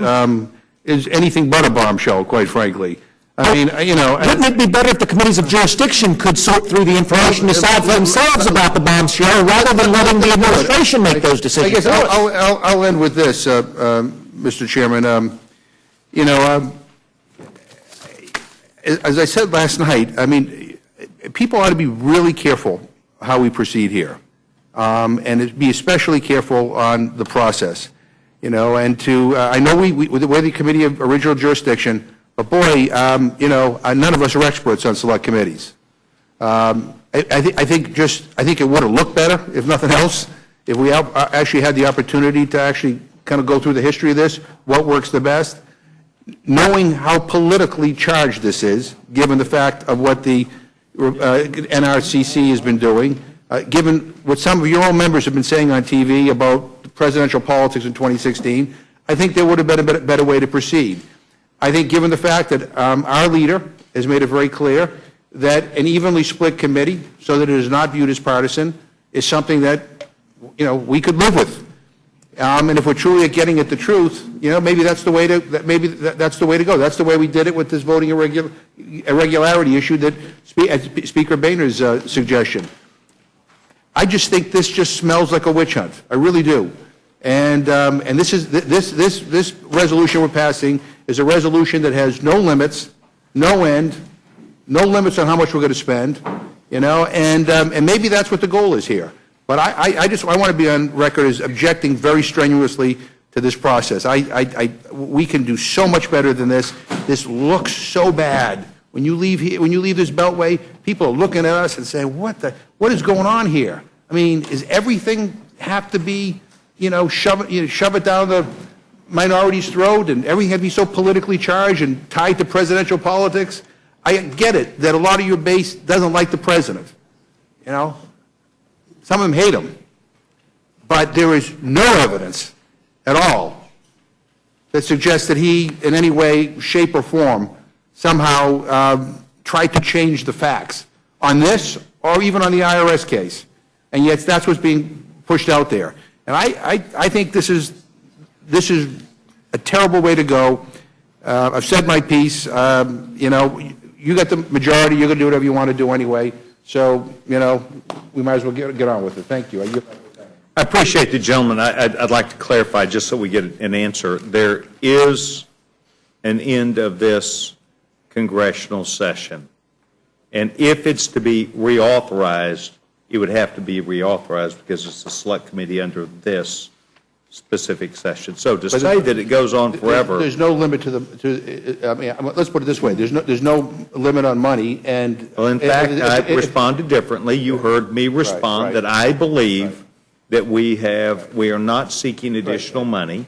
is anything but a bombshell, quite frankly. I mean, wouldn't it be better if the committees of jurisdiction could sort through the information, decide for themselves about the bombshell, rather than letting the administration make those decisions? I guess I'll end with this, Mr. Chairman. As I said last night, I mean, people ought to be really careful how we proceed here, and be especially careful on the process. And I know we're the committee of original jurisdiction, but boy, none of us are experts on select committees. I think it would have looked better, if nothing else, if we actually had the opportunity to actually kind of go through the history of this, what works the best, knowing how politically charged this is, given the fact of what the NRCC has been doing, given what some of your own members have been saying on TV about presidential politics in 2016, I think there would have been a better way to proceed. I think given the fact that our leader has made it very clear that an evenly split committee, so that it is not viewed as partisan, is something that we could live with. And if we're truly getting at the truth, maybe that's the way to that's the way to go. That's the way we did it with this voting irregularity issue that Speaker Boehner's suggestion. I just think this just smells like a witch hunt. I really do. And this resolution we're passing is a resolution that has no limits, no end, no limits on how much we're going to spend, and maybe that's what the goal is here. But I want to be on record as objecting very strenuously to this process. We can do so much better than this. This looks so bad. When you leave here, when you leave this beltway, people are looking at us and saying, "What is going on here?" I mean, is everything have to be, shove it down the minority's throat, and everything have to be so politically charged and tied to presidential politics? I get it that a lot of your base doesn't like the president. Some of them hate him. But there is no evidence at all that suggests that he, in any way, shape, or form, somehow tried to change the facts on this or even on the IRS case. And yet that's what's being pushed out there. And I think this is a terrible way to go. I've said my piece. You got the majority. You're going to do whatever you want to do anyway. So, we might as well get on with it. Thank you. I appreciate the gentleman. I'd like to clarify, just so we get an answer. There is an end of this congressional session. And if it's to be reauthorized, it would have to be reauthorized because it's a select committee under this specific session. So to say that it goes on forever. There's no limit let's put it this way. There's no limit on money. And well, in fact, I responded differently. You heard me respond that I believe that we are not seeking additional money.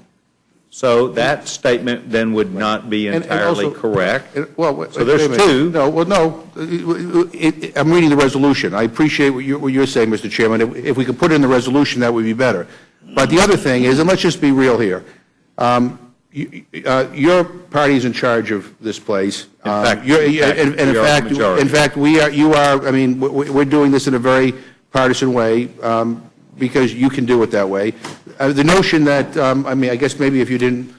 So that statement then would not be entirely correct. So there's two. No. I'm reading the resolution. I appreciate what you're saying, Mr. Chairman. If we could put it in the resolution, that would be better. But the other thing is, and let's just be real here, your party is in charge of this place. In fact, you are. I mean, we're doing this in a very partisan way because you can do it that way. The notion that I guess maybe if you didn't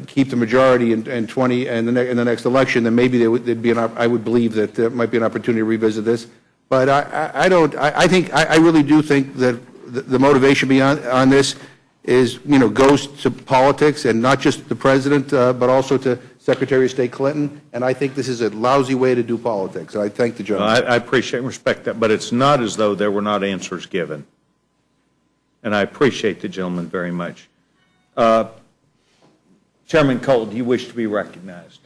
keep the majority in 20 and in the next election, then maybe there'd be I would believe that there might be an opportunity to revisit this. But I don't. I really do think that the motivation beyond this is, goes to politics and not just the president, but also to Secretary of State Clinton. And I think this is a lousy way to do politics. I thank the gentleman. I appreciate and respect that, but it's not as though there were not answers given. And I appreciate the gentleman very much. Chairman Cole, do you wish to be recognized?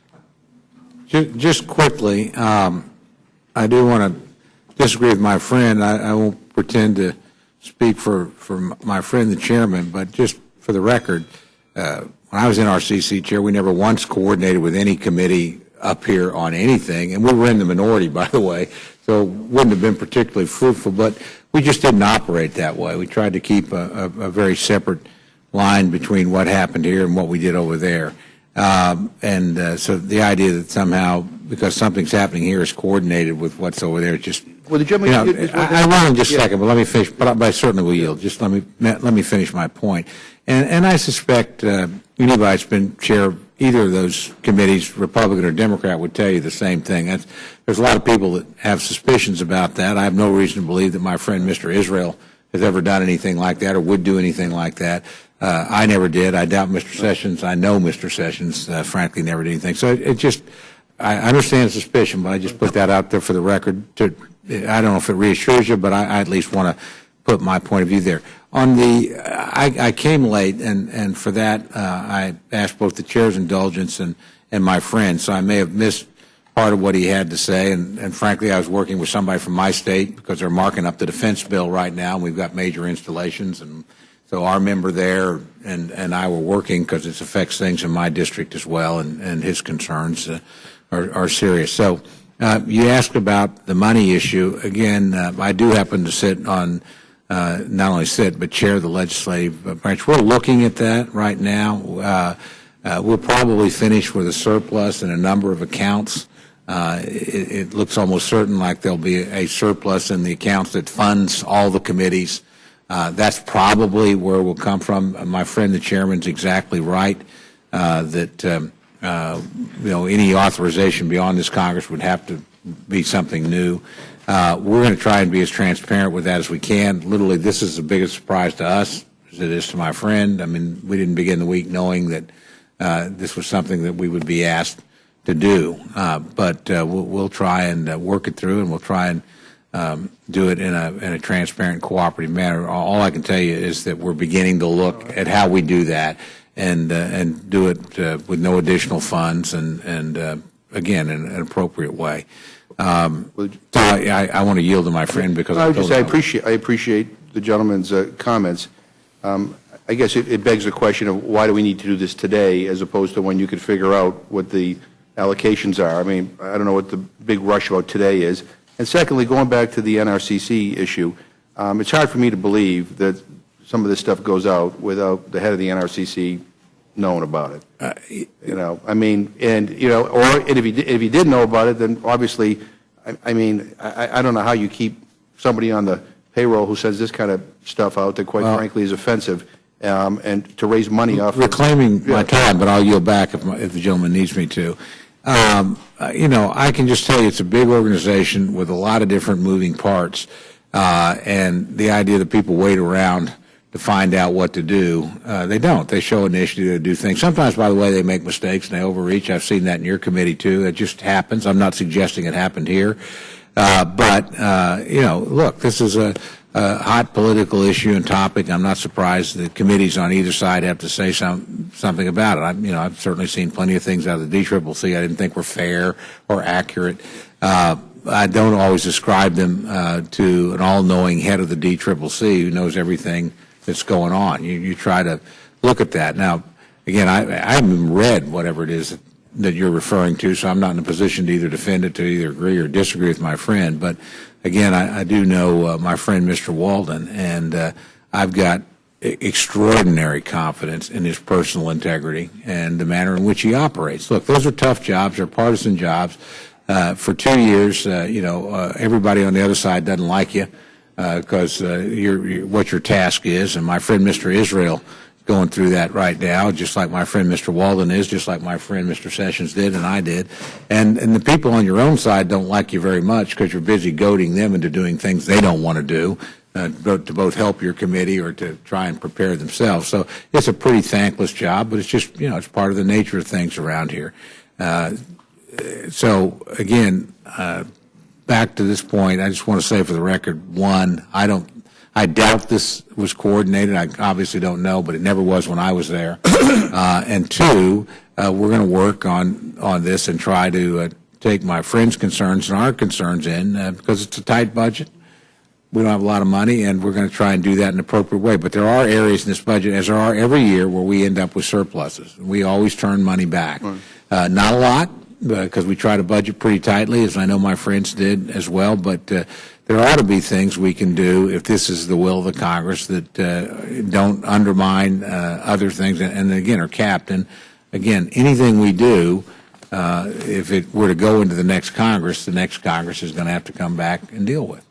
Just quickly, I do want to disagree with my friend. I won't pretend to speak for my friend, the chairman, but just for the record, when I was NRCC chair, we never once coordinated with any committee up here on anything, and we were in the minority, by the way, so it wouldn't have been particularly fruitful, but we just didn't operate that way. We tried to keep a very separate line between what happened here and what we did over there. So the idea that somehow, because something's happening here, is coordinated with what's over there, just... Well, the gentleman, I will in just a second, but let me finish. But I certainly will yield. Just let me finish my point. And I suspect anybody that's been chair of either of those committees, Republican or Democrat, would tell you the same thing. There's a lot of people that have suspicions about that. I have no reason to believe that my friend Mr. Israel has ever done anything like that or would do anything like that. I never did. I doubt Mr. Sessions. I know Mr. Sessions, frankly, never did anything. So I understand suspicion, but I just put that out there for the record. I don't know if it reassures you, but I at least want to put my point of view there. I came late, and for that I asked both the chair's indulgence and my friend, so I may have missed part of what he had to say. And frankly, I was working with somebody from my state because they're marking up the defense bill right now, and we've got major installations, and so our member there and I were working because it affects things in my district as well, and his concerns are serious. So you asked about the money issue. Again, I do happen to sit on, not only sit, but chair the legislative branch. We're looking at that right now. We'll probably finish with a surplus in a number of accounts. It looks almost certain like there'll be a surplus in the accounts that funds all the committees. That's probably where we'll come from. My friend, the chairman's exactly right that any authorization beyond this Congress would have to be something new. We're going to try and be as transparent with that as we can. Literally, this is the biggest surprise to us as it is to my friend. I mean, we didn't begin the week knowing that this was something that we would be asked to do. But we'll try and work it through, and we'll try and do it in a transparent, cooperative manner. All I can tell you is that we're beginning to look at how we do that and do it with no additional funds and again, in an appropriate way. So I want to yield to my friend because I appreciate the gentleman's comments. I guess it begs the question of why do we need to do this today as opposed to when you could figure out what the allocations are. I mean, I don't know what the big rush about today is. And secondly, going back to the NRCC issue, it's hard for me to believe that some of this stuff goes out without the head of the NRCC knowing about it. I mean, and if he did know about it, then obviously, I don't know how you keep somebody on the payroll who sends this kind of stuff out that, quite frankly, is offensive, and to raise money off. Reclaiming my time, but I'll yield back if the gentleman needs me to. I can just tell you it's a big organization with a lot of different moving parts, and the idea that people wait around to find out what to do, they don't. They show initiative to do things. Sometimes, by the way, they make mistakes and they overreach. I've seen that in your committee, too. It just happens. I'm not suggesting it happened here. But look, this is a hot political issue and topic. I'm not surprised the committees on either side have to say something about it. I've certainly seen plenty of things out of the DCCC I didn't think were fair or accurate. I don't always ascribe them to an all-knowing head of the DCCC who knows everything that's going on. You try to look at that. Now, again, I haven't even read whatever it is that you're referring to, so I'm not in a position to either defend it, to either agree or disagree with my friend. But again, I do know my friend, Mr. Walden, and I've got extraordinary confidence in his personal integrity and the manner in which he operates. Look, those are tough jobs. They're partisan jobs. For 2 years, everybody on the other side doesn't like you because what your task is. And my friend, Mr. Israel, going through that right now, just like my friend Mr. Walden is, just like my friend Mr. Sessions did and I did. And the people on your own side don't like you very much because you're busy goading them into doing things they don't want to do, to both help your committee or to try and prepare themselves. So it's a pretty thankless job, but it's just, it's part of the nature of things around here. So again, back to this point, I just want to say for the record, one, I doubt this was coordinated. I obviously don't know, but it never was when I was there. And two, we're going to work on this and try to take my friend's concerns and our concerns in because it's a tight budget. We don't have a lot of money, and we're going to try and do that in an appropriate way. But there are areas in this budget, as there are every year, where we end up with surpluses. We always turn money back. Not a lot, because we try to budget pretty tightly, as I know my friends did as well, but there ought to be things we can do if this is the will of the Congress that don't undermine other things and again, are capped. And again, anything we do, if it were to go into the next Congress is going to have to come back and deal with.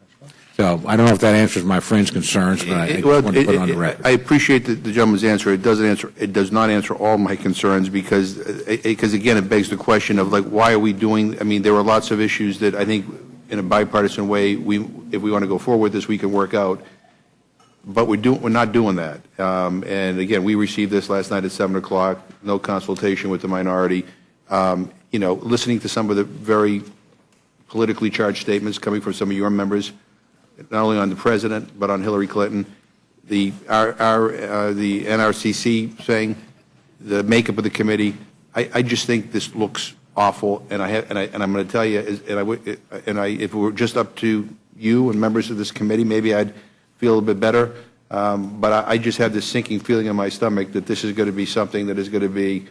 So I don't know if that answers my friend's concerns, but I just want to put it on the record. I appreciate the gentleman's answer. It does not answer all my concerns because again, it begs the question of, like, why are we doing? I mean, there are lots of issues that I think, in a bipartisan way, if we want to go forward with this, we can work out. But we're not doing that. And again, we received this last night at 7 o'clock. No consultation with the minority. Listening to some of the very politically charged statements coming from some of your members, not only on the president but on Hillary Clinton, the NRCC saying the makeup of the committee. I just think this looks awful, and I'm going to tell you, if it were just up to you and members of this committee, maybe I'd feel a little bit better. But I just have this sinking feeling in my stomach that this is going to be something that is going to be,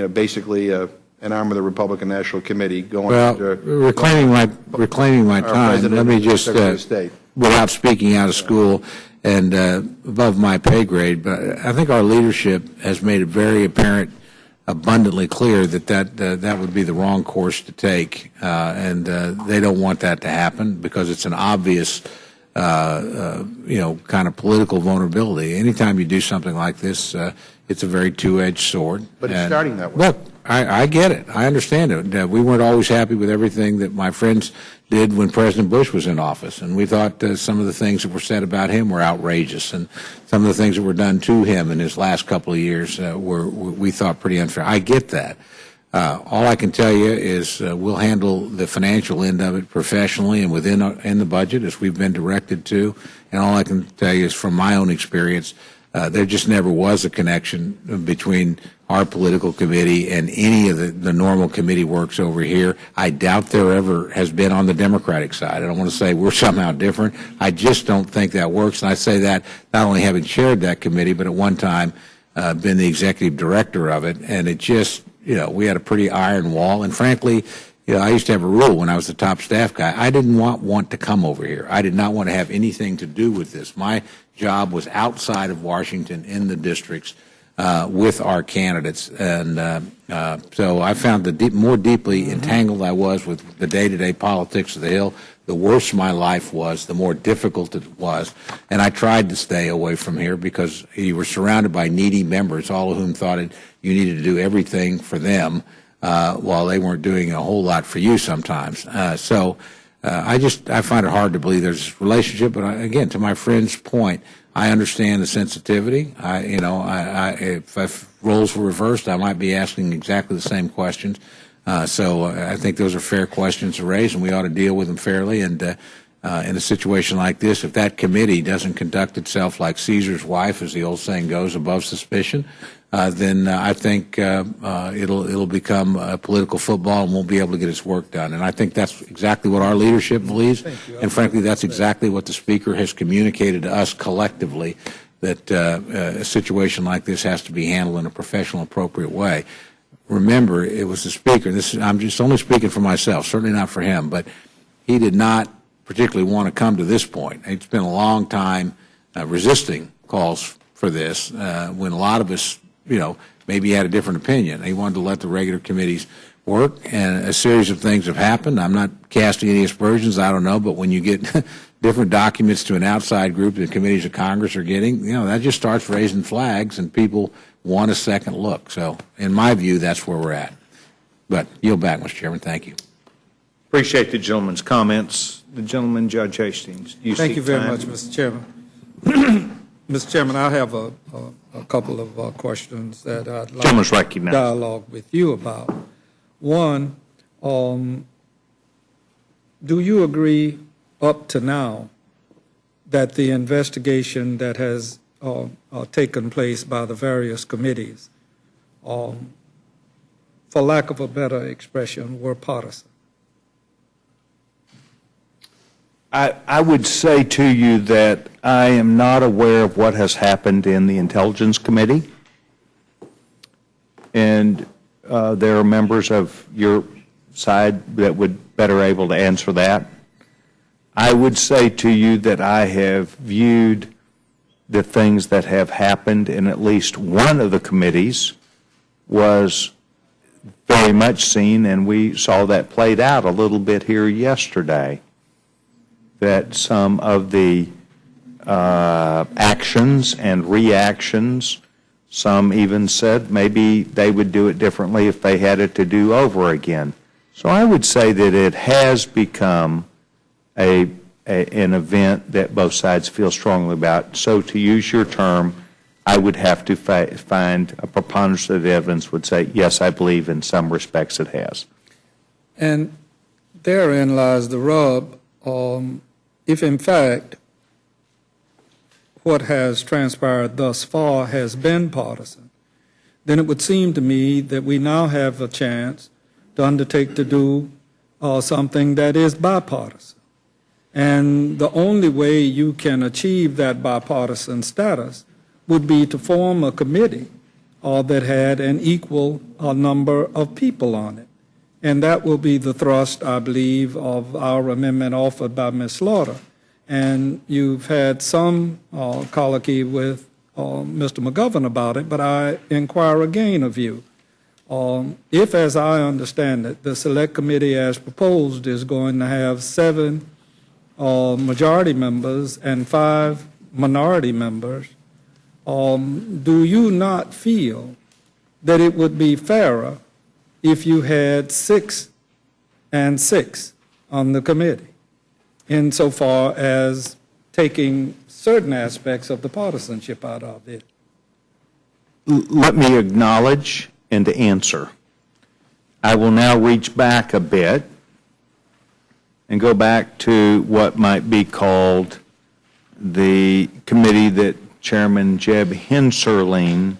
basically an arm of the Republican National Committee going. Well, reclaiming my time. Let me just, without speaking out of school and above my pay grade, but I think our leadership has made it very apparent, abundantly clear that would be the wrong course to take, and they don't want that to happen because it's an obvious kind of political vulnerability. Anytime you do something like this, it's a very two-edged sword. But it's starting that way. Look, I get it. I understand it. We weren't always happy with everything that my friends did when President Bush was in office, and we thought some of the things that were said about him were outrageous, and some of the things that were done to him in his last couple of years we thought pretty unfair. I get that. All I can tell you is we'll handle the financial end of it professionally and in the budget as we've been directed to, and all I can tell you is from my own experience, there just never was a connection between our political committee and any of the normal committee works over here. I doubt there ever has been on the Democratic side. I don't want to say we're somehow different. I just don't think that works, and I say that not only having chaired that committee, but at one time been the executive director of it, and it just, we had a pretty iron wall, and frankly, I used to have a rule when I was the top staff guy. I didn't want to come over here. I did not want to have anything to do with this. My job was outside of Washington in the districts with our candidates. And so I found the more deeply entangled I was with the day-to-day politics of the Hill, the worse my life was, the more difficult it was. And I tried to stay away from here because you were surrounded by needy members, all of whom thought you needed to do everything for them while they weren't doing a whole lot for you sometimes. I find it hard to believe there's this relationship. But again, to my friend's point, I understand the sensitivity. If roles were reversed, I might be asking exactly the same questions. So I think those are fair questions to raise, and we ought to deal with them fairly. And in a situation like this, if that committee doesn't conduct itself like Caesar's wife, as the old saying goes, above suspicion, then I think it'll become a political football and won't be able to get its work done. And I think that's exactly what our leadership believes. And frankly, that's exactly what the Speaker has communicated to us collectively, that a situation like this has to be handled in a professional, appropriate way. Remember, it was the Speaker. I'm just only speaking for myself, certainly not for him, but he did not particularly want to come to this point. He spent a long time resisting calls for this when a lot of us, maybe had a different opinion. He wanted to let the regular committees work, and a series of things have happened. I'm not casting any aspersions, I don't know, but when you get different documents to an outside group that committees of Congress are getting, that just starts raising flags, and people want a second look. So, in my view, that's where we're at. But yield back, Mr. Chairman. Thank you. Appreciate the gentleman's comments. The gentleman, Judge Hastings. Thank you very much, Mr. Chairman. Mr. Chairman, I have a couple of questions that I'd like to dialogue with you about. One, do you agree up to now that the investigation that has taken place by the various committees, for lack of a better expression, were partisan? I would say to you that I am not aware of what has happened in the Intelligence Committee, and there are members of your side that would better able to answer that. I would say to you that I have viewed the things that have happened in at least one of the committees was very much seen, and we saw that played out a little bit here yesterday, that some of the actions and reactions, some even said maybe they would do it differently if they had it to do over again. So I would say that it has become an event that both sides feel strongly about. So to use your term, I would have to find a preponderance of evidence would say, yes, I believe in some respects it has. And therein lies the rub. If in fact what has transpired thus far has been partisan, then it would seem to me that we now have a chance to undertake to do something that is bipartisan. And the only way you can achieve that bipartisan status would be to form a committee that had an equal number of people on it. And that will be the thrust, I believe, of our amendment offered by Ms. Slaughter. And you've had some colloquy with Mr. McGovern about it, but I inquire again of you. If, as I understand it, the Select Committee as proposed is going to have 7 majority members and 5 minority members, do you not feel that it would be fairer if you had 6 and 6 on the committee, insofar as taking certain aspects of the partisanship out of it? Let me acknowledge and to answer. I will now reach back a bit and go back to what might be called the committee that Chairman Jeb Henserling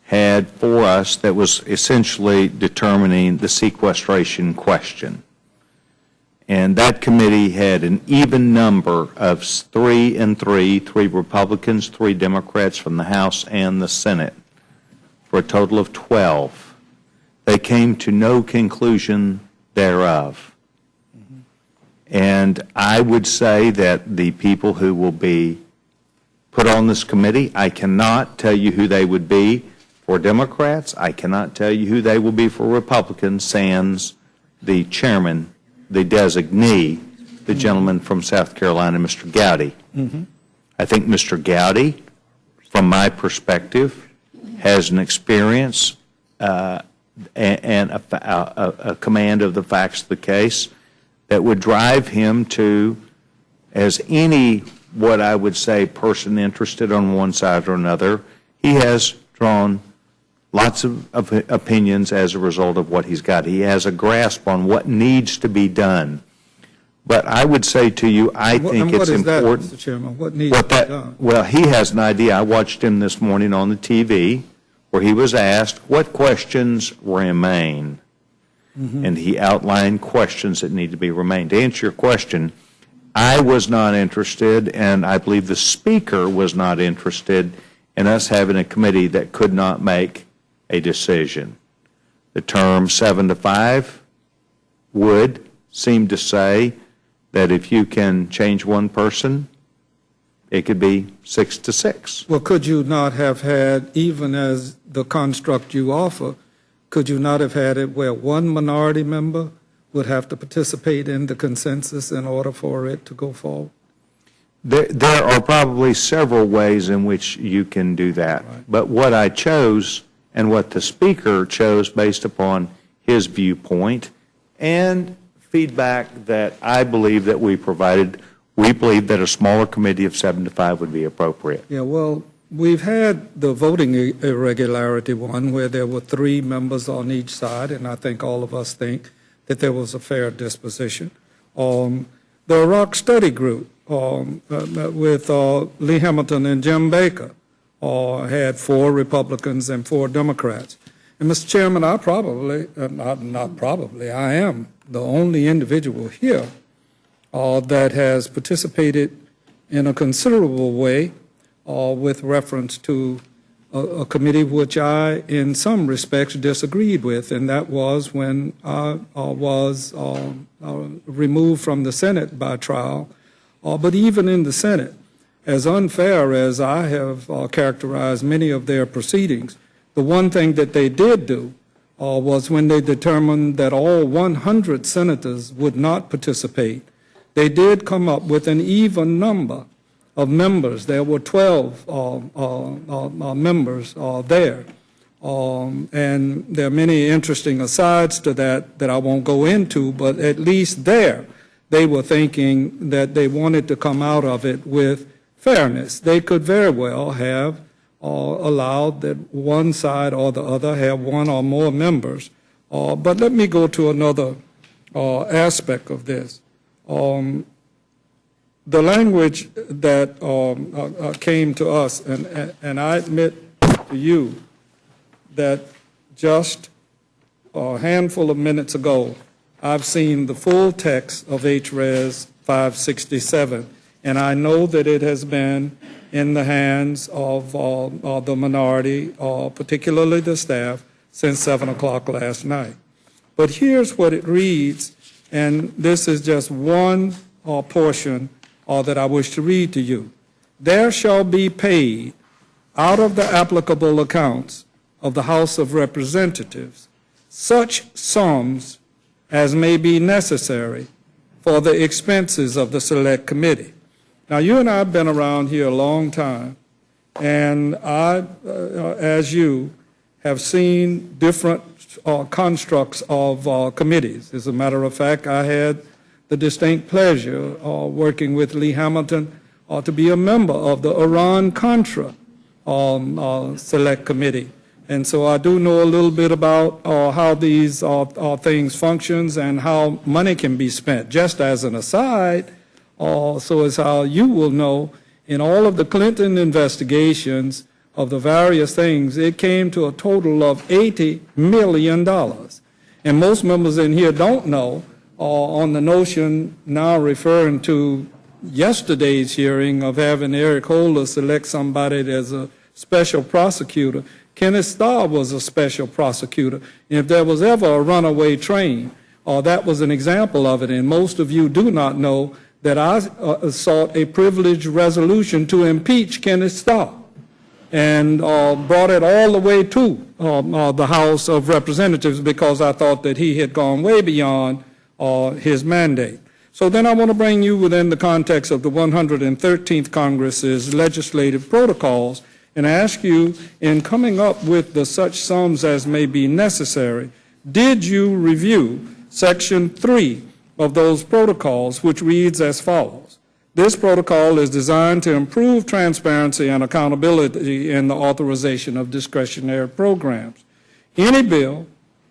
had for us that was essentially determining the sequestration question. And that committee had an even number of 3 and 3, 3 Republicans, 3 Democrats from the House and the Senate, for a total of 12. They came to no conclusion thereof. And I would say that the people who will be put on this committee, I cannot tell you who they would be for Democrats. I cannot tell you who they will be for Republicans, sans the chairman, the designee, the gentleman from South Carolina, Mr. Gowdy. I think Mr. Gowdy, from my perspective, has an experience and a command of the facts of the case that would drive him to, as any, what I would say, person interested on one side or another, he has drawn lots of opinions as a result of what he's got. He has a grasp on what needs to be done. But I would say to you, I think it's important. That, Mr. Chairman? What needs to be done? Well, he has an idea. I watched him this morning on the TV where he was asked what questions remain. And he outlined questions that need to be remained. To answer your question, I was not interested, and I believe the Speaker was not interested in us having a committee that could not make a decision. The term 7 to 5 would seem to say that if you can change one person, it could be 6 to 6. Well, could you not have had, even as the construct you offer, could you not have had it where one minority member would have to participate in the consensus in order for it to go forward? There are probably several ways in which you can do that. Right. But what I chose and what the Speaker chose based upon his viewpoint and feedback that I believe that we provided, we believe that a smaller committee of 7 to 5 would be appropriate. Yeah, well, we've had the voting irregularity one where there were 3 members on each side, and I think all of us think that there was a fair disposition. The Iraq Study Group with Lee Hamilton and Jim Baker had 4 Republicans and 4 Democrats. And Mr. Chairman, I probably, not probably, I am the only individual here that has participated in a considerable way with reference to a committee which I, in some respects, disagreed with, and that was when I was removed from the Senate by trial. But even in the Senate, as unfair as I have characterized many of their proceedings, the one thing that they did do was when they determined that all 100 senators would not participate, they did come up with an even number of members. There were 12 members there. And there are many interesting asides to that I won't go into, but at least there they were thinking that they wanted to come out of it with fairness. They could very well have allowed that one side or the other have 1 or more members. But let me go to another aspect of this. The language that came to us, and I admit to you that just a handful of minutes ago, I've seen the full text of HRES 567, and I know that it has been in the hands of the minority, particularly the staff, since 7 o'clock last night. But here's what it reads, and this is just one portion that I wish to read to you. There shall be paid out of the applicable accounts of the House of Representatives such sums as may be necessary for the expenses of the Select Committee. Now, you and I have been around here a long time, and I, as you, have seen different constructs of committees. As a matter of fact, I had the distinct pleasure working with Lee Hamilton to be a member of the Iran-Contra Select Committee. And so I do know a little bit about how these things functions and how money can be spent. Just as an aside, so as how you will know, in all of the Clinton investigations of the various things, it came to a total of $80 million. And most members in here don't know on the notion now referring to yesterday's hearing of having Eric Holder select somebody as a special prosecutor. Kenneth Starr was a special prosecutor. And if there was ever a runaway train, that was an example of it. And most of you do not know that I sought a privileged resolution to impeach Kenneth Starr and brought it all the way to the House of Representatives because I thought that he had gone way beyond his mandate. So then I want to bring you within the context of the 113th Congress's legislative protocols and ask you, in coming up with the such sums as may be necessary, did you review Section 3 of those protocols, which reads as follows? This protocol is designed to improve transparency and accountability in the authorization of discretionary programs. Any bill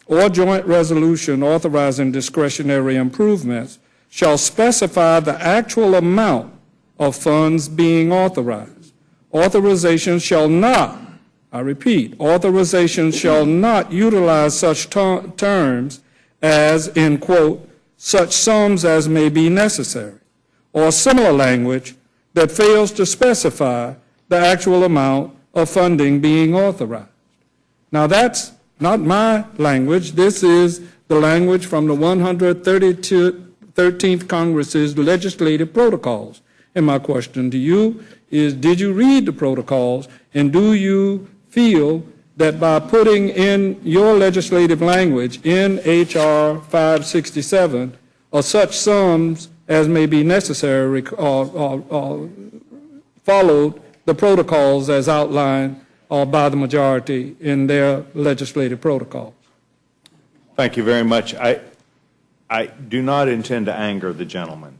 or joint resolution authorizing discretionary improvements shall specify the actual amount of funds being authorized. Authorization shall not, I repeat, authorization shall not utilize such terms as, in quote, such sums as may be necessary, or similar language that fails to specify the actual amount of funding being authorized. Now, that's not my language. This is the language from the 113th Congress's legislative protocols. And my question to you is, did you read the protocols, and do you feel that by putting in your legislative language in H.R. 567, such sums as may be necessary followed the protocols as outlined by the majority in their legislative protocols? Thank you very much. I do not intend to anger the gentleman.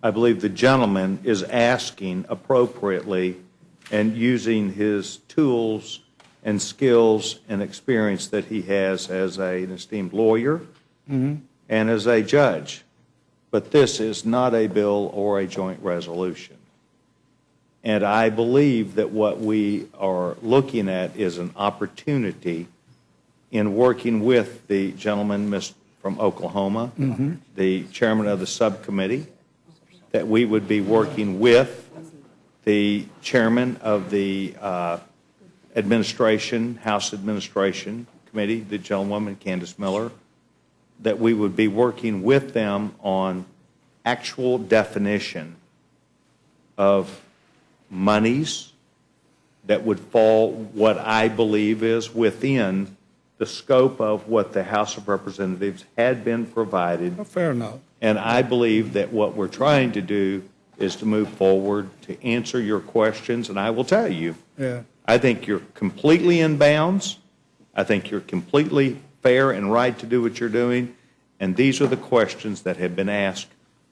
I believe the gentleman is asking appropriately and using his tools and skills and experience that he has as an esteemed lawyer and as a judge. But this is not a bill or a joint resolution. And I believe that what we are looking at is an opportunity in working with the gentleman from Oklahoma, the chairman of the subcommittee, that we would be working with the chairman of the House Administration Committee, the gentlewoman Candace Miller, that we would be working with them on actual definition of monies that would fall what I believe is within the scope of what the House of Representatives had been provided. Oh, fair enough. And I believe that what we're trying to do is to move forward to answer your questions. And I will tell you, I think you're completely in bounds. I think you're completely fair and right to do what you're doing. And these are the questions that have been asked,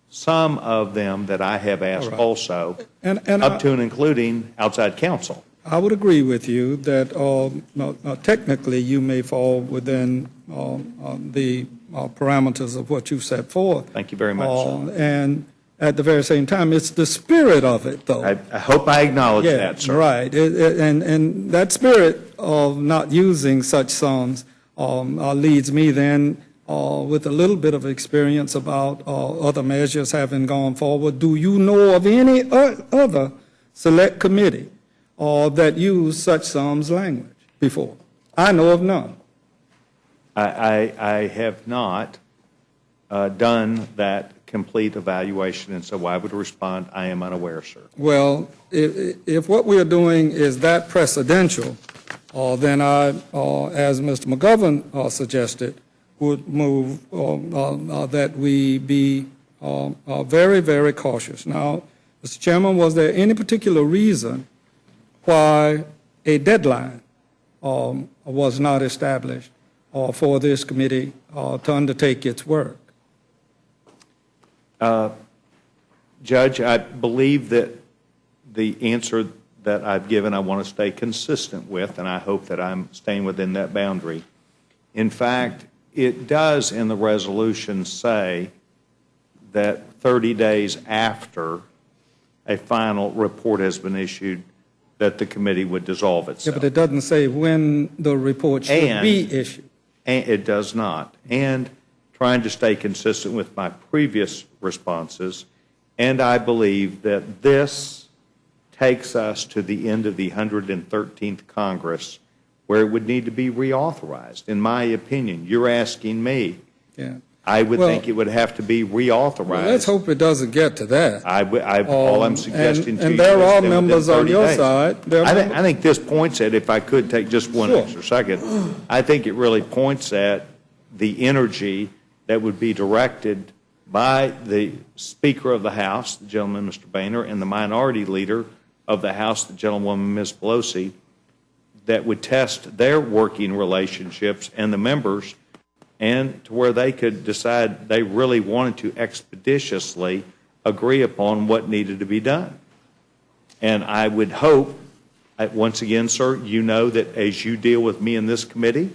some of them that I have asked also, and up to and including outside counsel. I would agree with you that technically you may fall within the parameters of what you've set forth. Thank you very much. And at the very same time, it's the spirit of it, though. I hope I acknowledge that, sir. Right. And that spirit of not using such sums leads me then with a little bit of experience about other measures having gone forward. Do you know of any other select committee that used such sums language before? I know of none. I have not done that complete evaluation, and so I would respond, I am unaware, sir. Well, if what we are doing is that precedential, then I, as Mr. McGovern suggested, would move that we be very, very cautious. Now, Mr. Chairman, was there any particular reason why a deadline was not established for this committee to undertake its work? Judge, I believe that the answer that I've given I want to stay consistent with, and I hope that I'm staying within that boundary. In fact, it does in the resolution say that 30 days after a final report has been issued, that the committee would dissolve itself. Yeah, but it doesn't say when the report should be issued. And it does not. And trying to stay consistent with my previous responses, and I believe that this takes us to the end of the 113th Congress where it would need to be reauthorized, in my opinion. You're asking me. Yeah. I would think it would have to be reauthorized. Well, let's hope it doesn't get to that. All I'm suggesting to you and there is are that members within on 30 your days. side. I think this points at, if I could take just one Sure. extra second, I think it really points at the energy that would be directed by the Speaker of the House, the gentleman, Mr. Boehner, and the minority leader of the House, the gentlewoman, Ms. Pelosi, that would test their working relationships and the members, and to where they could decide they really wanted to expeditiously agree upon what needed to be done. And I would hope, once again, sir, you know that as you deal with me in this committee,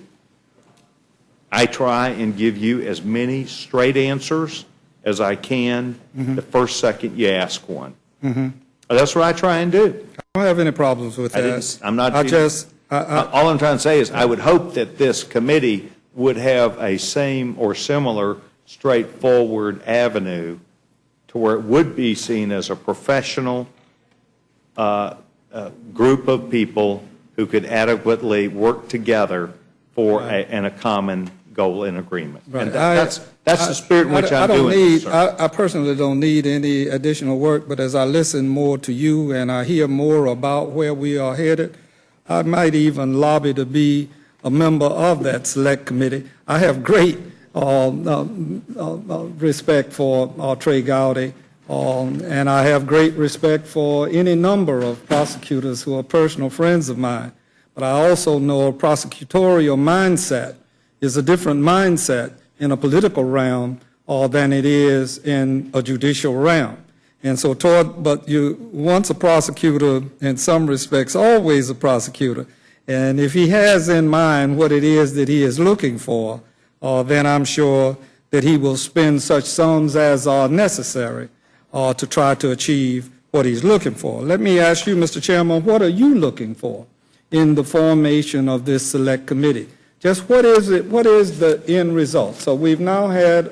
I try and give you as many straight answers as I can the first second you ask one. That's what I try and do. I don't have any problems with that. I'm not. All I'm trying to say is I would hope that this committee would have a same or similar straightforward avenue to where it would be seen as a professional group of people who could adequately work together for a common goal and agreement. Right. And that's the spirit in which I'm doing this, sir. I personally don't need any additional work, but as I listen more to you and I hear more about where we are headed, I might even lobby to be a member of that select committee. I have great respect for Trey Gowdy, and I have great respect for any number of prosecutors who are personal friends of mine. But I also know a prosecutorial mindset is a different mindset in a political realm than it is in a judicial realm. And so, but you once a prosecutor, in some respects, always a prosecutor. And if he has in mind what it is that he is looking for, then I'm sure that he will spend such sums as are necessary to try to achieve what he's looking for. Let me ask you, Mr. Chairman, what are you looking for in the formation of this select committee? Just what is it? What is the end result? So we've now had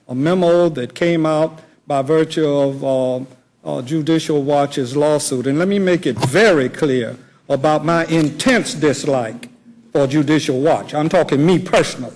a memo that came out by virtue of Judicial Watch's lawsuit. And let me make it very clear about my intense dislike for Judicial Watch. I'm talking me personally.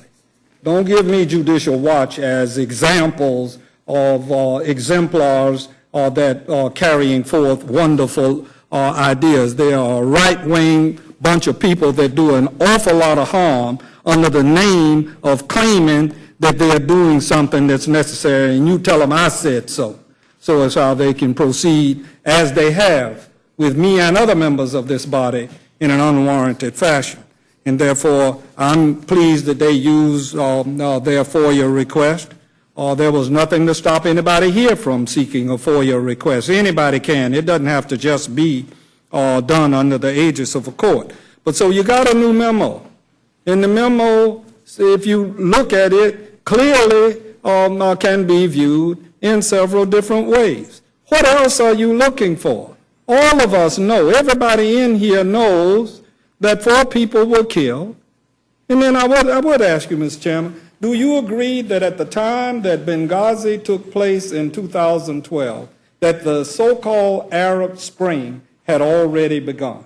Don't give me Judicial Watch as examples of exemplars that are carrying forth wonderful ideas. They are a right-wing bunch of people that do an awful lot of harm under the name of claiming that they are doing something that's necessary, and you tell them I said so. So is how they can proceed as they have with me and other members of this body in an unwarranted fashion. And therefore, I'm pleased that they used their FOIA request. There was nothing to stop anybody here from seeking a FOIA request. Anybody can. It doesn't have to just be done under the aegis of a court. But so you got a new memo. In the memo, if you look at it, clearly can be viewed in several different ways. What else are you looking for? All of us know, everybody in here knows that 4 people were killed. And then I would ask you, Mr. Chairman, do you agree that at the time that Benghazi took place in 2012, that the so-called Arab Spring had already begun?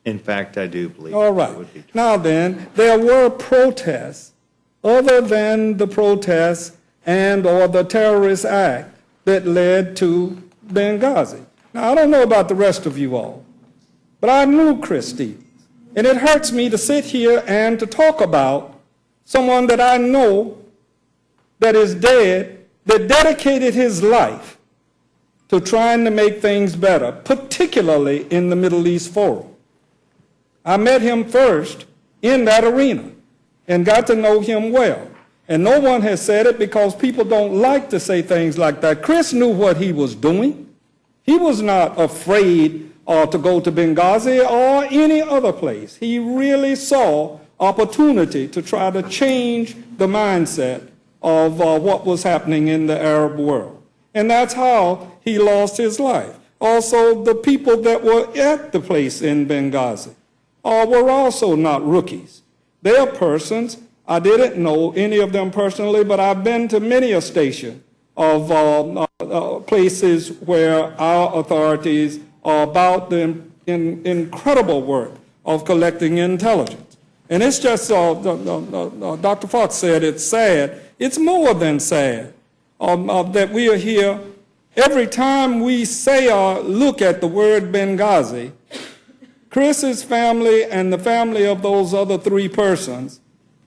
In fact, I do believe All right. that would be true. Now then, there were protests other than the protests and or the terrorist act that led to Benghazi. Now, I don't know about the rest of you all, but I knew Chris Stevens. And it hurts me to sit here and to talk about someone that I know that is dead, that dedicated his life to trying to make things better, particularly in the Middle East Forum. I met him first in that arena and got to know him well. And no one has said it because people don't like to say things like that. Chris knew what he was doing. He was not afraid to go to Benghazi or any other place. He really saw opportunity to try to change the mindset of what was happening in the Arab world. And that's how he lost his life. Also, the people that were at the place in Benghazi were also not rookies. They are persons. I didn't know any of them personally, but I've been to many a station of places where our authorities are about the incredible work of collecting intelligence. And it's just, Dr. Fox said it's sad. It's more than sad that we are here. Every time we say or look at the word Benghazi, Chris's family and the family of those other three persons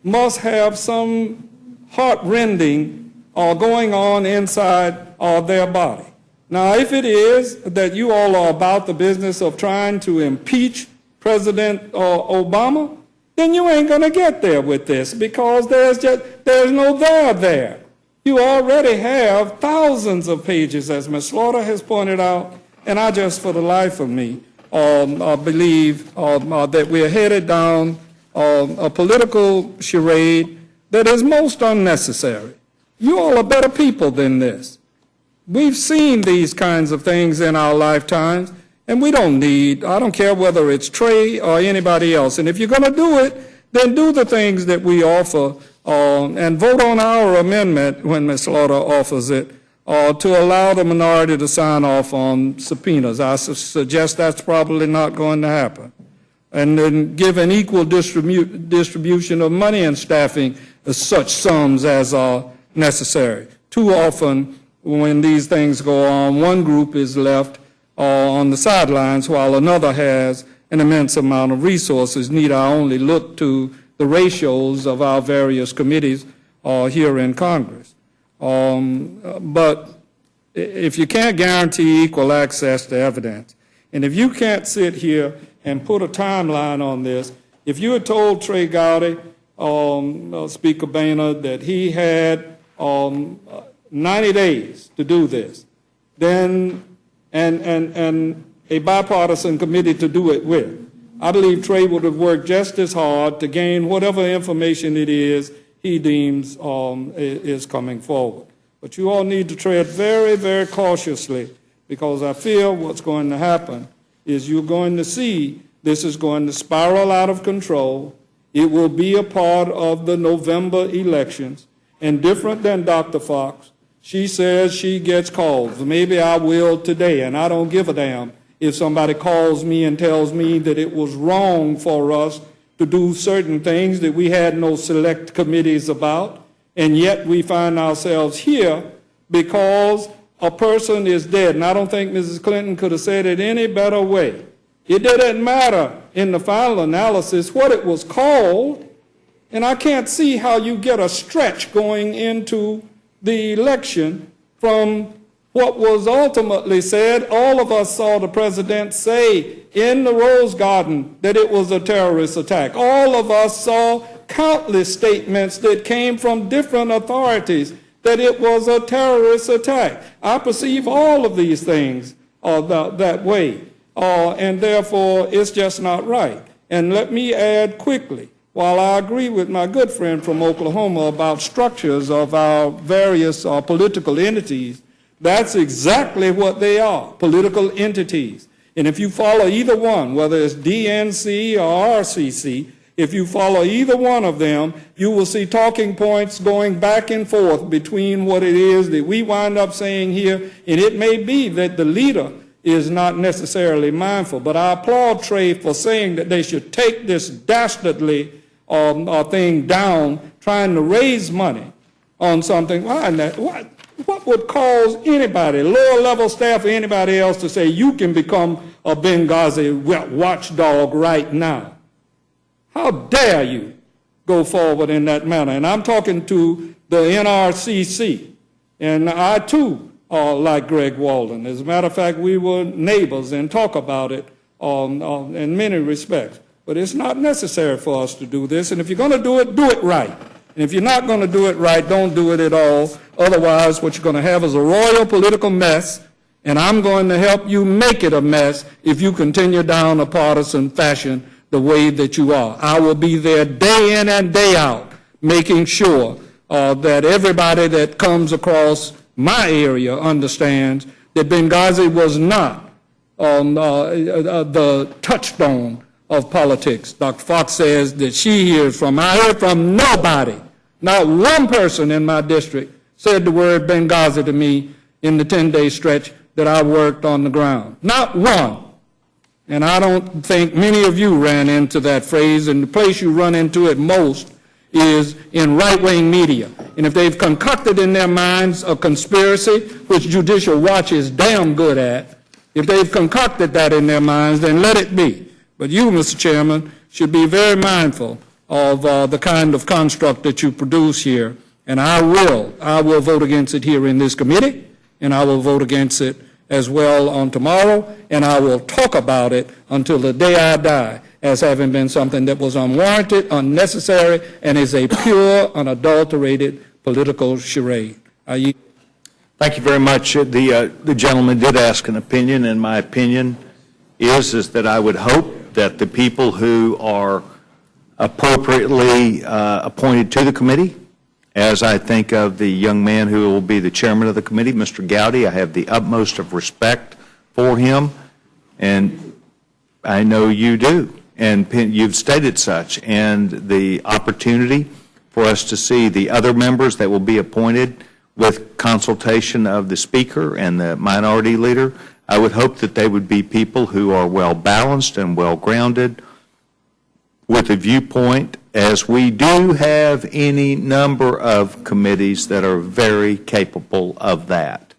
must have some heart-rending going on inside their body. Now, if it is that you all are about the business of trying to impeach President Obama, then you ain't going to get there with this because there's no there. You already have thousands of pages, as Ms. Slaughter has pointed out, and I just, for the life of me, believe that we're headed down a political charade that is most unnecessary. You all are better people than this. We've seen these kinds of things in our lifetimes, and we don't need, I don't care whether it's Trey or anybody else. And if you're going to do it, then do the things that we offer and vote on our amendment when Ms. Slaughter offers it to allow the minority to sign off on subpoenas. I suggest that's probably not going to happen. And then give an equal distribution of money and staffing such sums as are necessary. Too often, when these things go on, one group is left on the sidelines while another has an immense amount of resources. Need I only look to the ratios of our various committees here in Congress. But if you can't guarantee equal access to evidence, and if you can't sit here and put a timeline on this, if you had told Trey Gowdy, Speaker Boehner, that he had 90 days to do this, then and a bipartisan committee to do it with, I believe Trey would have worked just as hard to gain whatever information it is he deems is coming forward. But you all need to tread very, very cautiously, because I feel what's going to happen is you're going to see this is going to spiral out of control. It will be a part of the November elections. And different than Dr. Fox, she says she gets calls. Maybe I will today, and I don't give a damn if somebody calls me and tells me that it was wrong for us to do certain things that we had no select committees about, and yet we find ourselves here because a person is dead. And I don't think Mrs. Clinton could have said it any better way. It didn't matter in the final analysis what it was called, and I can't see how you get a stretch going into the election from what was ultimately said. All of us saw the president say in the Rose Garden that it was a terrorist attack. All of us saw countless statements that came from different authorities that it was a terrorist attack. I perceive all of these things that way, and therefore it's just not right. And let me add quickly, while I agree with my good friend from Oklahoma about structures of our various political entities, that's exactly what they are, political entities. And if you follow either one, whether it's DNC or RCC, if you follow either one of them, you will see talking points going back and forth between what it is that we wind up saying here, and it may be that the leader is not necessarily mindful. But I applaud Trey for saying that they should take this dastardly thing down, trying to raise money on something. What would cause anybody, lower-level staff or anybody else, to say you can become a Benghazi watchdog right now? How dare you? go forward in that manner. And I'm talking to the NRCC, and I too like Greg Walden. As a matter of fact, we were neighbors and talk about it in many respects. But it's not necessary for us to do this, and if you're going to do it right. And if you're not going to do it right, don't do it at all. Otherwise, what you're going to have is a royal political mess, and I'm going to help you make it a mess if you continue down a partisan fashion the way that you are. I will be there day in and day out, making sure that everybody that comes across my area understands that Benghazi was not the touchstone of politics. Dr. Fox says that she hears from, I heard from nobody, not one person in my district said the word Benghazi to me in the 10-day stretch that I worked on the ground. Not one. And I don't think many of you ran into that phrase, and the place you run into it most is in right-wing media. And if they've concocted in their minds a conspiracy, which Judicial Watch is damn good at, if they've concocted that in their minds, then let it be. But you, Mr. Chairman, should be very mindful of the kind of construct that you produce here. And I will vote against it here in this committee, and I will vote against it as well on tomorrow, and I will talk about it until the day I die as having been something that was unwarranted, unnecessary, and is a pure, unadulterated political charade. Thank you very much. The gentleman did ask an opinion, and my opinion is that I would hope that the people who are appropriately appointed to the committee, as I think of the young man who will be the chairman of the committee, Mr. Gowdy, I have the utmost of respect for him, and I know you do, and you've stated such, and the opportunity for us to see the other members that will be appointed with consultation of the speaker and the minority leader, I would hope that they would be people who are well-balanced and well-grounded with a viewpoint, as we do have any number of committees that are very capable of that.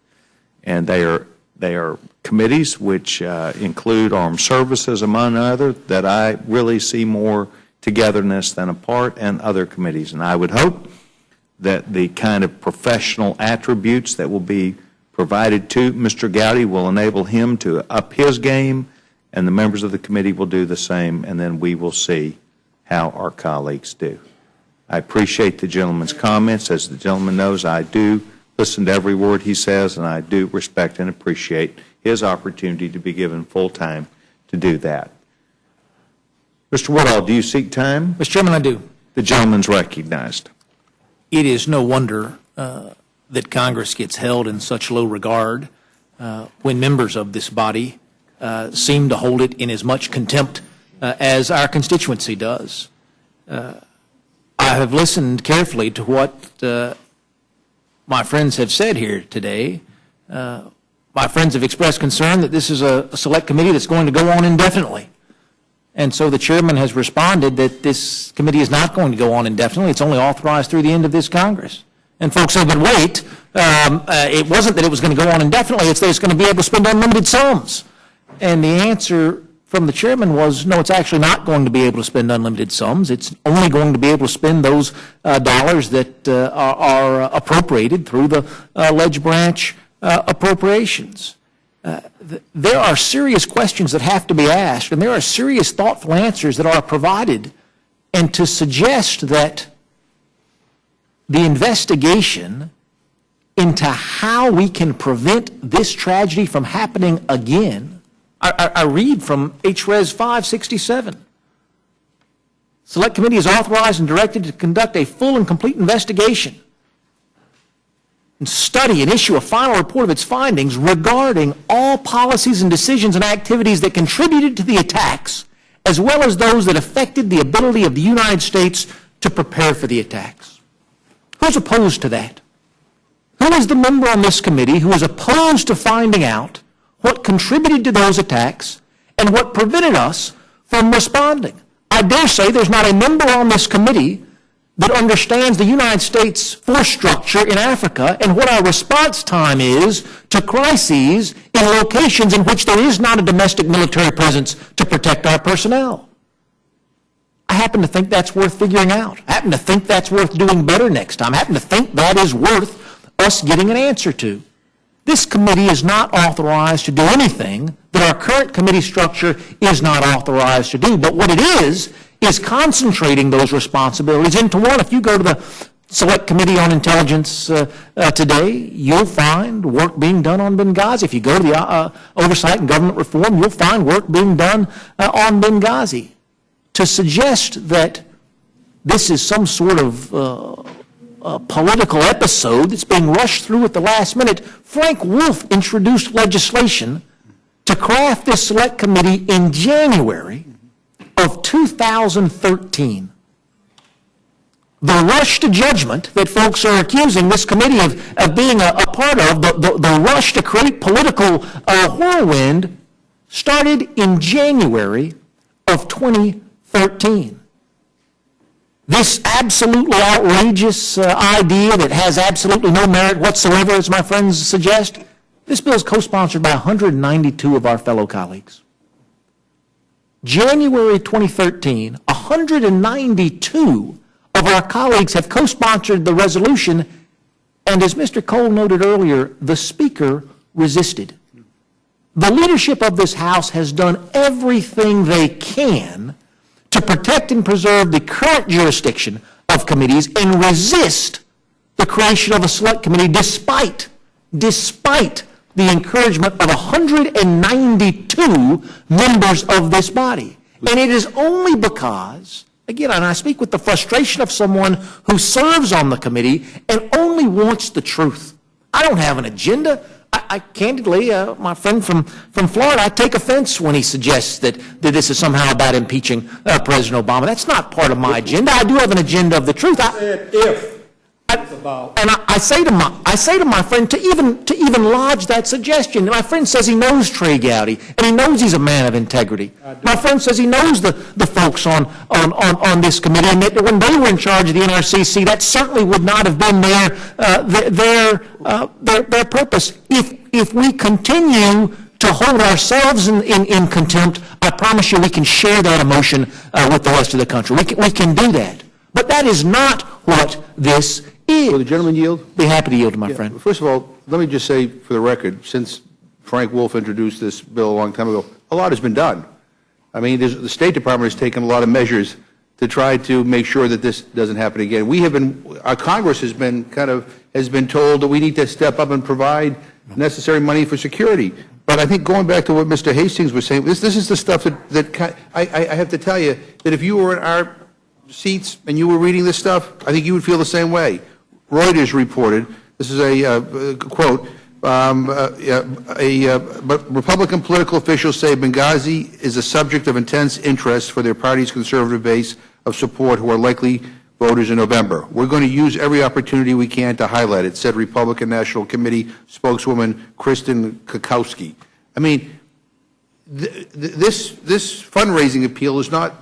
And they are committees which include armed services, among others, that I really see more togetherness than apart, and other committees. And I would hope that the kind of professional attributes that will be provided to Mr. Gowdy will enable him to up his game, and the members of the committee will do the same, and then we will see how our colleagues do. I appreciate the gentleman's comments. As the gentleman knows, I do listen to every word he says, and I do respect and appreciate his opportunity to be given full time to do that. Mr. Woodall, do you seek time? Mr. Chairman, I do. The gentleman's recognized. It is no wonder that Congress gets held in such low regard when members of this body seem to hold it in as much contempt as our constituency does. I have listened carefully to what my friends have said here today. My friends have expressed concern that this is a select committee that's going to go on indefinitely. And so the chairman has responded that this committee is not going to go on indefinitely. It's only authorized through the end of this Congress. And folks say, but wait, it wasn't that it was going to go on indefinitely, it's that it's going to be able to spend unlimited sums. And the answer from the chairman was, no, it's actually not going to be able to spend unlimited sums. It's only going to be able to spend those dollars that are appropriated through the ledge branch appropriations. There are serious questions that have to be asked, and there are serious, thoughtful answers that are provided. And to suggest that the investigation into how we can prevent this tragedy from happening again, I read from HRES 567. Select Committee is authorized and directed to conduct a full and complete investigation and study and issue a final report of its findings regarding all policies and decisions and activities that contributed to the attacks, as well as those that affected the ability of the United States to prepare for the attacks. Who's opposed to that? Who is the member on this committee who is opposed to finding out what contributed to those attacks and what prevented us from responding? I dare say there's not a member on this committee that understands the United States force structure in Africa and what our response time is to crises in locations in which there is not a domestic military presence to protect our personnel. I happen to think that's worth figuring out. I happen to think that's worth doing better next time. I happen to think that is worth us getting an answer to. This committee is not authorized to do anything that our current committee structure is not authorized to do. But what it is concentrating those responsibilities into one. If you go to the Select Committee on Intelligence today, you'll find work being done on Benghazi. If you go to the Oversight and Government Reform, you'll find work being done on Benghazi. To suggest that this is some sort of political episode that's being rushed through at the last minute, Frank Wolf introduced legislation to craft this Select Committee in January of 2013. The rush to judgment that folks are accusing this committee of being a part of, the rush to create political whirlwind, started in January of 2013. This absolutely outrageous idea that has absolutely no merit whatsoever, as my friends suggest, this bill is co-sponsored by 192 of our fellow colleagues. January 2013, 192 of our colleagues have co-sponsored the resolution, and as Mr. Cole noted earlier, the Speaker resisted. The leadership of this House has done everything they can to protect and preserve the current jurisdiction of committees and resist the creation of a Select Committee despite the encouragement of 192 members of this body. And it is only because, again, and I speak with the frustration of someone who serves on the committee and only wants the truth. I don't have an agenda. I candidly, my friend from Florida, I take offense when he suggests that this is somehow about impeaching President Obama. That's not part of my agenda. I do have an agenda of the truth. I say to my friend to even lodge that suggestion. My friend says he knows Trey Gowdy and he knows he's a man of integrity. My friend says he knows the folks on this committee, and that when they were in charge of the NRCC, that certainly would not have been their purpose. If we continue to hold ourselves in contempt, I promise you we can share that emotion with the rest of the country. We can do that. But that is not what this is. Will the gentleman yield? Be happy to yield to my friend. First of all, let me just say for the record, since Frank Wolf introduced this bill a long time ago, a lot has been done. I mean, the State Department has taken a lot of measures to try to make sure that this doesn't happen again. Our Congress has been told that we need to step up and provide necessary money for security. But I think going back to what Mr. Hastings was saying, this is the stuff that I have to tell you that if you were in our seats and you were reading this stuff, I think you would feel the same way. Reuters reported, this is a quote, Republican political officials say Benghazi is a subject of intense interest for their party's conservative base of support who are likely voters in November. We're going to use every opportunity we can to highlight it, said Republican National Committee spokeswoman Kristen Kukowski. I mean, this fundraising appeal is not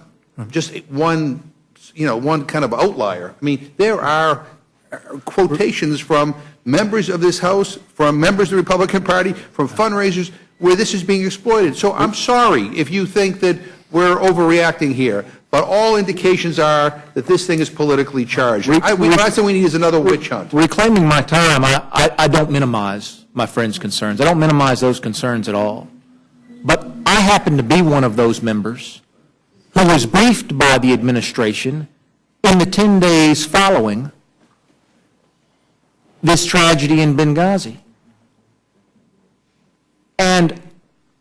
just one kind of outlier. I mean, there are quotations from members of this House, from members of the Republican Party, from fundraisers, where this is being exploited. So I'm sorry if you think that we're overreacting here, but all indications are that this thing is politically charged. What I say we need is another witch hunt. Reclaiming my time, I don't minimize my friend's concerns. I don't minimize those concerns at all. But I happen to be one of those members who was briefed by the administration in the 10 days following this tragedy in Benghazi. And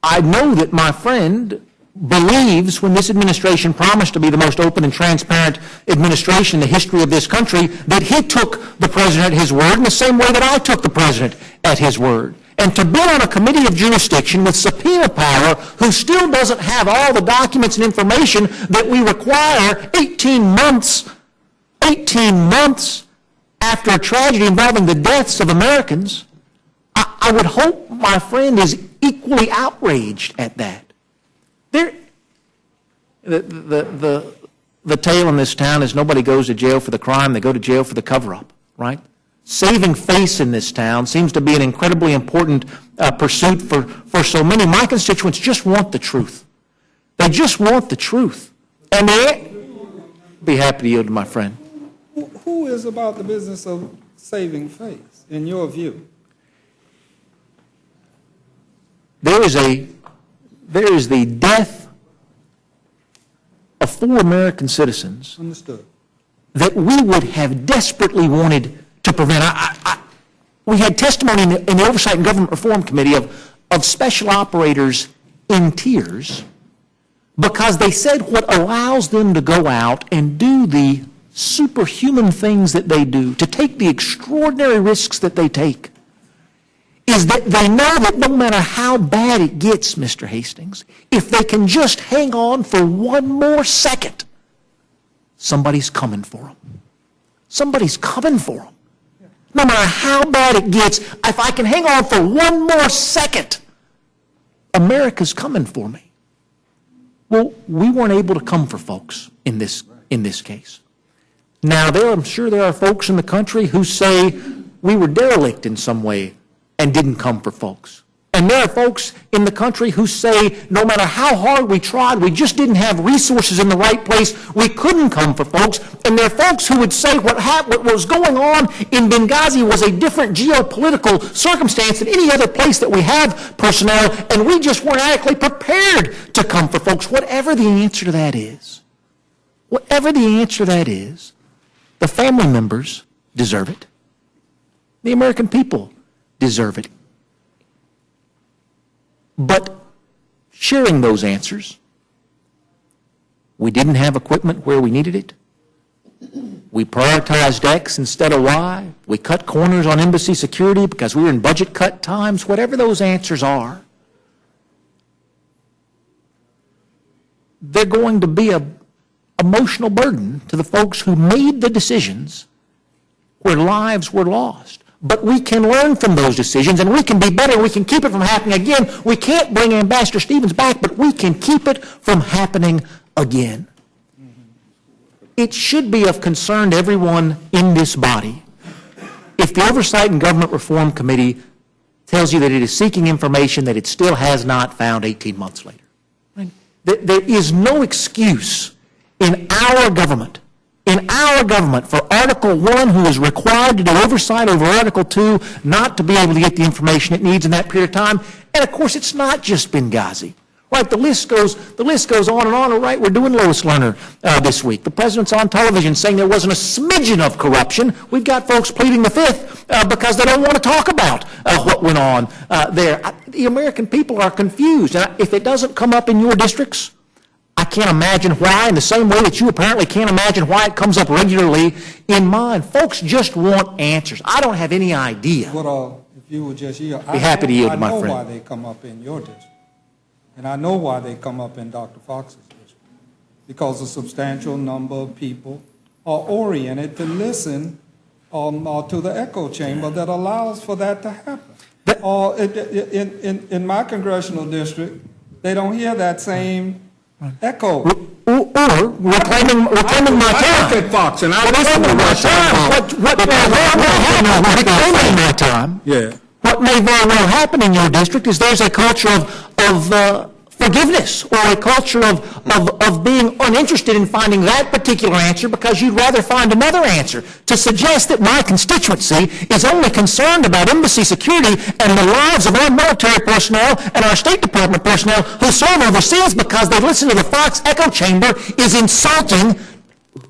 I know that my friend believes when this administration promised to be the most open and transparent administration in the history of this country, that he took the president at his word in the same way that I took the president at his word. And to be on a committee of jurisdiction with subpoena power who still doesn't have all the documents and information that we require 18 months after a tragedy involving the deaths of Americans, I would hope my friend is equally outraged at that. The tale in this town is nobody goes to jail for the crime, they go to jail for the cover-up, right? Saving face in this town seems to be an incredibly important pursuit for so many. My constituents just want the truth. They just want the truth. And Be happy to yield to my friend. Who is about the business of saving face, in your view? There is the death of 4 American citizens. Understood. That we would have desperately wanted to prevent. We had testimony in the Oversight and Government Reform Committee of special operators in tears because they said what allows them to go out and do the superhuman things that they do, to take the extraordinary risks that they take, is that they know that no matter how bad it gets, Mr. Hastings, if they can just hang on for one more second, somebody's coming for them. Somebody's coming for them. No matter how bad it gets, if I can hang on for one more second, America's coming for me. Well, we weren't able to come for folks in this case. Now, I'm sure there are folks in the country who say we were derelict in some way and didn't come for folks. And there are folks in the country who say no matter how hard we tried, we just didn't have resources in the right place, we couldn't come for folks. And there are folks who would say what was going on in Benghazi was a different geopolitical circumstance than any other place that we have personnel, and we just weren't adequately prepared to come for folks. Whatever the answer to that is, the family members deserve it. The American people deserve it. But sharing those answers, we didn't have equipment where we needed it. We prioritized X instead of Y. We cut corners on embassy security because we were in budget cut times. Whatever those answers are, they're going to be an emotional burden to the folks who made the decisions where lives were lost. But we can learn from those decisions, and we can be better. We can keep it from happening again. We can't bring Ambassador Stevens back, but we can keep it from happening again. It should be of concern to everyone in this body if the Oversight and Government Reform Committee tells you that it is seeking information that it still has not found 18 months later. Right? There is no excuse in our government for Article 1, who is required to do oversight over Article 2, not to be able to get the information it needs in that period of time. And of course, it's not just Benghazi. Right, the list goes on and on. Right, we're doing Lois Lerner this week. The president's on television saying there wasn't a smidgen of corruption. We've got folks pleading the fifth because they don't want to talk about what went on there. The American people are confused. And if it doesn't come up in your districts, I can't imagine why, in the same way that you apparently can't imagine why it comes up regularly in mine. Folks just want answers. I don't have any idea. Well, if you would just yield. Be happy to yield to my friend. I know why they come up in your district. And I know why they come up in Dr. Fox's district. Because a substantial number of people are oriented to listen to the echo chamber that allows for that to happen. In my congressional district, they don't hear that same echo. Or reclaiming my time. I look at Fox and I listen to Reclaiming my time. Yeah. What may very well happen in your district is there's a culture of forgiveness, or a culture of being uninterested in finding that particular answer because you'd rather find another answer. To suggest that my constituency is only concerned about embassy security and the lives of our military personnel and our State Department personnel who serve overseas because they listen to the Fox echo chamber is insulting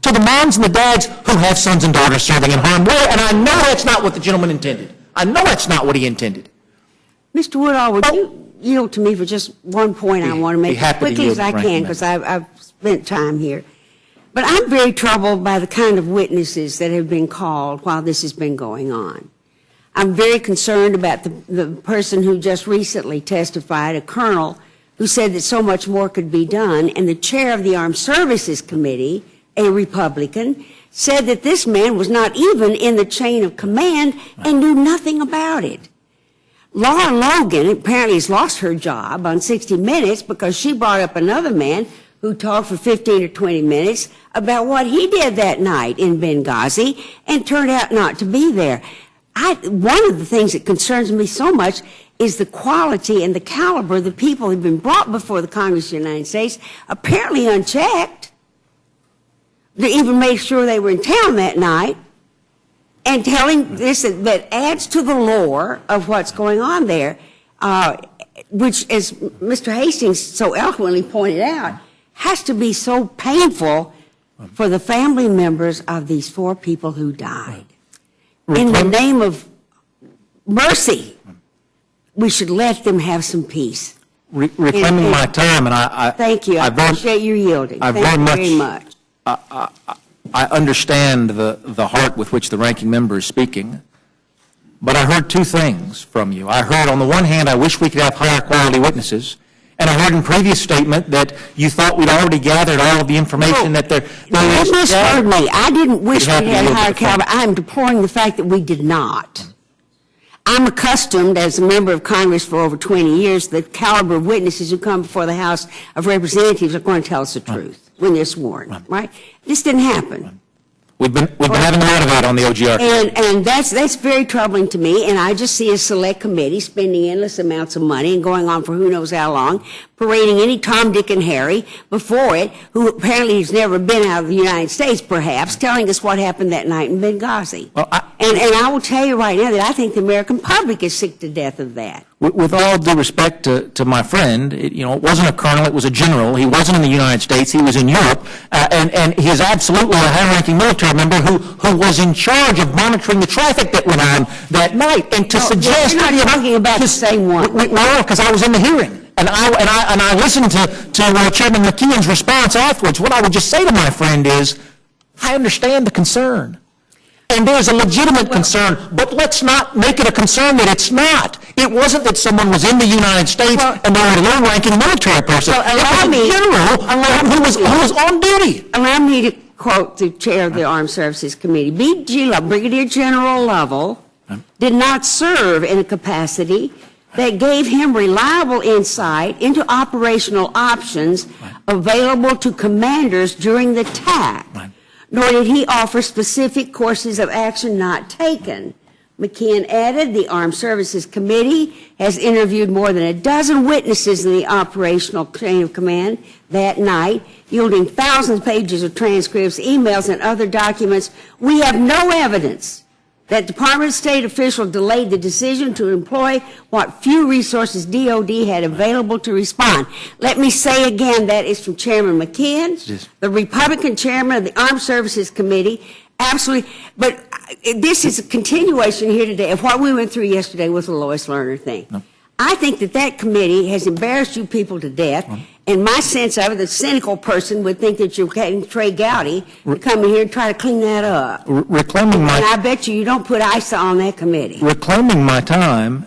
to the moms and the dads who have sons and daughters serving in harm's way, and I know that's not what the gentleman intended. I know that's not what he intended. Mr. Woodall, would you yield to me for just one point I want to make as quickly as I can, because I've spent time here. But I'm very troubled by the kind of witnesses that have been called while this has been going on. I'm very concerned about the person who just recently testified, a colonel, who said that so much more could be done, and the chair of the Armed Services Committee, a Republican, said that this man was not even in the chain of command and knew nothing about it. Laura Logan apparently has lost her job on 60 Minutes because she brought up another man who talked for 15 or 20 minutes about what he did that night in Benghazi and turned out not to be there. One of the things that concerns me so much is the quality and the caliber of the people who have been brought before the Congress of the United States, apparently unchecked. to even make sure they were in town that night, and telling this that adds to the lore of what's going on there, which, as Mr. Hastings so eloquently pointed out, has to be so painful for the family members of these 4 people who died. In the name of mercy, we should let them have some peace. Reclaiming my time, and I thank you. I appreciate your yielding. I Thank you very much. I understand the heart with which the ranking member is speaking, but I heard 2 things from you. I heard, on the one hand, I wish we could have higher quality witnesses, and I heard in previous statement that you thought we'd already gathered all of the information that there is. You misheard me. I didn't wish we had higher caliber. I'm deploring the fact that we did not. I'm accustomed, as a member of Congress for over 20 years, the caliber of witnesses who come before the House of Representatives are going to tell us the truth when they're sworn, right? This didn't happen. We've been having a lot of that on the OGR. And that's very troubling to me, and I just see a select committee spending endless amounts of money and going on for who knows how long, parading any Tom, Dick, and Harry before it, who apparently has never been out of the United States, perhaps, telling us what happened that night in Benghazi. Well, and I will tell you right now that I think the American public is sick to death of that. With all due respect to my friend, it wasn't a colonel, it was a general. He wasn't in the United States, he was in Europe, and he is absolutely a high-ranking military member who was in charge of monitoring the traffic that went on that night. And to suggest... You're not talking about the same one. Well, because I was in the hearing. And I listened to Chairman McKeon's response afterwards. What I would just say to my friend is, I understand the concern. And there's a legitimate concern, but let's not make it a concern that it's not. It wasn't that someone was in the United States and they were a low-ranking military person. It was a general who was on duty. Allow me to quote the chair of the Armed Services Committee. BG, Brigadier General Lovell, did not serve in a capacity that gave him reliable insight into operational options available to commanders during the attack. Nor did he offer specific courses of action not taken. McKeon added, the Armed Services Committee has interviewed more than a dozen witnesses in the operational chain of command that night, yielding thousands of pages of transcripts, emails, and other documents. We have no evidence that Department of State officials delayed the decision to employ what few resources DOD had available to respond. Let me say again, that is from Chairman McKeon, the Republican chairman of the Armed Services Committee. Absolutely. But this is a continuation here today of what we went through yesterday with the Lois Lerner thing. No. I think that committee has embarrassed you people to death. And my sense of it, the cynical person would think that you're getting Trey Gowdy to come in here and try to clean that up. Reclaiming my... And I bet you don't put ISA on that committee. Reclaiming my time,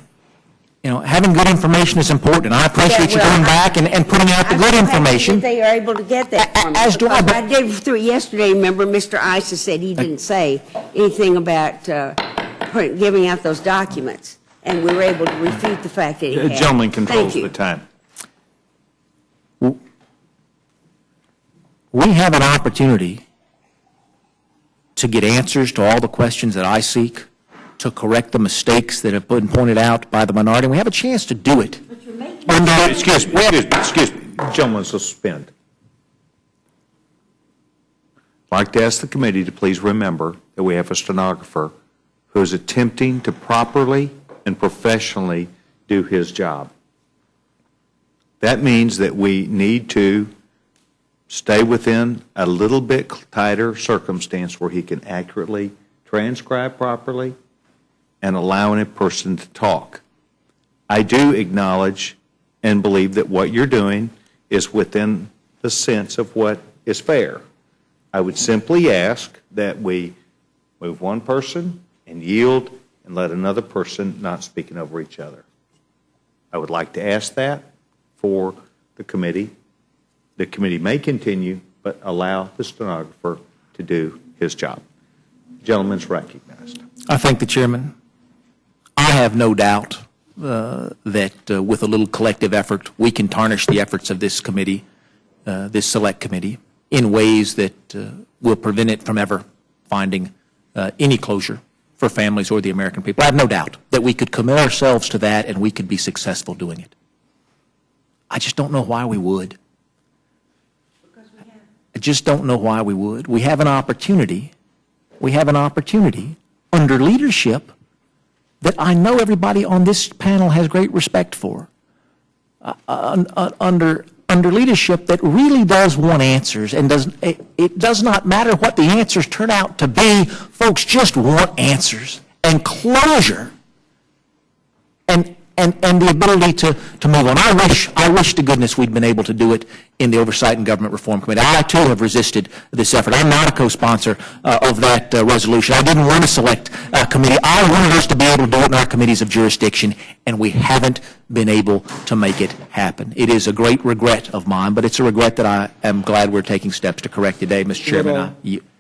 having good information is important. I appreciate you going back and putting out the good information. They are able to get that from me. As do I. I did through it yesterday. Remember, Mr. Isa said he didn't say anything about giving out those documents. And we were able to refute the fact that he had. The gentleman controls the time. We have an opportunity to get answers to all the questions that I seek, to correct the mistakes that have been pointed out by the minority, and we have a chance to do it. Excuse me. Gentlemen, suspend. I'd like to ask the committee to please remember that we have a stenographer who is attempting to properly and professionally do his job. That means that we need to stay within a little bit tighter circumstance where he can accurately transcribe properly and allowing a person to talk. I do acknowledge and believe that what you're doing is within the sense of what is fair. I would simply ask that we move one person and yield and let another person not speaking over each other. I would like to ask that for the committee. The committee may continue, but allow the stenographer to do his job. The gentleman's recognized. I thank the chairman. I have no doubt that with a little collective effort, we can tarnish the efforts of this committee, this select committee, in ways that will prevent it from ever finding any closure for families or the American people. I have no doubt that we could commit ourselves to that and we could be successful doing it. I just don't know why we would. I just don't know why we would. We have an opportunity under leadership that I know everybody on this panel has great respect for. Under leadership that really does want answers, and it does not matter what the answers turn out to be. Folks just want answers and closure and the ability to move on. I wish to goodness we'd been able to do it in the Oversight and Government Reform Committee. I, too, have resisted this effort. I'm not a co-sponsor of that resolution. I didn't want to select a committee. I wanted us to be able to do it in our committees of jurisdiction, and we haven't been able to make it happen. It is a great regret of mine, but it's a regret that I am glad we're taking steps to correct today. Mr. Chairman,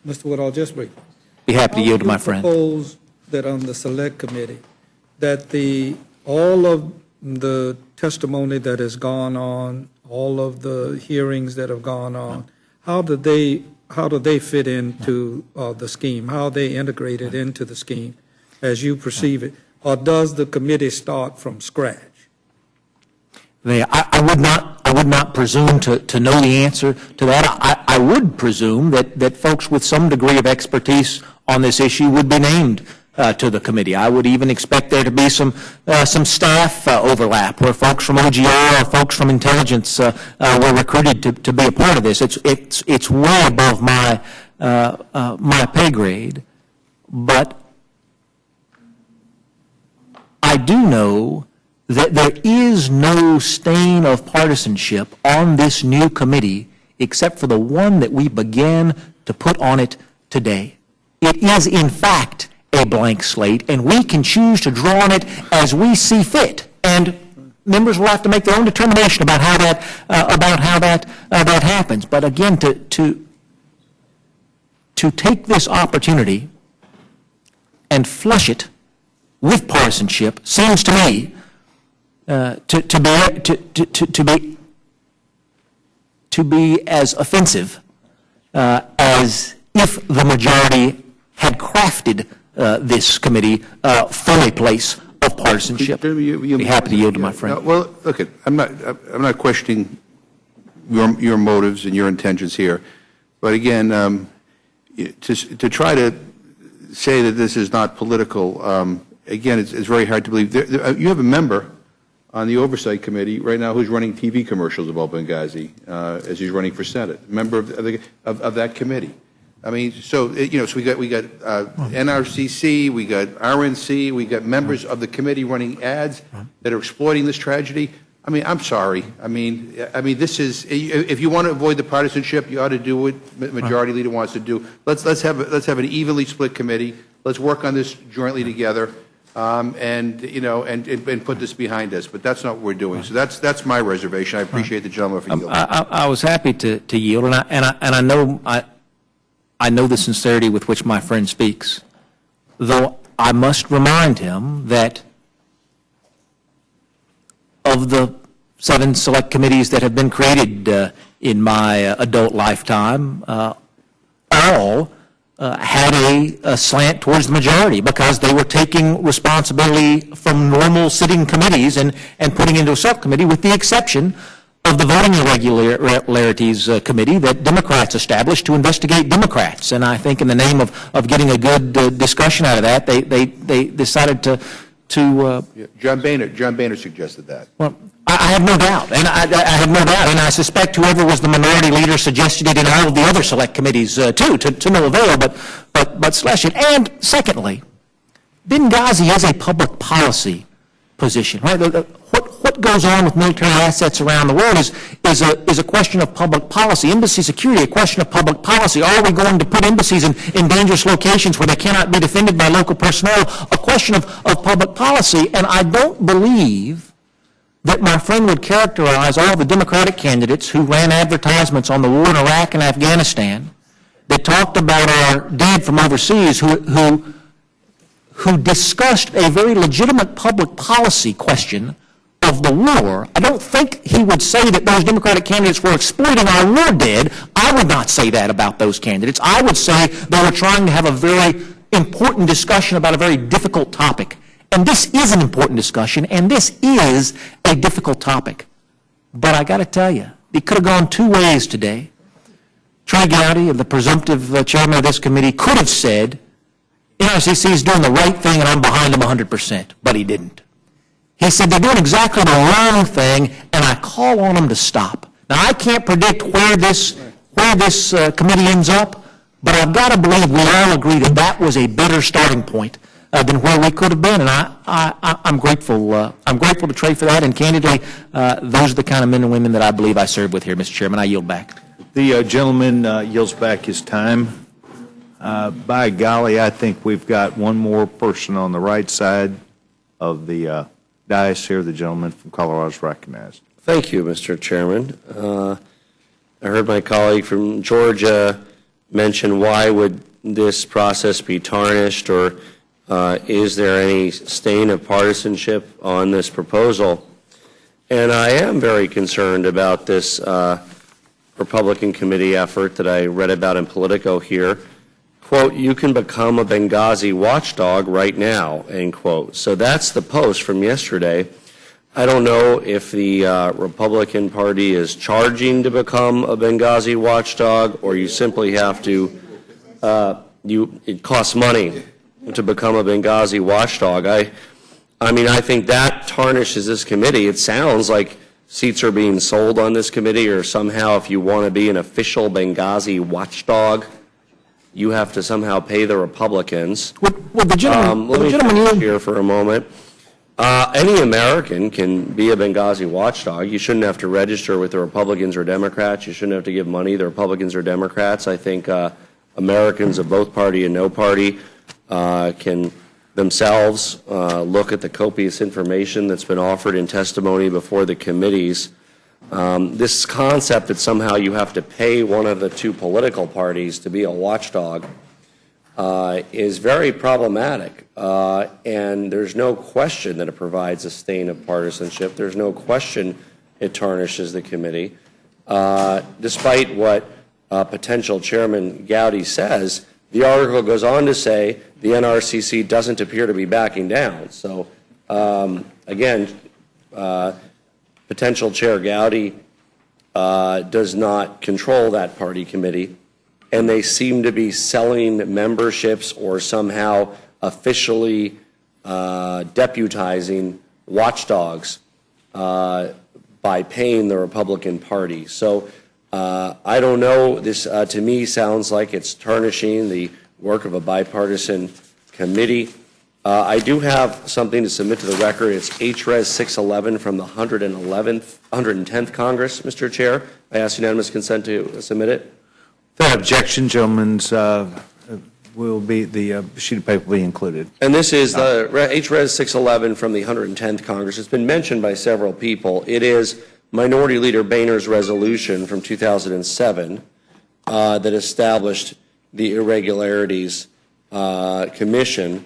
Mr. Woodall, just briefly. Be happy to yield to my friend. I propose that on the Select Committee, that all of the testimony that has gone on, all of the hearings that have gone on, how do they fit into the scheme? How are they integrated into the scheme as you perceive it? Or does the committee start from scratch? I would not presume to know the answer to that. I would presume that folks with some degree of expertise on this issue would be named to the committee. I would even expect there to be some staff overlap, where folks from OGR or folks from intelligence were recruited to be a part of this. It's way above my my pay grade, but I do know that there is no stain of partisanship on this new committee except for the one that we began to put on it today. It is, in fact, a blank slate, and we can choose to draw on it as we see fit. And members will have to make their own determination about how that happens. But again, to take this opportunity and flush it with partisanship seems to me to be as offensive as if the majority had crafted this committee from a place of partisanship. Be happy to yield to my friend. Well, look, I'm not questioning your motives and your intentions here, but again, to try to say that this is not political, again, it's very hard to believe. You have a member on the Oversight Committee right now who's running TV commercials of Benghazi as he's running for Senate, member of that committee. I mean, so so we got NRCC, we got RNC, we got members of the committee running ads that are exploiting this tragedy. I mean, I'm sorry. I mean, this is, if you want to avoid the partisanship, you ought to do what the majority leader wants to do. Let's have an evenly split committee. Let's work on this jointly together, and put this behind us. But that's not what we're doing. So that's my reservation. I appreciate the gentleman for yielding. I was happy to yield, and I know the sincerity with which my friend speaks, though I must remind him that of the 7 select committees that have been created in my adult lifetime, all had a slant towards the majority because they were taking responsibility from normal sitting committees and putting into a subcommittee, with the exception of the Voting Irregularities Committee that Democrats established to investigate Democrats. And I think in the name of getting a good discussion out of that, they decided to John Boehner suggested that. Well, I have no doubt, and I have no doubt, and I suspect whoever was the minority leader suggested it in all of the other select committees too, to no avail, but slash it. And secondly, Benghazi is a public policy position, right? What goes on with military assets around the world is a question of public policy. Embassy security, a question of public policy. Are we going to put embassies in dangerous locations where they cannot be defended by local personnel? A question of public policy. And I don't believe that my friend would characterize all the Democratic candidates who ran advertisements on the war in Iraq and Afghanistan that talked about our dead from overseas who discussed a very legitimate public policy question of the war. I don't think he would say that those Democratic candidates were exploiting our war dead. I would not say that about those candidates. I would say they were trying to have a very important discussion about a very difficult topic. And this is an important discussion, and this is a difficult topic. But I got to tell you, it could have gone 2 ways today. Trey Gowdy, the presumptive chairman of this committee, could have said, NRCC is doing the right thing and I'm behind them 100%, but he didn't. He said they're doing exactly the wrong thing and I call on them to stop. Now, I can't predict where this committee ends up, but I've got to believe we all agree that that was a better starting point than where we could have been, and I'm grateful. I'm grateful to Trey for that, and candidly, those are the kind of men and women that I believe I serve with here, Mr. Chairman. I yield back. The gentleman yields back his time. By golly, I think we've got one more person on the right side of the dais here. The gentleman from Colorado is recognized. Thank you, Mr. Chairman. I heard my colleague from Georgia mention why would this process be tarnished, or is there any stain of partisanship on this proposal? And I am very concerned about this Republican committee effort that I read about in Politico here. Quote, you can become a Benghazi watchdog right now, end quote. So that's the post from yesterday. I don't know if the Republican Party is charging to become a Benghazi watchdog, or you simply have to, it costs money to become a Benghazi watchdog. I mean, I think that tarnishes this committee. It sounds like seats are being sold on this committee, or somehow if you want to be an official Benghazi watchdog, you have to somehow pay the Republicans. Well, the gentleman, let me finish here for a moment. Any American can be a Benghazi watchdog. You shouldn't have to register with the Republicans or Democrats. You shouldn't have to give money to the Republicans or Democrats. I think Americans of both party and no party can themselves look at the copious information that's been offered in testimony before the committees. This concept that somehow you have to pay one of the two political parties to be a watchdog is very problematic, and there's no question that it provides a stain of partisanship. There's no question it tarnishes the committee. Despite what potential Chairman Gowdy says, the article goes on to say the NRCC doesn't appear to be backing down. So, again, potential Chair Gowdy does not control that party committee, and they seem to be selling memberships or somehow officially deputizing watchdogs by paying the Republican Party. So I don't know. This, to me, sounds like it's tarnishing the work of a bipartisan committee. I do have something to submit to the record. It's HRES 611 from the 110th Congress, Mr. Chair. I ask unanimous consent to submit it. Without objection, gentlemen's will be the sheet of paper will be included. And this is the HRES 611 from the 110th Congress. It's been mentioned by several people. It is Minority Leader Boehner's resolution from 2007 that established the Irregularities Commission.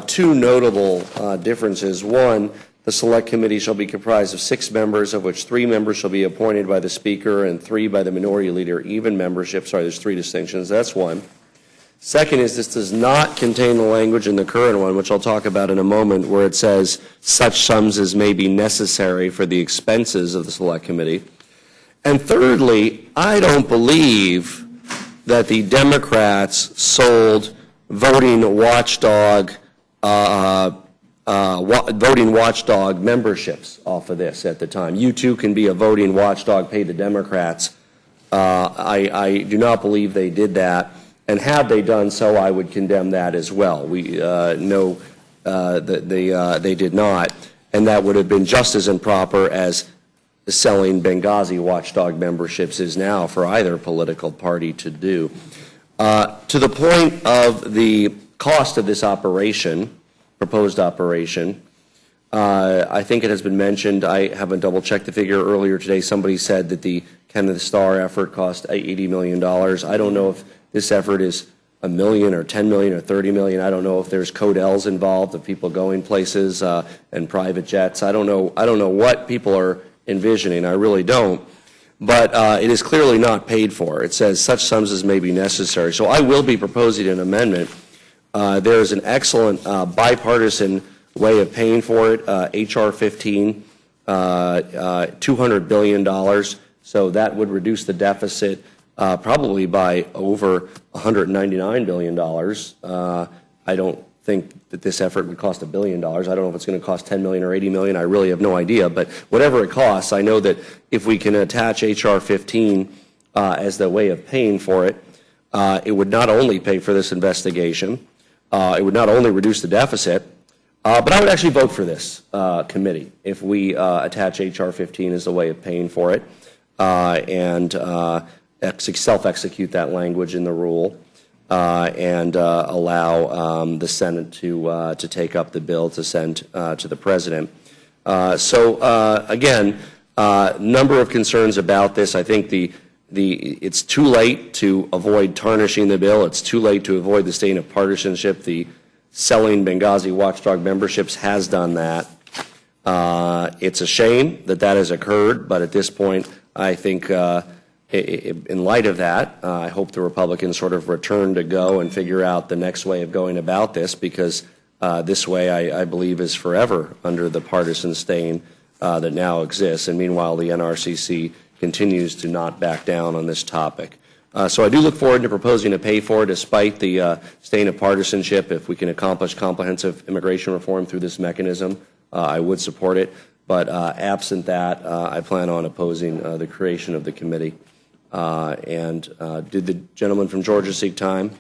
Two notable differences. One, the Select Committee shall be comprised of 6 members, of which 3 members shall be appointed by the Speaker and 3 by the Minority Leader. Even membership. Sorry, there's 3 distinctions. That's one. Second is this does not contain the language in the current one, which I'll talk about in a moment, where it says such sums as may be necessary for the expenses of the Select Committee. And thirdly, I don't believe that the Democrats sold voting watchdog memberships off of this at the time. You too can be a voting watchdog, pay the Democrats. I do not believe they did that. And had they done so, I would condemn that as well. We know that they did not, and that would have been just as improper as selling Benghazi watchdog memberships is now for either political party to do. To the point of the cost of this operation, proposed operation, I think it has been mentioned. I haven't double-checked the figure earlier today. Somebody said that the Kenneth Starr effort cost $80 million. I don't know if this effort is $1 million or $10 million or $30 million. I don't know if there's Codels involved, of people going places and private jets. I don't know what people are envisioning. I really don't. But it is clearly not paid for. It says such sums as may be necessary. So I will be proposing an amendment. There is an excellent bipartisan way of paying for it. H.R. 15, $200 billion. So that would reduce the deficit probably by over $199 billion. I don't think that this effort would cost $1 billion. I don't know if it's going to cost $10 million or $80 million. I really have no idea. But whatever it costs, I know that if we can attach H.R. 15 as the way of paying for it, it would not only pay for this investigation, it would not only reduce the deficit, but I would actually vote for this committee if we attach H.R. 15 as the way of paying for it and self-execute that language in the rule and allow the Senate to take up the bill to send to the President. Again, number of concerns about this. I think it's too late to avoid tarnishing the bill. It's too late to avoid the stain of partisanship. The selling Benghazi watchdog memberships has done that. It's a shame that that has occurred, but at this point, I think in light of that, I hope the Republicans sort of return to go and figure out the next way of going about this, because this way, I believe, is forever under the partisan stain that now exists. And meanwhile, the NRCC continues to not back down on this topic. So I do look forward to proposing to pay for it despite the stain of partisanship. If we can accomplish comprehensive immigration reform through this mechanism, I would support it. But absent that, I plan on opposing the creation of the committee. Did the gentleman from Georgia seek time?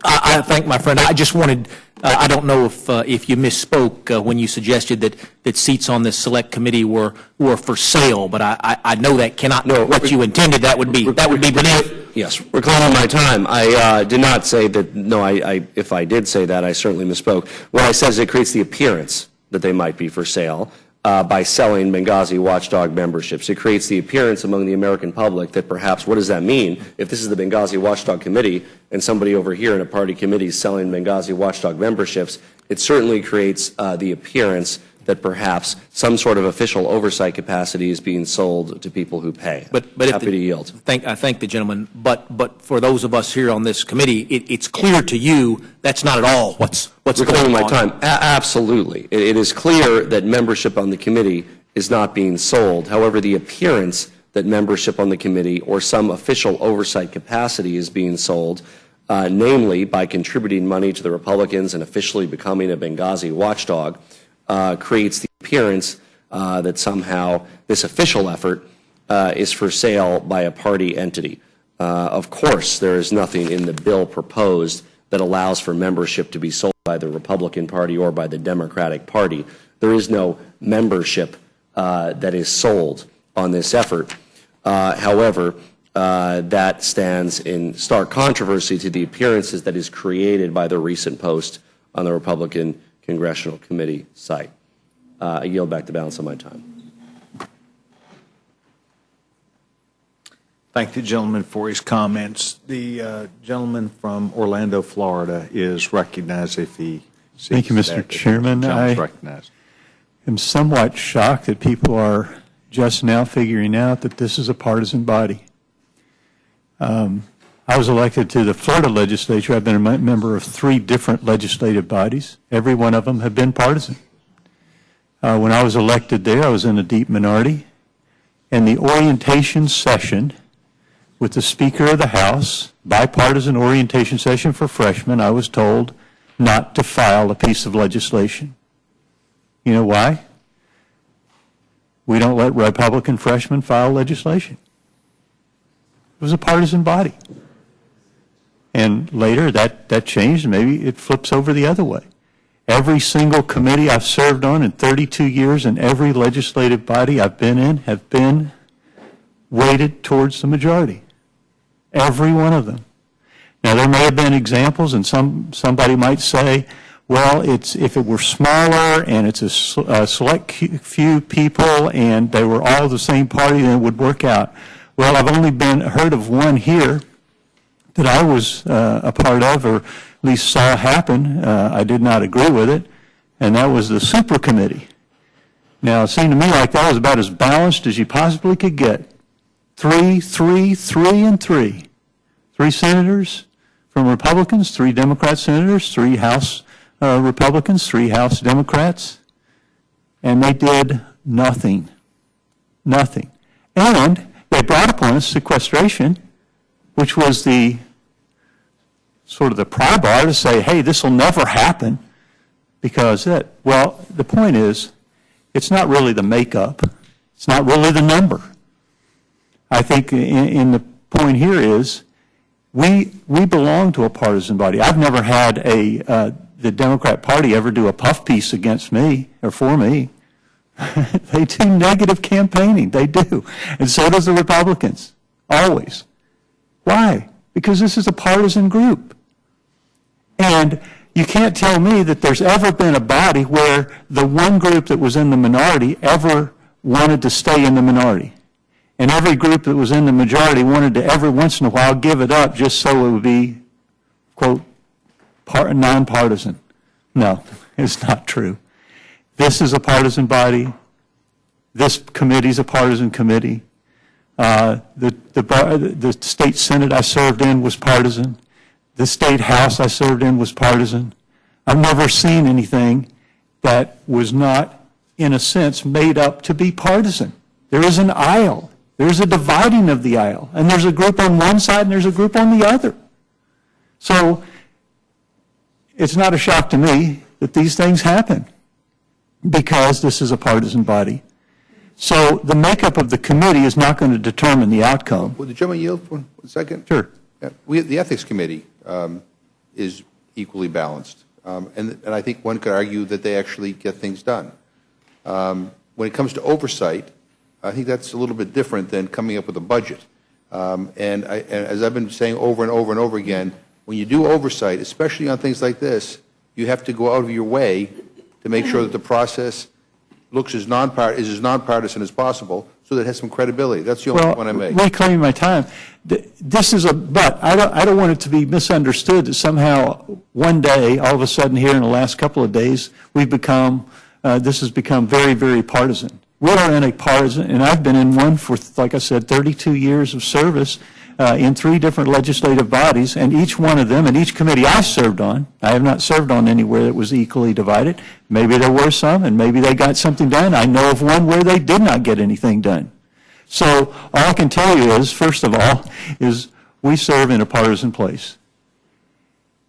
I thank my friend. I just wanted, I don't know if you misspoke when you suggested that seats on this select committee were for sale, but I know that cannot be what you intended. That would be beneath. Yes, reclaiming my time. I did not say that. No, if I did say that, I certainly misspoke. What I said is it creates the appearance that they might be for sale by selling Benghazi watchdog memberships. It creates the appearance among the American public that perhaps, what does that mean? If this is the Benghazi watchdog committee and somebody over here in a party committee is selling Benghazi watchdog memberships, it certainly creates the appearance that perhaps some sort of official oversight capacity is being sold to people who pay. But happy to yield. I thank the gentleman. But for those of us here on this committee, it's clear to you that's not at all what's going on. My time. Absolutely. It is clear that membership on the committee is not being sold. However, the appearance that membership on the committee or some official oversight capacity is being sold, namely by contributing money to the Republicans and officially becoming a Benghazi watchdog, creates the appearance that somehow this official effort is for sale by a party entity. Of course, there is nothing in the bill proposed that allows for membership to be sold by the Republican Party or by the Democratic Party. There is no membership that is sold on this effort. However, that stands in stark controversy to the appearances that is created by the recent post on the Republican Congressional Committee site. I yield back the balance of my time. Thank the gentleman for his comments. The gentleman from Orlando, Florida, is recognized if he sees. Thank you, Mr. Chairman. I am somewhat shocked that people are just now figuring out that this is a partisan body. I was elected to the Florida legislature. I've been a member of 3 different legislative bodies. Every one of them have been partisan. When I was elected there, I was in a deep minority. And the orientation session with the Speaker of the House, bipartisan orientation session for freshmen, I was told not to file a piece of legislation. You know why? We don't let Republican freshmen file legislation. It was a partisan body. And later that changed. Maybe it flips over the other way. Every single committee I've served on in 32 years and every legislative body I've been in have been weighted towards the majority. Every one of them. Now, there may have been examples, and somebody might say, well, if it were smaller and it's a select few people and they were all the same party, then it would work out. Well, I've only heard of one here that I was a part of, or at least saw happen. I did not agree with it, and that was the super committee. Now, it seemed to me like that was about as balanced as you possibly could get. 3, 3, 3, and 3. 3 senators from Republicans, 3 Democrat senators, 3 House Republicans, 3 House Democrats, and they did nothing. Nothing. And they brought upon us sequestration which was the sort of the pry bar to say, hey, this will never happen because well, the point is, it's not really the makeup. It's not really the number. I think in the point here is we belong to a partisan body. I've never had the Democrat Party ever do a puff piece against me or for me. They do negative campaigning. They do. And so does the Republicans. Always. Why? Because this is a partisan group. And you can't tell me that there's ever been a body where the one group that was in the minority ever wanted to stay in the minority. And every group that was in the majority wanted to every once in a while give it up just so it would be, quote, nonpartisan. No, it's not true. This is a partisan body. This committee is a partisan committee. The state Senate I served in was partisan. The state House I served in was partisan. I've never seen anything that was not, in a sense, made up to be partisan. There is an aisle. There's a dividing of the aisle. And there's a group on one side and there's a group on the other. So it's not a shock to me that these things happen because this is a partisan body. So the makeup of the committee is not going to determine the outcome. Would the gentleman yield for 1 second? Sure. Yeah, the Ethics Committee is equally balanced. And I think one could argue that they actually get things done. When it comes to oversight, I think that's a little bit different than coming up with a budget. And as I've been saying over and over and over again, when you do oversight, especially on things like this, you have to go out of your way to make sure that the process looks as nonpartisan as possible so that it has some credibility. That's the only one I make. Reclaiming my time. This is but I don't want it to be misunderstood that somehow one day, all of a sudden here in the last couple of days, this has become very, very partisan. We are in a partisan, and I've been in one for, like I said, 32 years of service in 3 different legislative bodies, and each one of them, and each committee I served on, I have not served on anywhere that was equally divided. Maybe there were some, and maybe they got something done. I know of one where they did not get anything done. So all I can tell you is, first of all, is we serve in a partisan place.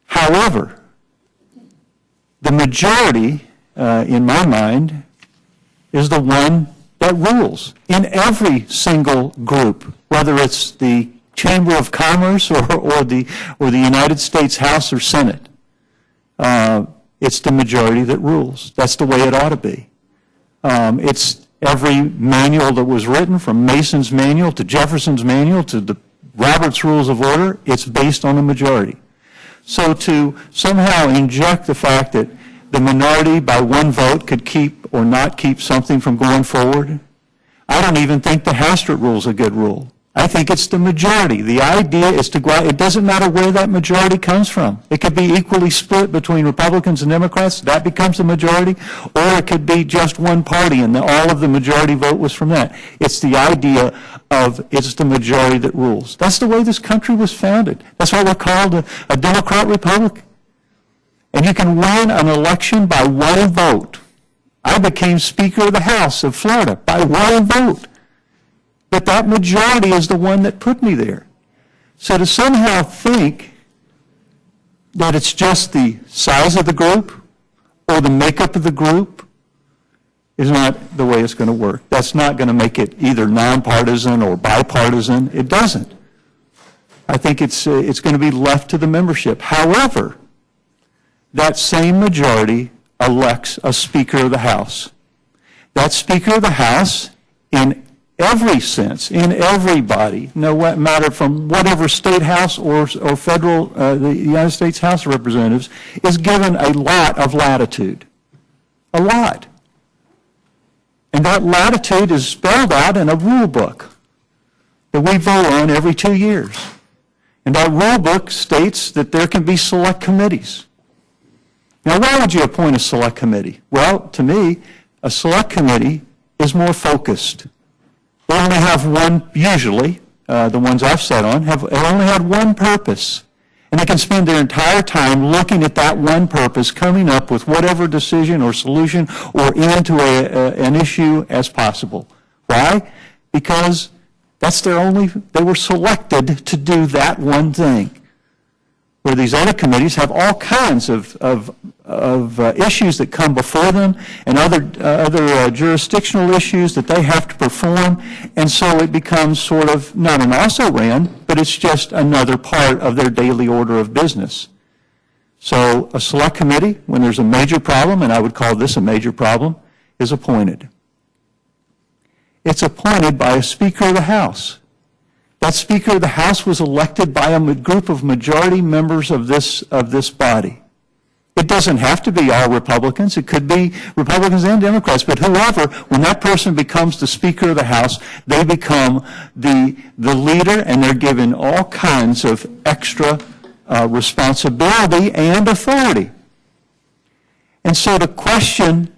However, the majority, in my mind, is the one that rules in every single group, whether it's the Chamber of Commerce or the United States House or Senate. It's the majority that rules. That's the way it ought to be. It's every manual that was written, from Mason's manual to Jefferson's manual to the Robert's Rules of Order, it's based on the majority. So to somehow inject the fact that the minority by one vote could keep or not keep something from going forward, I don't even think the Hastert rule is a good rule. I think it's the majority. The idea is to go out. It doesn't matter where that majority comes from. It could be equally split between Republicans and Democrats. That becomes the majority. Or it could be just one party and all of the majority vote was from that. It's the idea of it's the majority that rules. That's the way this country was founded. That's why we're called a Democrat Republic. And you can win an election by one vote. I became Speaker of the House of Florida by one vote. But that majority is the one that put me there. So to somehow think that it's just the size of the group or the makeup of the group is not the way it's going to work. That's not going to make it either nonpartisan or bipartisan. It doesn't. I think it's going to be left to the membership. However, that same majority elects a Speaker of the House. That Speaker of the House, in every sense, in every body, no matter from whatever state house or federal, the United States House of Representatives, is given a lot of latitude. A lot. And that latitude is spelled out in a rule book that we vote on every 2 years. And that rule book states that there can be select committees. Now, why would you appoint a select committee? Well, to me, a select committee is more focused. They only have one, usually, the ones I've sat on, have only had one purpose. And they can spend their entire time looking at that one purpose, coming up with whatever decision or solution or end to an issue as possible. Why? Because That's they were selected to do that one thing. Where these other committees have all kinds of issues that come before them and other jurisdictional issues that they have to perform, and so it becomes sort of not an also-ran, but it's just another part of their daily order of business. So a select committee, when there's a major problem, and I would call this a major problem, is appointed. It's appointed by a Speaker of the House. That Speaker of the House was elected by a group of majority members of this body. It doesn't have to be all Republicans. It could be Republicans and Democrats. But whoever, when that person becomes the Speaker of the House, they become the leader, and they're given all kinds of extra responsibility and authority. And so to question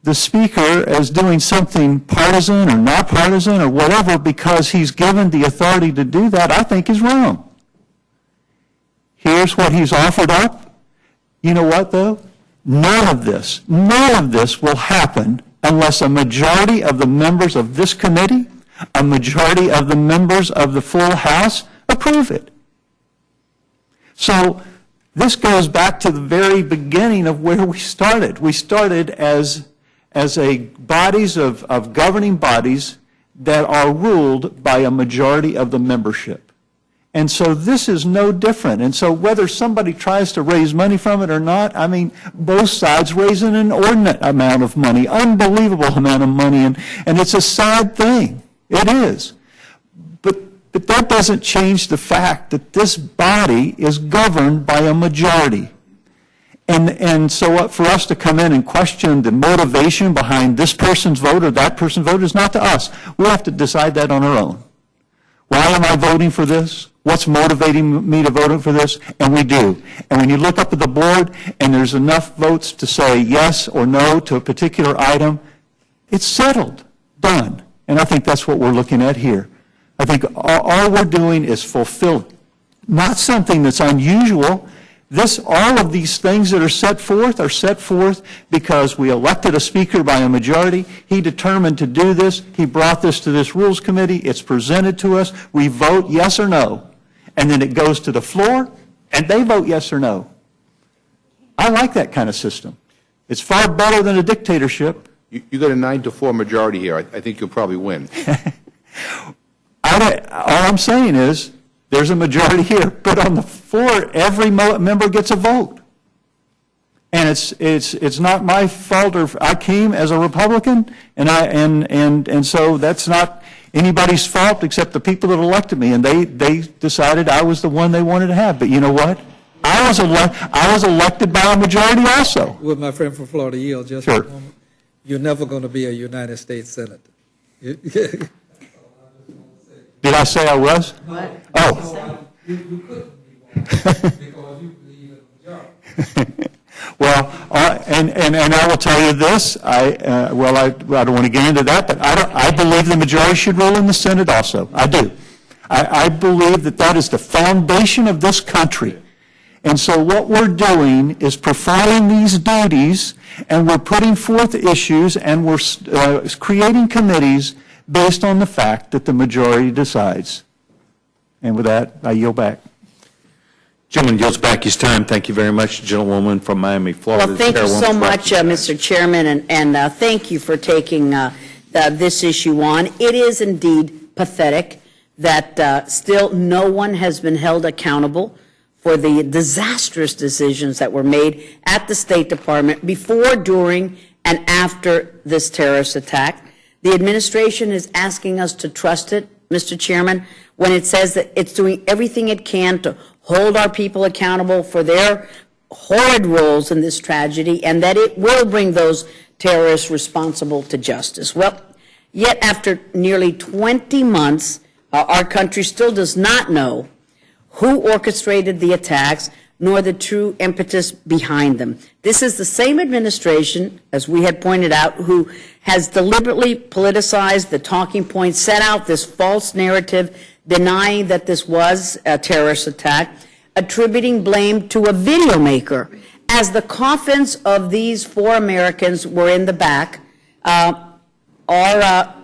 the Speaker as doing something partisan or not partisan or whatever because he's given the authority to do that, I think is wrong. Here's what he's offered up. You know what, though? None of this will happen unless a majority of the members of this committee, a majority of the members of the full House approve it. So this goes back to the very beginning of where we started. We started as a bodies of governing bodies that are ruled by a majority of the membership. And so this is no different. And so whether somebody tries to raise money from it or not, I mean, both sides raise an inordinate amount of money, unbelievable amount of money, and it's a sad thing. It is. But that doesn't change the fact that this body is governed by a majority. And so for us to come in and question the motivation behind this person's vote or that person's vote is not to us. We have to decide that on our own. Why am I voting for this? What's motivating me to vote for this? And we do. And when you look up at the board and there's enough votes to say yes or no to a particular item, it's settled, done. And I think that's what we're looking at here. I think all we're doing is fulfill not something that's unusual. All of these things that are set forth because we elected a speaker by a majority. He determined to do this. He brought this to this Rules Committee. It's presented to us. We vote yes or no. And then it goes to the floor, and they vote yes or no. I like that kind of system. It's far better than a dictatorship. You got a 9-4 majority here. I think you'll probably win. All I'm saying is, there's a majority here, but on the floor, every member gets a vote. And it's not my fault, or I came as a Republican, and so that's not anybody's fault except the people that elected me, and they decided I was the one they wanted to have. But you know what? I was elected by a majority also. Would my friend from Florida yield just Sure. a moment? You're never going to be a United States Senator. Did I say I was? What? Oh. You couldn't be one because you believe in the majority. Well, and I will tell you this. I don't want to get into that, but I believe the majority should rule in the Senate also. I do. I believe that is the foundation of this country. And so what we're doing is performing these duties, and we're putting forth issues, and we're creating committees based on the fact that the majority decides. And with that, I yield back. Gentleman yields back his time. Thank you very much, gentlewoman from Miami, Florida. Well, thank you so much, Mr. Chairman, and thank you for taking this issue on. It is indeed pathetic that still no one has been held accountable for the disastrous decisions that were made at the State Department before, during, and after this terrorist attack. The administration is asking us to trust it, Mr. Chairman, when it says that it's doing everything it can to hold our people accountable for their horrid roles in this tragedy, and that it will bring those terrorists responsible to justice. Well, yet after nearly 20 months, our country still does not know who orchestrated the attacks, nor the true impetus behind them. This is the same administration, as we had pointed out, who has deliberately politicized the talking points, set out this false narrative, denying that this was a terrorist attack, attributing blame to a video maker. As the coffins of these 4 Americans were in the back, our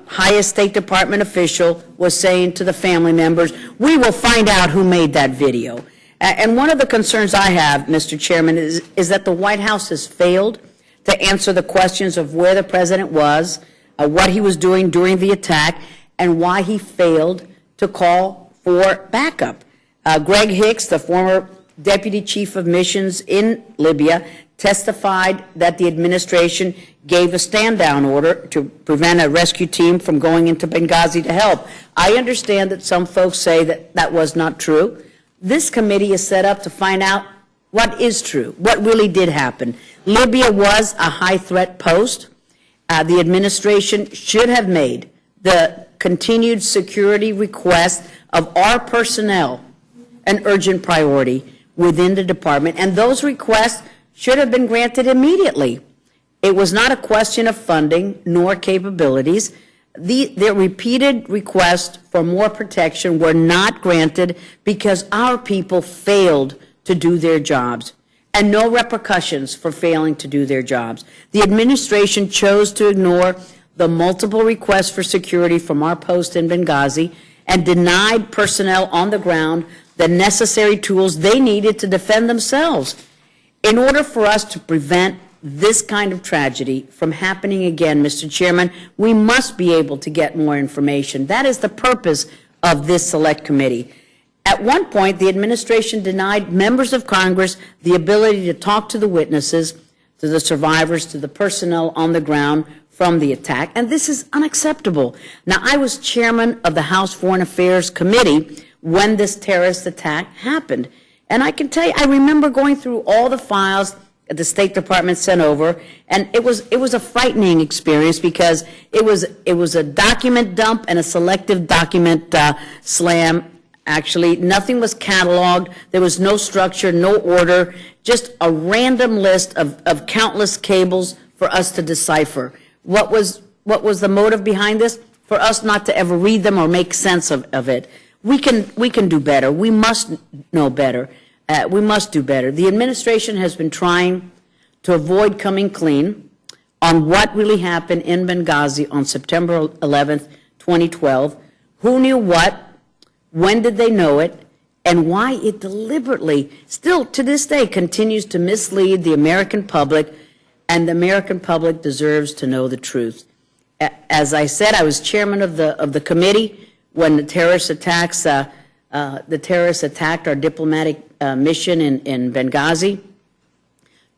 highest State Department official was saying to the family members, we will find out who made that video. And one of the concerns I have, Mr. Chairman, is that the White House has failed to answer the questions of where the president was, what he was doing during the attack, and why he failed to call for backup. Greg Hicks, the former deputy chief of missions in Libya, testified that the administration gave a stand-down order to prevent a rescue team from going into Benghazi to help. I understand that some folks say that that was not true. This committee is set up to find out what is true, what really did happen. Libya was a high-threat post. The administration should have made the continued security request of our personnel an urgent priority within the department, and those requests should have been granted immediately. It was not a question of funding nor capabilities. Their repeated requests for more protection were not granted because our people failed to do their jobs, and no repercussions for failing to do their jobs. The administration chose to ignore the multiple requests for security from our post in Benghazi and denied personnel on the ground the necessary tools they needed to defend themselves. In order for us to prevent this kind of tragedy from happening again, Mr. Chairman, we must be able to get more information. That is the purpose of this select committee. At one point, the administration denied members of Congress the ability to talk to the witnesses, to the survivors, to the personnel on the ground from the attack, and this is unacceptable. Now, I was chairman of the House Foreign Affairs Committee when this terrorist attack happened, and I can tell you, I remember going through all the files that the State Department sent over, and it was a frightening experience because it was a document dump and a selective document slam. Actually, nothing was cataloged. There was no structure, no order, just a random list of countless cables for us to decipher. What was the motive behind this? For us not to ever read them or make sense of it. We can do better. We must know better. We must do better. The administration has been trying to avoid coming clean on what really happened in Benghazi on September 11th, 2012. Who knew what? When did they know it? And why it deliberately, still to this day, continues to mislead the American public, and the American public deserves to know the truth. As I said, I was chairman of the committee when the terrorists attacked our diplomatic mission in Benghazi.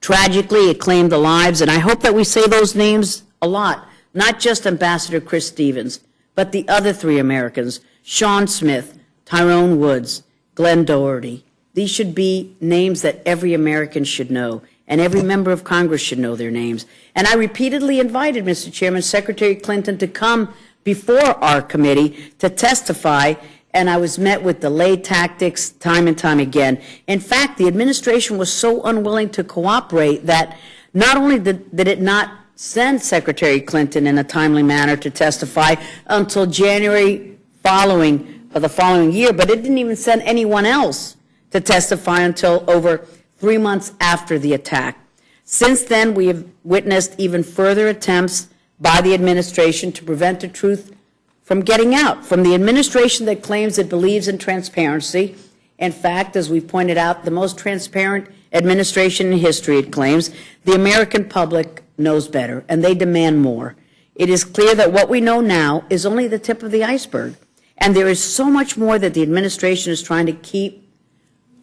Tragically, it claimed the lives, and I hope that we say those names a lot, not just Ambassador Chris Stevens, but the other three Americans, Sean Smith, Tyrone Woods, Glenn Doherty. These should be names that every American should know, and every member of Congress should know their names. And I repeatedly invited, Mr. Chairman, Secretary Clinton to come before our committee to testify, and I was met with delayed tactics time and time again. In fact, the administration was so unwilling to cooperate that not only did it not send Secretary Clinton in a timely manner to testify until January the following year, but it didn't even send anyone else to testify until over 3 months after the attack. Since then, we have witnessed even further attempts by the administration to prevent the truth from getting out, from the administration that claims it believes in transparency. In fact, as we pointed out, the most transparent administration in history, it claims. The American public knows better, and they demand more. It is clear that what we know now is only the tip of the iceberg, and there is so much more that the administration is trying to keep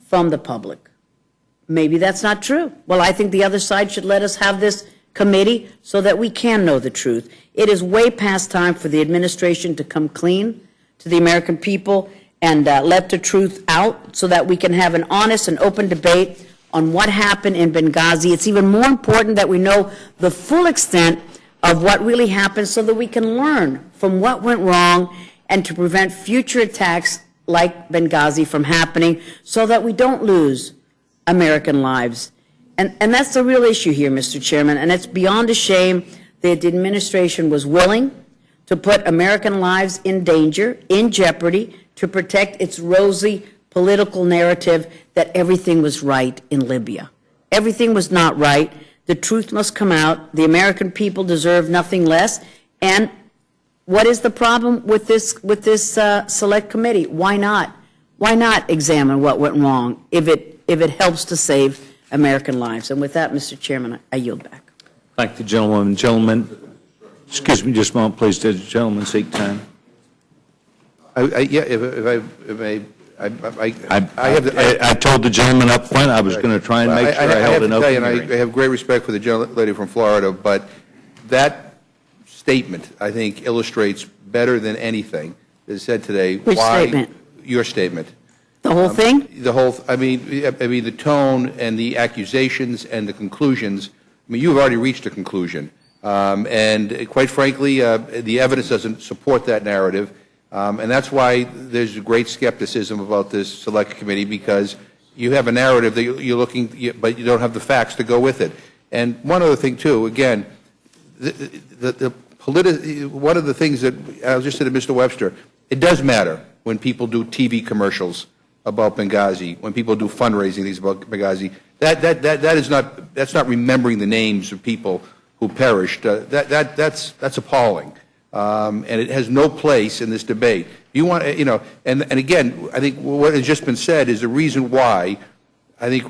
from the public. Maybe that's not true. Well, I think the other side should let us have this committee so that we can know the truth. It is way past time for the administration to come clean to the American people and let the truth out so that we can have an honest and open debate on what happened in Benghazi. It's even more important that we know the full extent of what really happened so that we can learn from what went wrong and to prevent future attacks like Benghazi from happening so that we don't lose American lives. And that's the real issue here, Mr. Chairman, and it's beyond a shame that the administration was willing to put American lives in danger, in jeopardy, to protect its rosy political narrative that everything was right in Libya. Everything was not right. The truth must come out. The American people deserve nothing less, and What is the problem with this select committee? Why not? Why not examine what went wrong if it helps to save American lives? And with that, Mr. Chairman, I yield back. Thank the gentleman. Gentlemen, excuse me just a moment, please. Does the gentleman seek time? Yeah, I told the gentleman up front I was going to try and make sure I held an open hearing. I have great respect for the lady from Florida, but that statement, I think, illustrates better than anything that is said today. Which statement? Your statement. The whole thing? The whole. I mean, the tone and the accusations and the conclusions. I mean, you've already reached a conclusion, and quite frankly, the evidence doesn't support that narrative. And that's why there's great skepticism about this select committee, because you have a narrative that you're looking, but you don't have the facts to go with it. And one other thing, too, again, one of the things that I just said to Mr. Webster, it does matter when people do TV commercials about Benghazi, when people do fundraising things about Benghazi. That's not remembering the names of people who perished. That's appalling. And it has no place in this debate. You want, and again, I think what has just been said is the reason why I think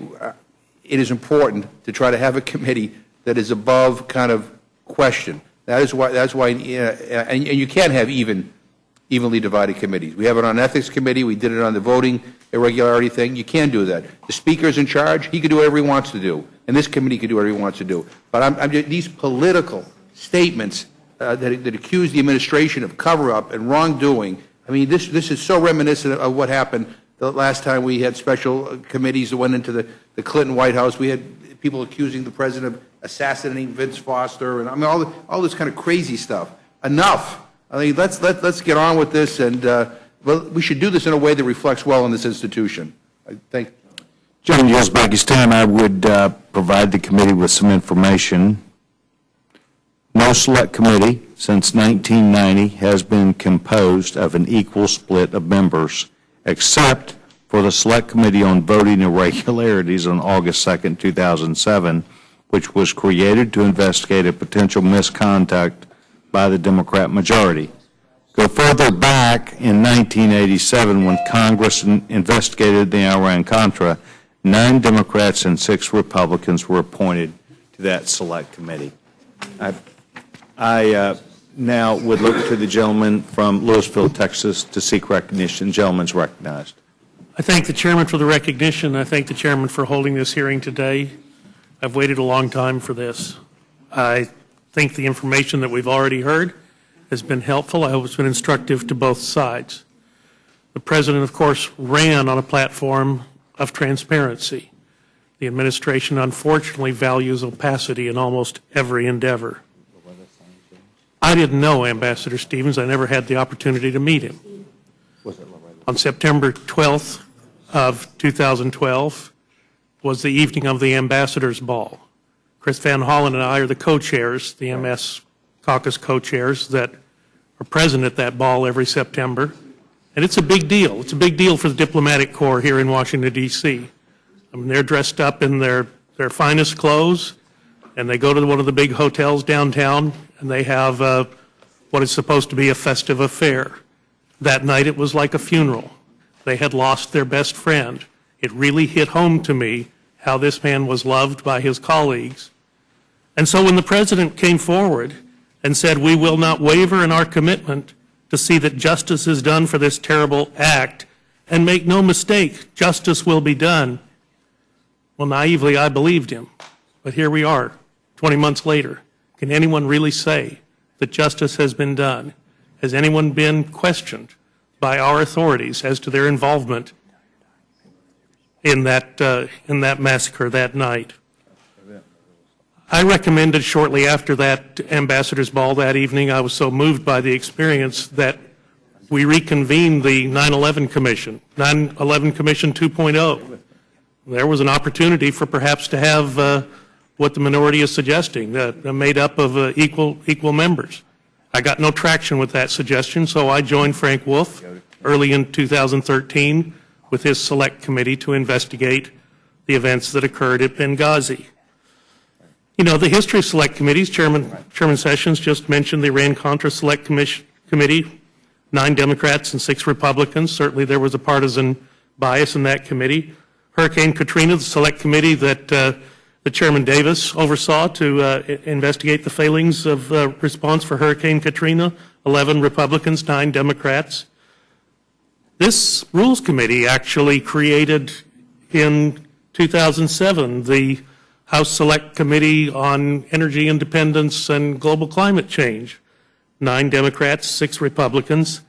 it is important to try to have a committee that is above kind of question. That's why, and you can't have evenly divided committees. We have it on ethics committee. We did it on the voting irregularity thing. You can't do that. The speaker's in charge. He can do whatever he wants to do, and this committee can do whatever he wants to do. But these political statements that accuse the administration of cover-up and wrongdoing. I mean, this is so reminiscent of what happened the last time we had special committees that went into the Clinton White House. We had people accusing the president of assassinating Vince Foster, and I mean all this kind of crazy stuff. Enough. I mean, let's get on with this, and well, we should do this in a way that reflects well on this institution. I think. Gentleman yields back his time. I would provide the committee with some information. No select committee since 1990 has been composed of an equal split of members, except for the Select Committee on Voting Irregularities on August 2nd, 2007, which was created to investigate a potential misconduct by the Democrat majority. Go further back in 1987, when Congress investigated the Iran-Contra, 9 Democrats and 6 Republicans were appointed to that Select Committee. I now would look to the gentleman from Louisville, Texas, to seek recognition. The gentleman's recognized. I thank the chairman for the recognition. I thank the chairman for holding this hearing today. I've waited a long time for this. I think the information that we've already heard has been helpful. I hope it's been instructive to both sides. The president, of course, ran on a platform of transparency. The administration, unfortunately, values opacity in almost every endeavor. I didn't know Ambassador Stevens. I never had the opportunity to meet him. On September 12th of 2012 was the evening of the Ambassador's Ball. Chris Van Hollen and I are the co-chairs, the MS caucus co-chairs that are present at that ball every September. And it's a big deal. It's a big deal for the diplomatic corps here in Washington, D.C. I mean, they're dressed up in their finest clothes, and they go to one of the big hotels downtown, and they have what is supposed to be a festive affair. That night it was like a funeral. They had lost their best friend. It really hit home to me how this man was loved by his colleagues. And so when the president came forward and said, we will not waver in our commitment to see that justice is done for this terrible act, and make no mistake, justice will be done. Well, naively, I believed him. But here we are, 20 months later. Can anyone really say that justice has been done? Has anyone been questioned by our authorities as to their involvement in that massacre that night? I recommended shortly after that Ambassador's Ball that evening, I was so moved by the experience that we reconvened the 9/11 Commission, 9/11 Commission 2.0. There was an opportunity for perhaps to have what the minority is suggesting, made up of equal members. I got no traction with that suggestion, so I joined Frank Wolf early in 2013 with his select committee to investigate the events that occurred at Benghazi. You know, the history of select committees, Chairman Sessions just mentioned the Iran-Contra Select committee, 9 Democrats and 6 Republicans. Certainly there was a partisan bias in that committee. Hurricane Katrina, the select committee that Chairman Davis oversaw to investigate the failings of response for Hurricane Katrina, 11 Republicans, 9 Democrats. This Rules Committee actually created in 2007 the House Select Committee on Energy Independence and Global Climate Change. 9 Democrats, 6 Republicans.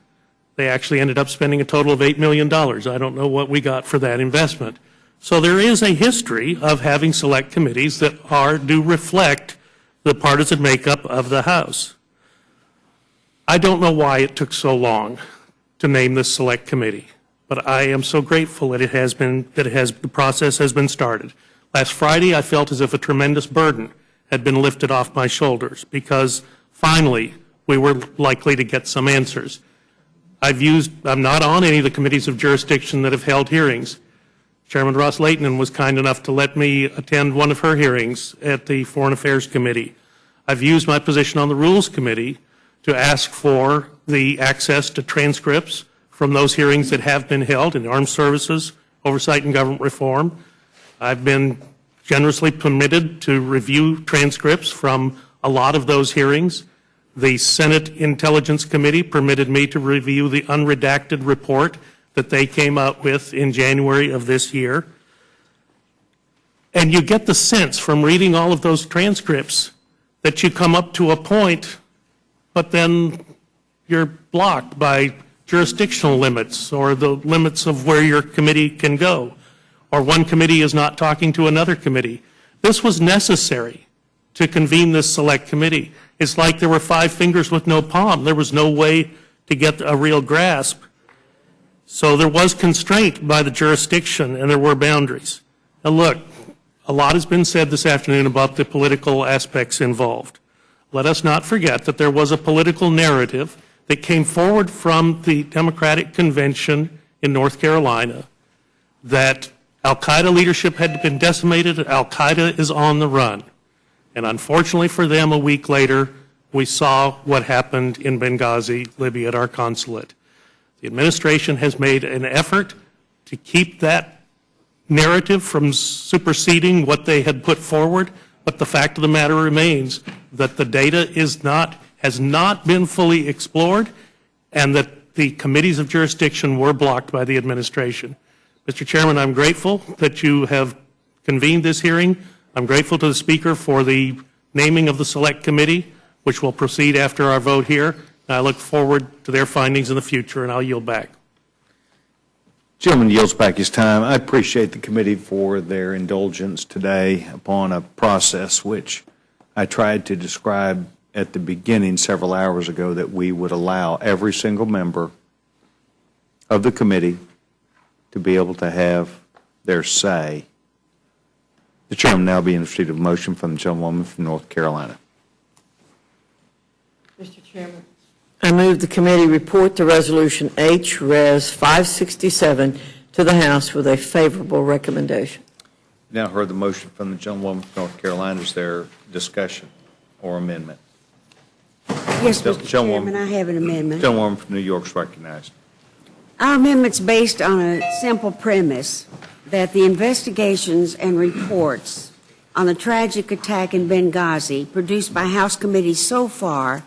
They actually ended up spending a total of $8 million. I don't know what we got for that investment. So there is a history of having select committees that do reflect the partisan makeup of the House. I don't know why it took so long to name this select committee, but I am so grateful that the process has been started. Last Friday, I felt as if a tremendous burden had been lifted off my shoulders because finally we were likely to get some answers. I'm not on any of the committees of jurisdiction that have held hearings. Chairman Ross Leighton was kind enough to let me attend one of her hearings at the Foreign Affairs Committee. I've used my position on the Rules Committee to ask for the access to transcripts from those hearings that have been held in Armed Services, Oversight and Government Reform. I've been generously permitted to review transcripts from a lot of those hearings. The Senate Intelligence Committee permitted me to review the unredacted report that they came out with in January of this year. And you get the sense from reading all of those transcripts that you come up to a point, but then you're blocked by jurisdictional limits or the limits of where your committee can go, or one committee is not talking to another committee. This was necessary to convene this select committee. It's like there were 5 fingers with no palm. There was no way to get a real grasp. So there was constraint by the jurisdiction, and there were boundaries. Now look, a lot has been said this afternoon about the political aspects involved. Let us not forget that there was a political narrative that came forward from the Democratic Convention in North Carolina that al-Qaeda leadership had been decimated, al-Qaeda is on the run. And unfortunately for them, a week later, we saw what happened in Benghazi, Libya, at our consulate. The administration has made an effort to keep that narrative from superseding what they had put forward, but the fact of the matter remains that the data has not been fully explored and that the committees of jurisdiction were blocked by the administration. Mr. Chairman, I'm grateful that you have convened this hearing. I'm grateful to the Speaker for the naming of the Select Committee, which will proceed after our vote here. And I look forward to their findings in the future, and I'll yield back. Gentleman yields back his time. I appreciate the committee for their indulgence today upon a process which I tried to describe at the beginning several hours ago, that we would allow every single member of the committee to be able to have their say. The chairman now be in receipt of a motion from the gentlewoman from North Carolina. Mr. Chairman, I move the committee report the resolution H. Res. 567 to the House with a favorable recommendation. Now heard the motion from the gentlewoman from North Carolina. Is there discussion or amendment? Yes, Mr. Chairman, I have an amendment. Gentlewoman from New York is recognized. Our amendment's based on a simple premise that the investigations and reports on the tragic attack in Benghazi produced by House committees so far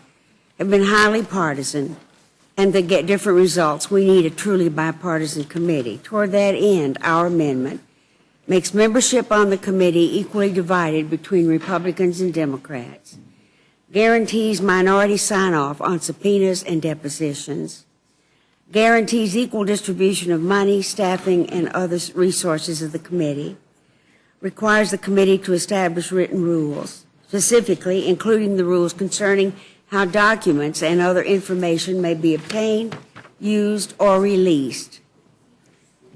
have been highly partisan, and to get different results, we need a truly bipartisan committee. Toward that end, our amendment makes membership on the committee equally divided between Republicans and Democrats, guarantees minority sign-off on subpoenas and depositions, guarantees equal distribution of money, staffing, and other resources of the committee, requires the committee to establish written rules, specifically including the rules concerning how documents and other information may be obtained, used, or released,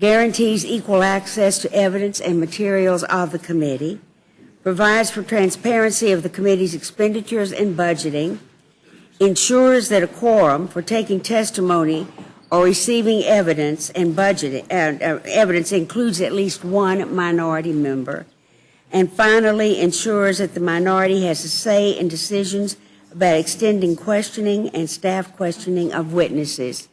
guarantees equal access to evidence and materials of the committee, provides for transparency of the committee's expenditures and budgeting, ensures that a quorum for taking testimony or receiving evidence and evidence includes at least one minority member, and finally ensures that the minority has a say in decisions about extending questioning and staff questioning of witnesses.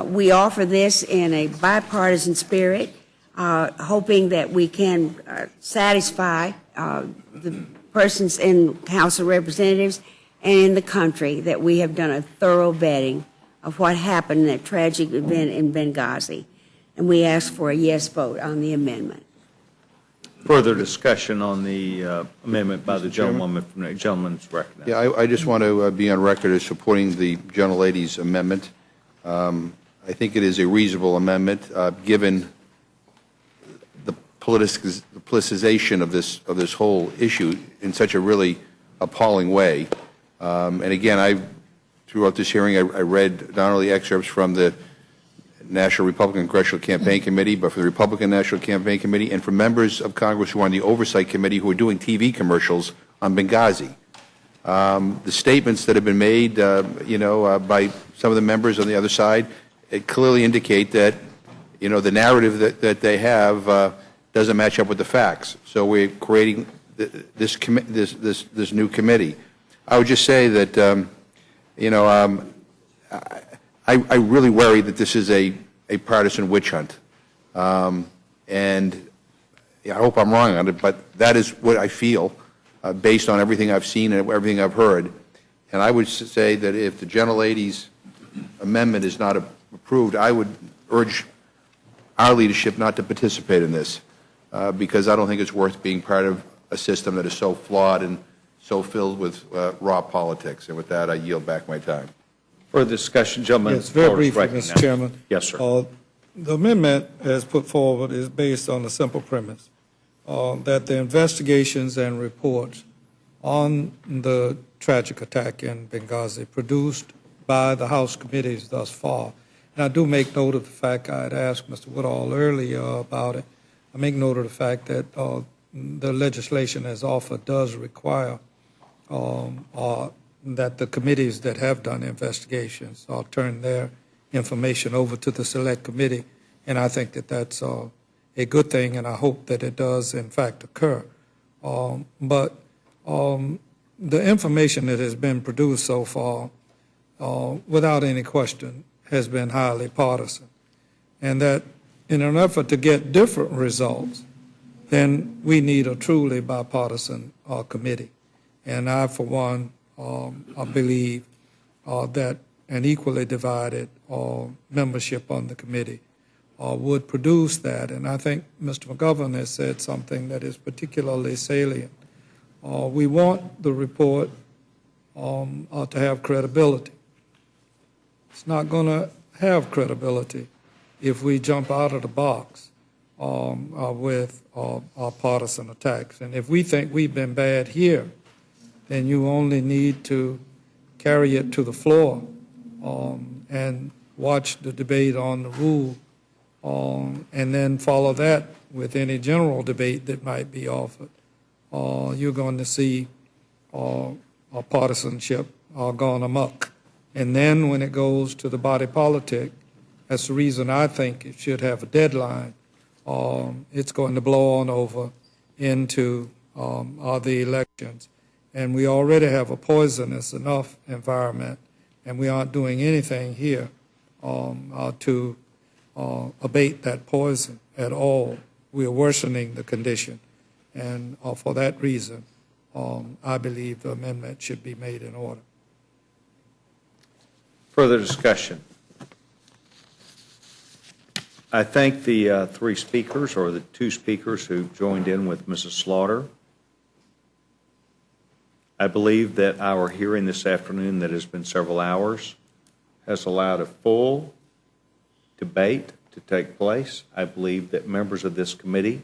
We offer this in a bipartisan spirit, hoping that we can satisfy the persons in House of Representatives and in the country that we have done a thorough vetting of what happened in that tragic event in Benghazi. And we ask for a yes vote on the amendment. Further discussion on the amendment by the gentlewoman from the gentleman's recognized. Yeah, I just want to be on record as supporting the gentlelady's amendment. I think it is a reasonable amendment, given the politicization of this whole issue in such a really appalling way. And again, throughout this hearing, I read not only excerpts from the National Republican Congressional Campaign Committee, but from the Republican National Campaign Committee, and from members of Congress who are on the Oversight Committee who are doing TV commercials on Benghazi. The statements that have been made, by some of the members on the other side, it clearly indicate that, the narrative that they have doesn't match up with the facts. So we're creating this new committee. I would just say that, I really worry that this is a partisan witch hunt. And I hope I'm wrong on it, but that is what I feel based on everything I've seen and everything I've heard. And I would say that if the gentlelady's amendment is not approved, I would urge our leadership not to participate in this because I don't think it's worth being part of a system that is so flawed and so filled with raw politics. And with that, I yield back my time. Further discussion, gentlemen. Yes, very briefly, Mr. Chairman. Yes, sir. The amendment as put forward is based on a simple premise, that the investigations and reports on the tragic attack in Benghazi produced by the House committees thus far, and I do make note of the fact I had asked Mr. Woodall earlier about it. I make note of the fact that the legislation as offered does require that the committees that have done investigations turn their information over to the select committee, and I think that that's a good thing, and I hope that it does in fact occur. But the information that has been produced so far, without any question, has been highly partisan, and that in an effort to get different results, then we need a truly bipartisan committee. And I, for one, I believe that an equally divided membership on the committee would produce that. And I think Mr. McGovern has said something that is particularly salient. We want the report to have credibility. It's not going to have credibility if we jump out of the box with our partisan attacks. And if we think we've been bad here, then you only need to carry it to the floor and watch the debate on the rule and then follow that with any general debate that might be offered. You're going to see a partisanship gone amok. And then when it goes to the body politic, that's the reason I think it should have a deadline. It's going to blow on over into the elections. And we already have a poisonous enough environment, and we aren't doing anything here to abate that poison at all. We are worsening the condition. And for that reason, I believe the amendment should be made in order. Further discussion. I thank the three speakers, or the two speakers who joined in with Mrs. Slaughter. I believe that our hearing this afternoon, that has been several hours, has allowed a full debate to take place. I believe that members of this committee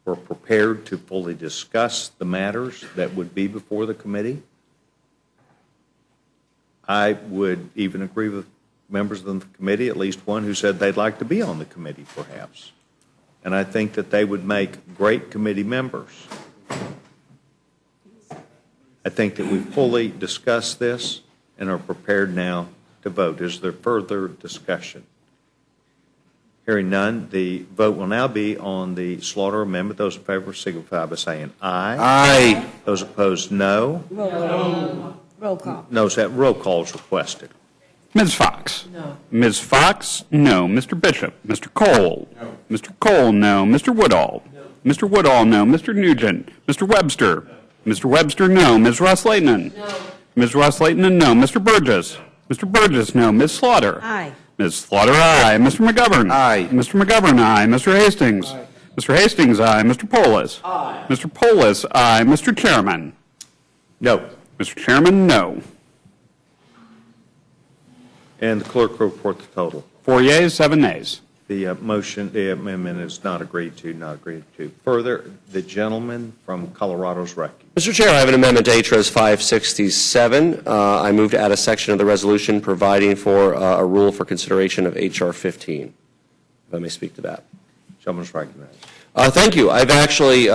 were prepared to fully discuss the matters that would be before the committee. I would even agree with members of the committee, at least one who said they'd like to be on the committee perhaps. And I think that they would make great committee members. I think that we've fully discussed this and are prepared now to vote. Is there further discussion? Hearing none, the vote will now be on the Slaughter amendment. Those in favor signify by saying aye. Aye. Those opposed, no. No. Roll call. No, that roll call is requested. Ms. Fox? No. Ms. Fox? No. Mr. Bishop? Mr. Cole? No. Mr. Cole, no. Mr. Woodall? No. Mr. Woodall, no. Mr. Nugent? Mr. Webster? No. Mr. Webster, no. Ms. Ross-Layton? No. Ms. Ross-Layton, no. Mr. Burgess? Mr. Burgess, no. Ms. Slaughter? Aye. Ms. Slaughter, aye. Mr. McGovern? Aye. Mr. McGovern, aye. Mr. Hastings? Aye. Mr. Hastings, aye. Mr. Polis? Aye. Mr. Polis, aye. Mr. Chairman? No. Mr. Chairman, no. And the clerk will report the total. 4 yeas, 7 nays. The the amendment is not agreed to, not agreed to. Further, the gentleman from Colorado's recognized. Mr. Chair, I have an amendment to HRS 567. I move to add a section of the resolution providing for a rule for consideration of HR 15. If I may speak to that. Gentleman's recognized. Thank you. I've actually,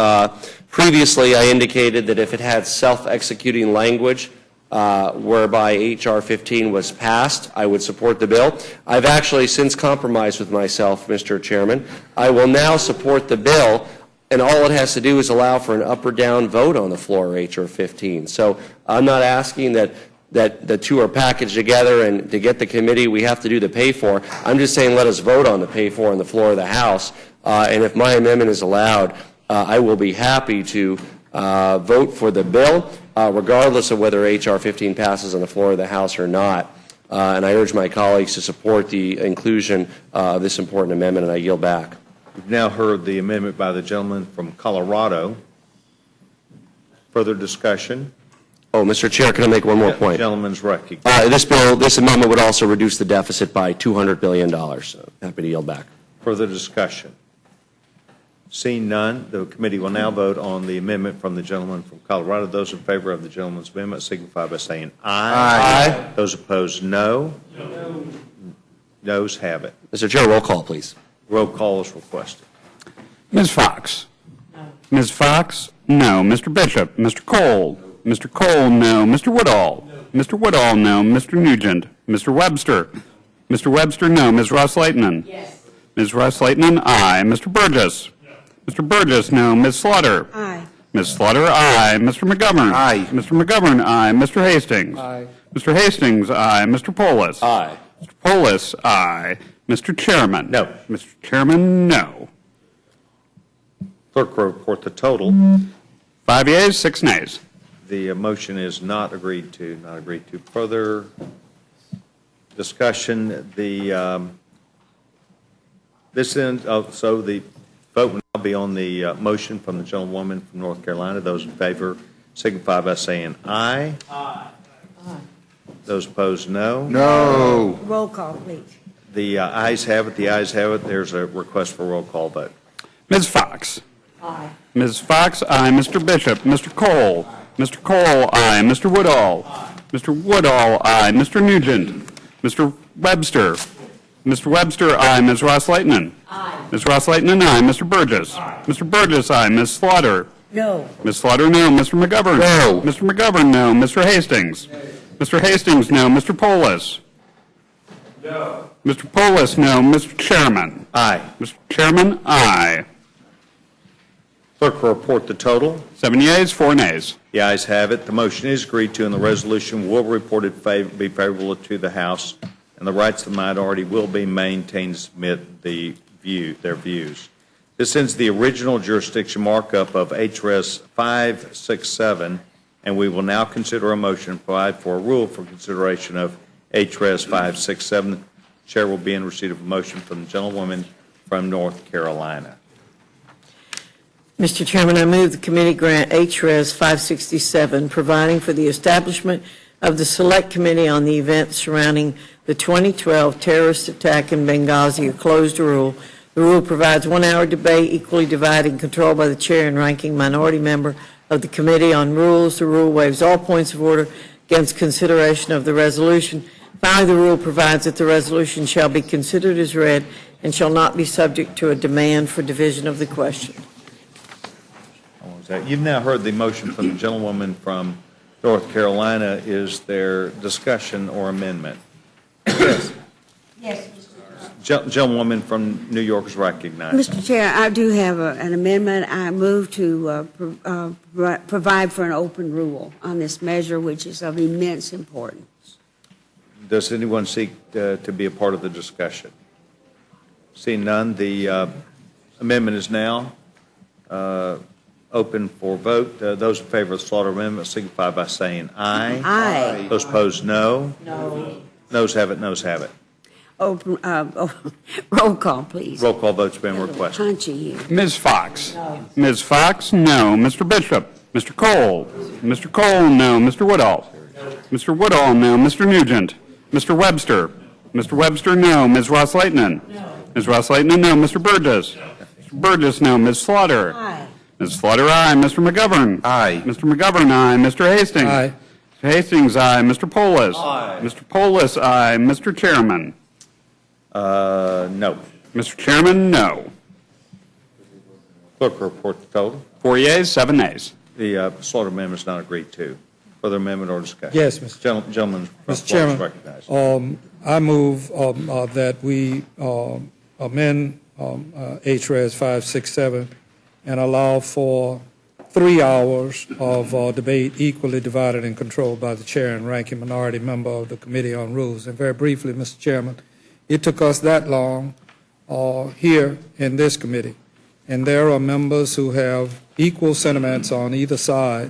previously I indicated that if it had self-executing language whereby HR 15 was passed, I would support the bill. I've actually since compromised with myself, Mr. Chairman. I will now support the bill, and all it has to do is allow for an up or down vote on the floor of HR 15. So I'm not asking that the two are packaged together and to get the committee we have to do the pay for. I'm just saying let us vote on the pay for on the floor of the House. And if my amendment is allowed, I will be happy to vote for the bill, regardless of whether H.R. 15 passes on the floor of the House or not. And I urge my colleagues to support the inclusion of this important amendment, and I yield back. We've now heard the amendment by the gentleman from Colorado. Further discussion? Oh, Mr. Chair, can I make one more point? The gentleman's recognized. This amendment would also reduce the deficit by $200 billion. So happy to yield back. Further discussion? Seeing none, the committee will now vote on the amendment from the gentleman from Colorado. Those in favor of the gentleman's amendment signify by saying aye. Aye. Those opposed, no. No. Noes have it. Mr. Chair, roll call, please. Roll call is requested. Ms. Fox? No. Ms. Fox? No. Mr. Bishop? Mr. Cole? No. Mr. Cole, no. Mr. Woodall? No. Mr. Woodall, no. Mr. Nugent? Mr. Webster? Mr. Webster, no. Ms. Ross-Layton? Yes. Ms. Ross-Layton, aye. Mr. Burgess? Mr. Burgess, no. Ms. Slaughter? Aye. Ms. Slaughter, aye. Mr. McGovern? Aye. Mr. McGovern, aye. Mr. Hastings? Aye. Mr. Hastings, aye. Mr. Polis? Aye. Mr. Polis, aye. Mr. Chairman? No. Mr. Chairman, no. Clerk will report the total. 5 yeas, 6 nays. The motion is not agreed to, not agreed to. Further discussion, this ends, so the vote will now be on the motion from the gentlewoman from North Carolina. Those in favor signify by saying aye. Aye. Aye. Those opposed, no. No. Roll call, please. The ayes have it. The ayes have it. There's a request for roll call vote. Ms. Fox? Aye. Ms. Fox, aye. Mr. Bishop? Mr. Cole? Aye. Mr. Cole, aye. Mr. Woodall? Aye. Mr. Woodall, aye. Mr. Nugent? Mr. Webster? Mr. Webster, aye. Ms. Ross-Layton? Aye. Ms. Ross-Layton, aye. Mr. Burgess? Aye. Mr. Burgess, aye. Ms. Slaughter? No. Ms. Slaughter, no. Mr. McGovern? No. Mr. McGovern, no. Mr. Hastings? No. Mr. Hastings, no. Mr. Polis? No. Mr. Polis, no. Mr. Chairman? Aye. Mr. Chairman, aye. Clerk will report the total. 7 yeas, 4 nays. The ayes have it. The motion is agreed to, and the resolution will report it be favorable to the House, and the rights of the minority will be maintained to submit their views. This ends the original jurisdiction markup of HRS 567, and we will now consider a motion to provide for a rule for consideration of HRS 567. The Chair will be in receipt of a motion from the gentlewoman from North Carolina. Mr. Chairman, I move the committee grant HRS 567, providing for the establishment of the Select Committee on the events surrounding the 2012 terrorist attack in Benghazi, a closed rule. The rule provides 1 hour debate equally divided and controlled by the chair and ranking minority member of the Committee on Rules. The rule waives all points of order against consideration of the resolution. Finally, the rule provides that the resolution shall be considered as read and shall not be subject to a demand for division of the question. You've now heard the motion from the gentlewoman from North Carolina. Is there discussion or amendment? Yes. Yes, Mr. Gentlewoman from New York is recognized. Mr. Chair, I do have an amendment. I move to provide for an open rule on this measure, which is of immense importance. Does anyone seek to be a part of the discussion? Seeing none, the amendment is now open for vote. Those in favor of the Slaughter Amendment signify by saying aye. Aye. Those opposed, no. No. Noes have it, noes have it. Open, roll call, please. Roll call vote's been requested. Punchy here. Ms. Fox? No. Ms. Fox, no. Mr. Bishop? Mr. Cole? Mr. Cole, no. Mr. Woodall? Mr. Woodall, no. Mr. Nugent? Mr. Webster? Mr. Webster, no. Ms. Ross-Lehtinen? No. Ms. Ross-Lehtinen, no. Mr. Burgess? Mr. Burgess, no. Ms. Slaughter? Aye. Ms. Slaughter, aye. Mr. McGovern? Aye. Mr. McGovern, aye. Mr. Hastings? Aye. Mr. Hastings, aye. Mr. Polis? Aye. Mr. Polis, aye. Mr. Chairman? No. Mr. Chairman, no. Clerk will report the total. 4 yeas, 7 nays. The Slaughter Amendment is not agreed to. Further amendment or discussion? Yes, Mr. Gentleman from Mr. Florida is Chairman, recognized. I move that we amend HRES 567 and allow for 3 hours of debate equally divided and controlled by the chair and ranking minority member of the Committee on Rules. And very briefly, Mr. Chairman, it took us that long here in this committee. And there are members who have equal sentiments on either side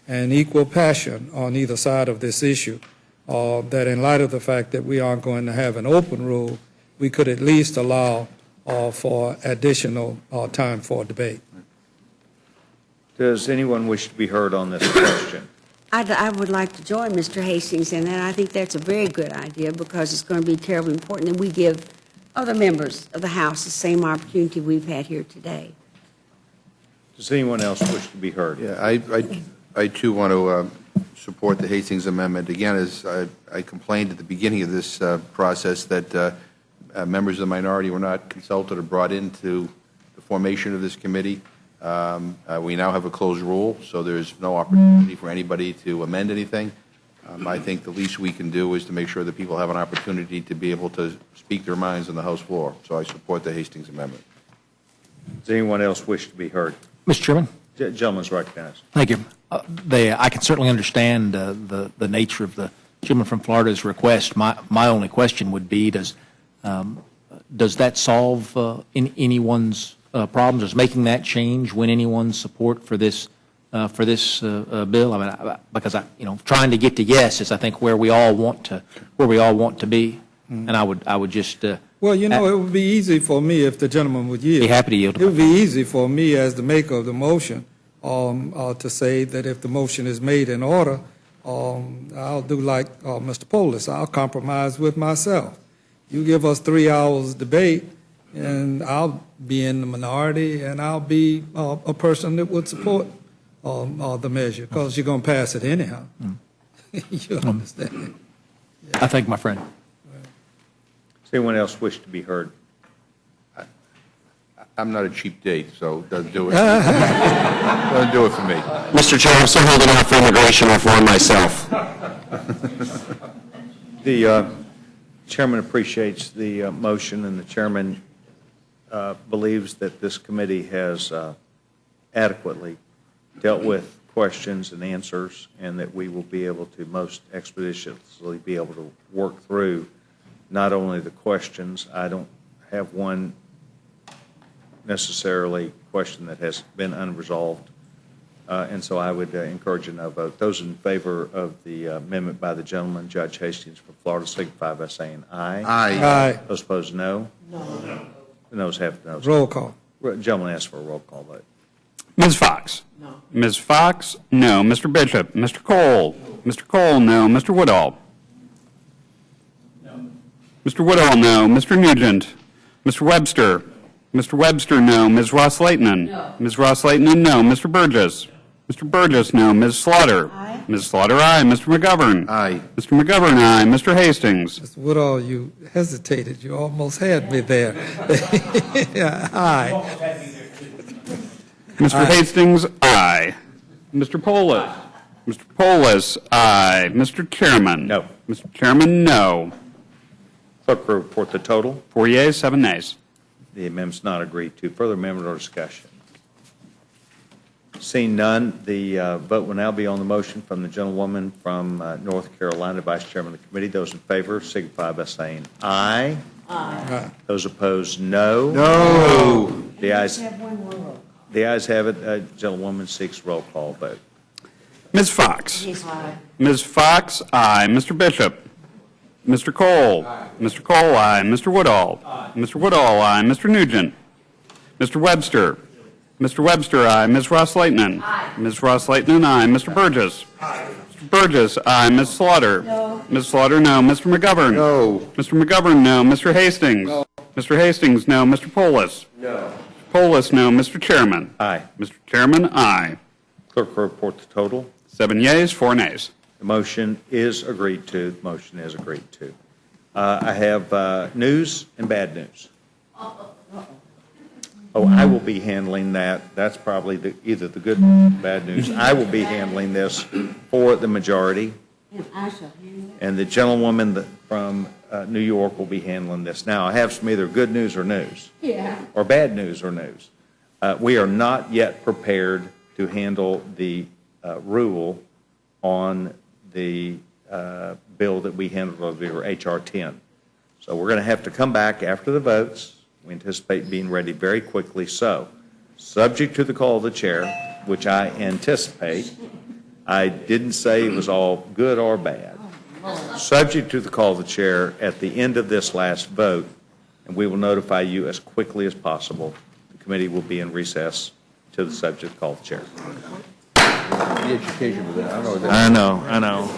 and equal passion on either side of this issue, that in light of the fact that we aren't going to have an open rule, we could at least allow for additional time for debate. Does anyone wish to be heard on this question? I would like to join Mr. Hastings in that. I think that's a very good idea because it's going to be terribly important that we give other members of the House the same opportunity we've had here today. Does anyone else wish to be heard? Yeah, I too want to support the Hastings Amendment. Again, as I complained at the beginning of this process that members of the minority were not consulted or brought into the formation of this committee. We now have a closed rule, so there's no opportunity for anybody to amend anything. I think the least we can do is to make sure that people have an opportunity to be able to speak their minds on the House floor. So I support the Hastings Amendment. Does anyone else wish to be heard? Mr. Chairman? Gentleman's recognized. Thank you. I can certainly understand the nature of the gentleman from Florida's request. My only question would be, does that solve anyone's problems? Does making that change win anyone's support for this bill? I mean, because trying to get to yes is, I think, where we all want to be, and I would just. Well, it would be easy for me if the gentleman would yield. Be happy to yield. It would be easy for me as the maker of the motion to say that if the motion is made in order, I'll do like Mr. Polis. I'll compromise with myself. You give us 3 hours debate, and I'll be in the minority, and I'll be a person that would support the measure, because you're going to pass it anyhow. You understand? I thank my friend. Does anyone else wish to be heard? I'm not a cheap date, so it doesn't do it. Doesn't do it for me. Mr. Chair, I'm still holding out for immigration reform myself. The chairman appreciates the motion, and the chairman believes that this committee has adequately dealt with questions and answers, and that we will be able to most expeditiously be able to work through not only the questions. I don't have one necessarily question that has been unresolved, and so I would encourage a no vote. Those in favor of the amendment by the gentleman, Judge Hastings from Florida, signify by saying aye. Aye. Aye. Those opposed, no. No. The noes have the noes. Roll call. Gentleman asked for a roll call vote. Ms. Fox? No. Ms. Fox, no. Mr. Bishop? Mr. Cole? Mr. Cole, no. Mr. Woodall? No. Mr. Woodall, no. Mr. Nugent? Mr. Webster? Mr. Webster, no. Ms. Ross-Lehtinen? No. Ms. Ross-Lehtinen, no. Mr. Burgess? Mr. Burgess, no. Ms. Slaughter? Aye. Ms. Slaughter, aye. Mr. McGovern? Aye. Mr. McGovern, aye. Mr. Hastings? Mr. Woodall, you hesitated. You almost had me there. Yeah, aye. Mr. Hastings, aye. Mr. Polis? Mr. Polis, aye. Mr. Chairman? No. Mr. Chairman, no. Clerk will report the total. 4 yeas, 7 nays. The amendment's not agreed to. Further amendment or discussion? Seeing none, the vote will now be on the motion from the gentlewoman from North Carolina, Vice Chairman of the committee. Those in favor signify by saying aye. Aye. Those opposed, no. No. The ayes have it. Gentlewoman seeks roll call vote. Ms. Fox? Ms. Fox, aye. Mr. Bishop? Mr. Cole? Mr. Cole, aye. Mr. Woodall? Mr. Woodall, aye. Mr. Nugent? Mr. Webster? Mr. Webster, aye. Ms. Ross-Lehtinen? Ms. Ross-Lehtinen, aye. Mr. Burgess? Mr. Burgess, aye. Ms. Slaughter? No. Ms. Slaughter, no. Mr. McGovern? No. Mr. McGovern, no. Mr. Hastings? No. Mr. Hastings, no. Mr. Polis? No. Polis, no. Mr. Chairman? Aye. Mr. Chairman, aye. Clerk will report the total. 7 yeas, 4 nays. The motion is agreed to. The motion is agreed to. I have news and bad news. Oh, I will be handling that. That's probably either the good or bad news. I will be handling this for the majority. And the gentlewoman from New York will be handling this. Now, I have some either good news or news. Yeah. Or bad news or news. We are not yet prepared to handle the rule on the bill that we handled over H.R. 10. So we're going to have to come back after the votes. We anticipate being ready very quickly. So, subject to the call of the chair, which I anticipate, I didn't say it was all good or bad. Subject to the call of the chair at the end of this last vote, and we will notify you as quickly as possible. The committee will be in recess to the subject call of the chair. The education of that. I know.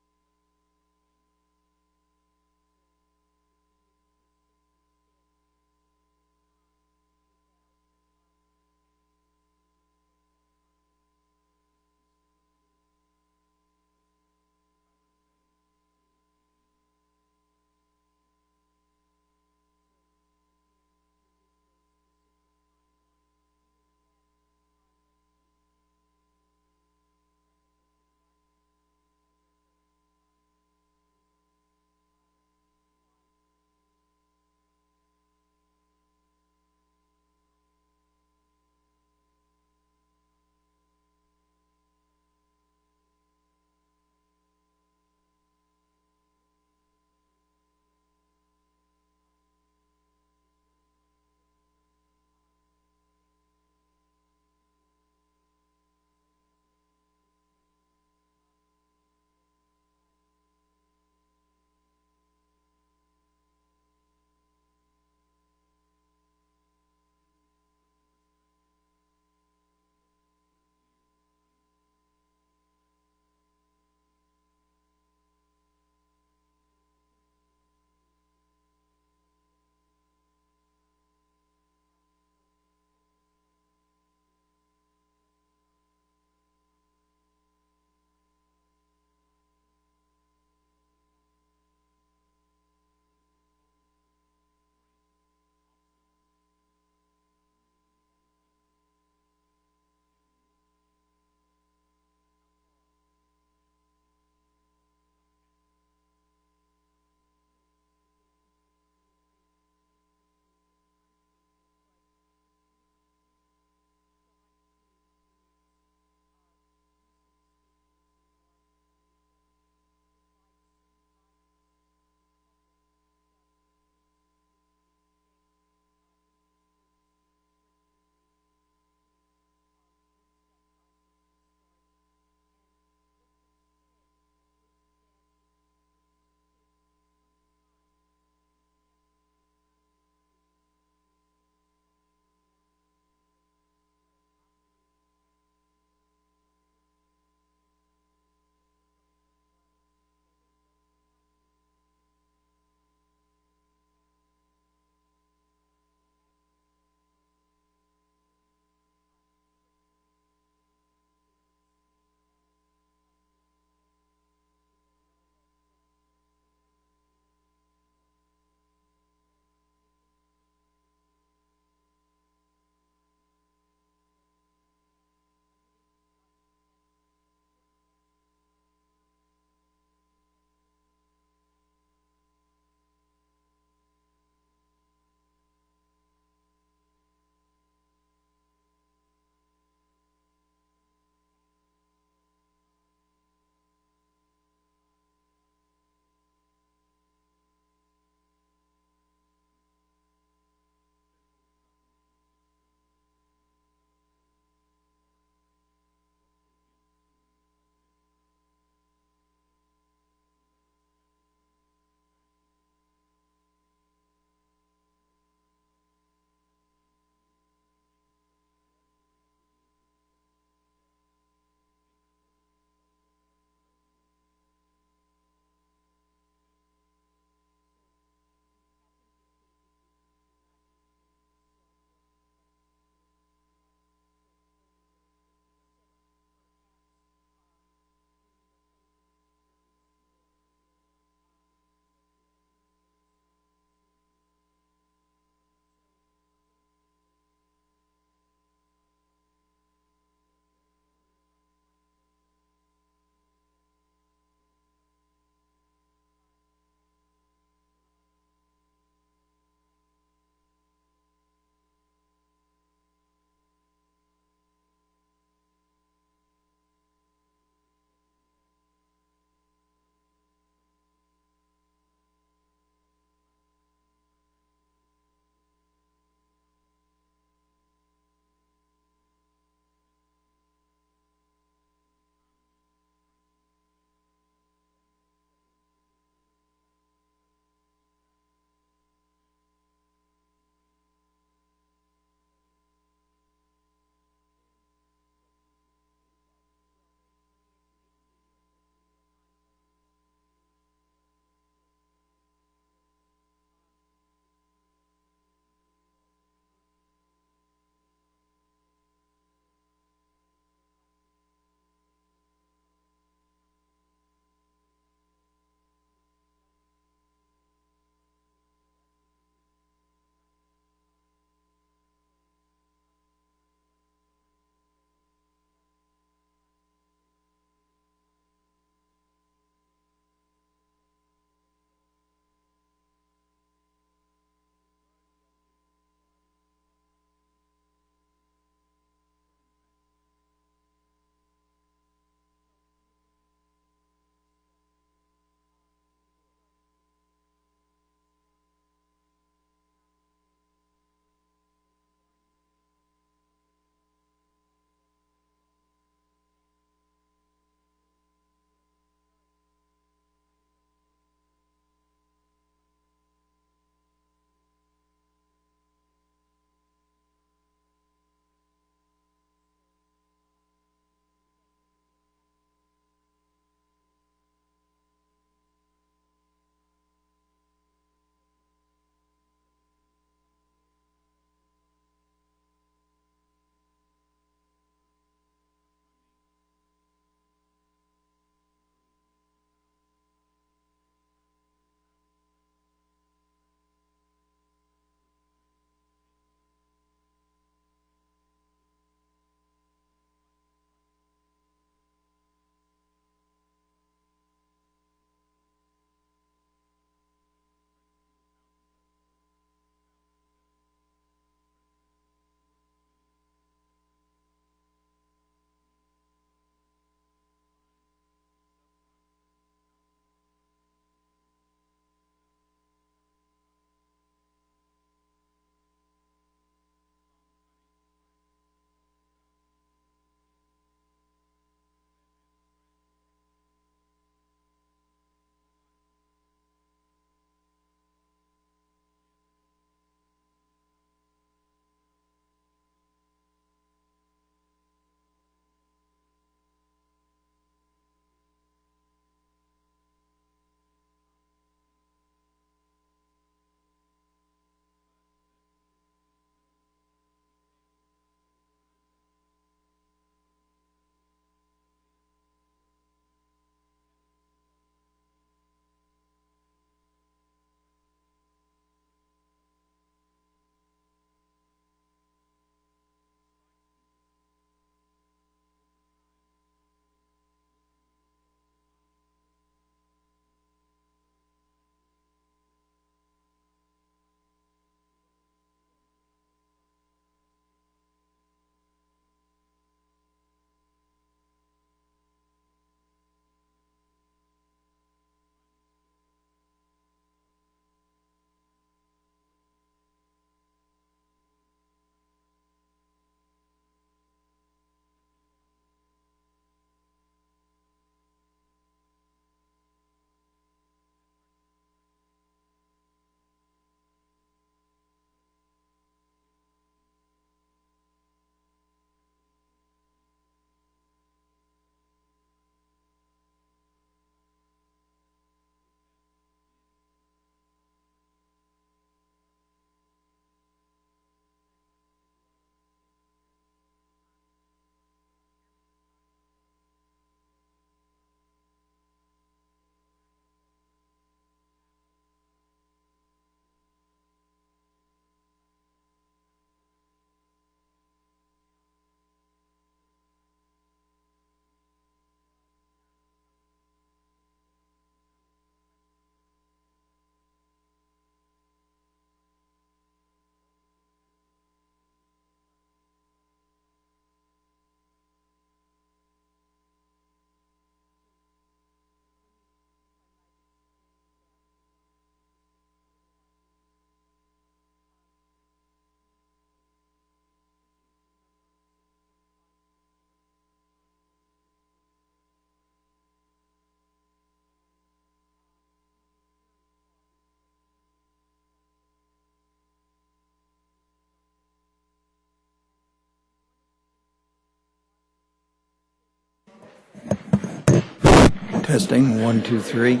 Testing, 1, 2, 3.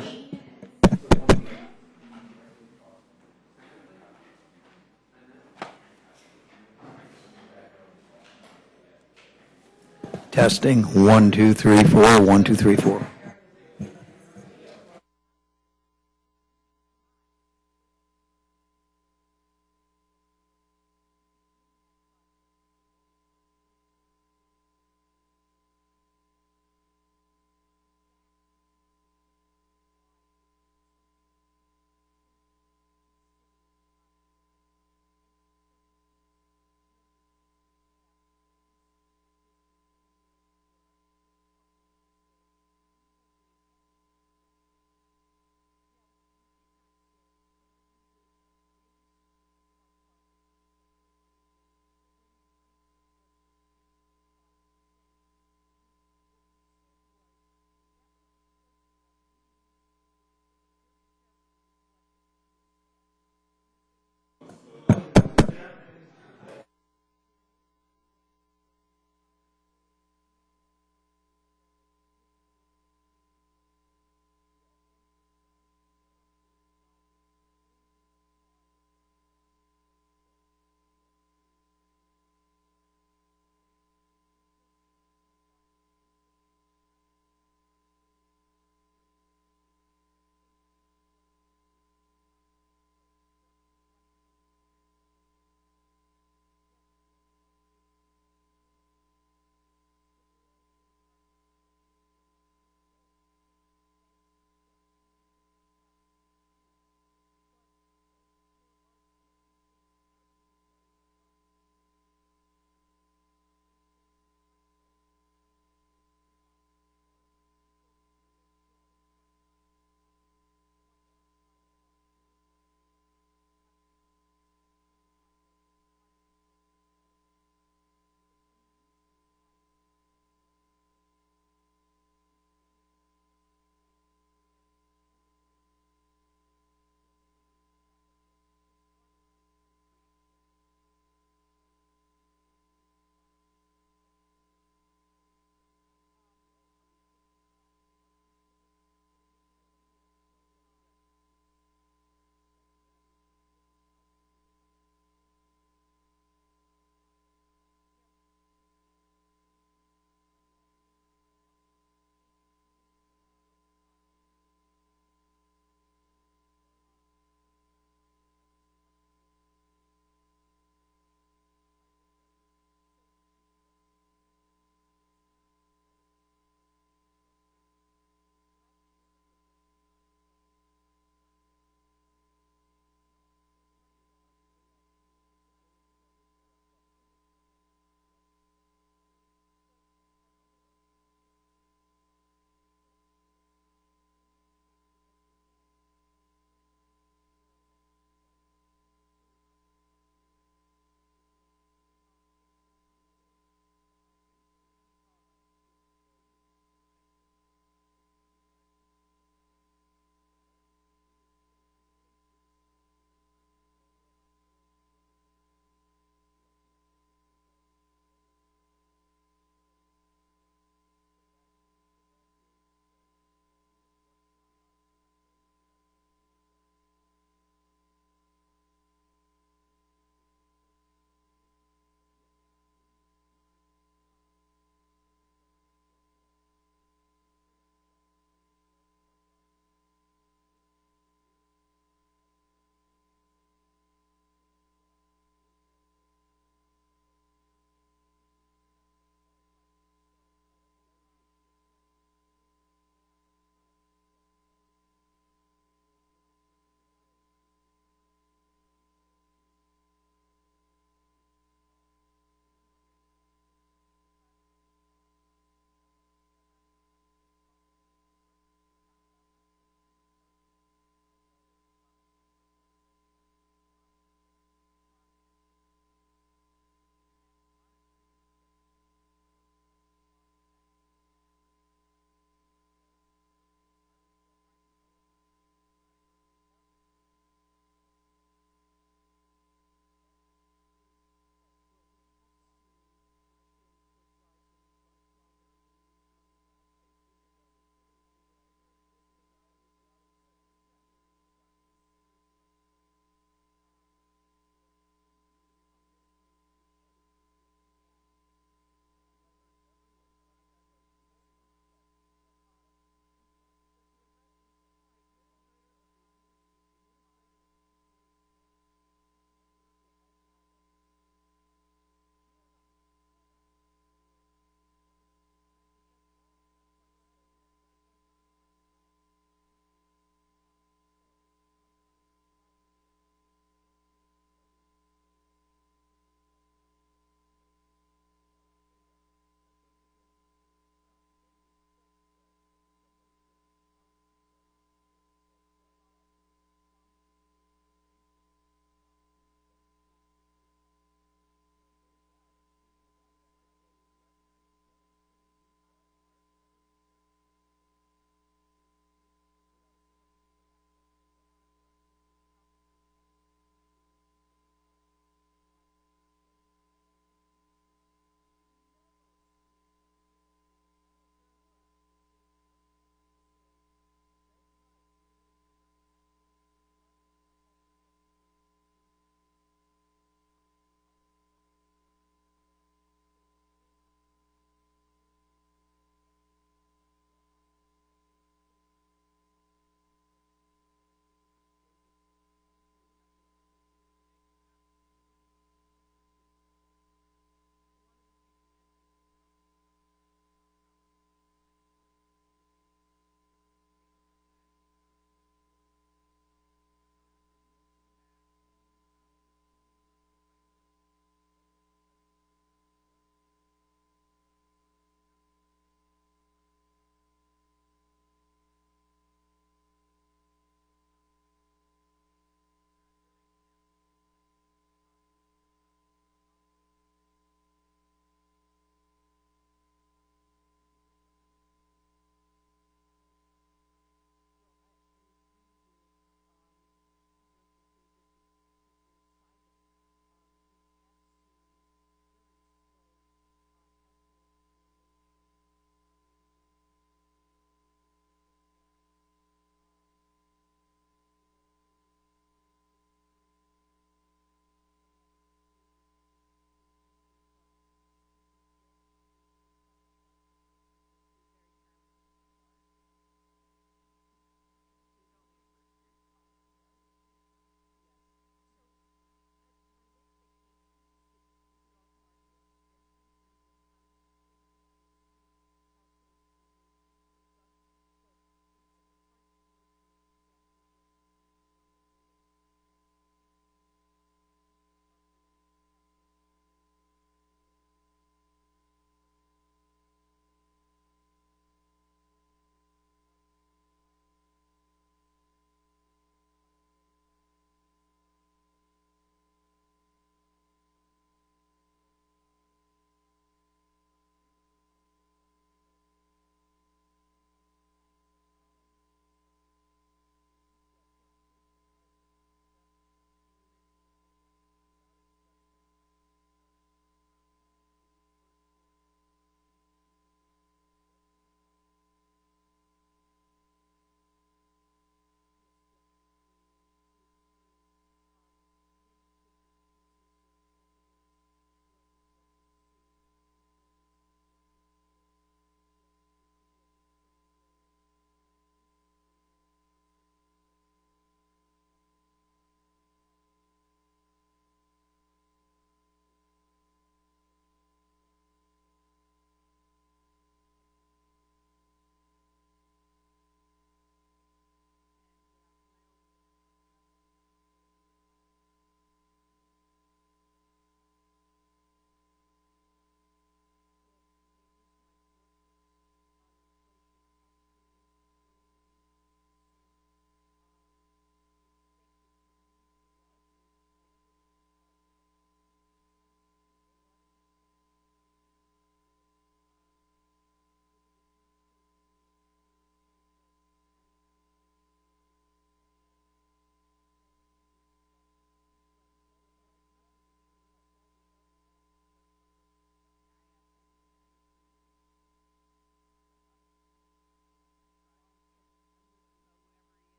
Testing, 1, 2, 3, 4, 1, 2, 3, 4.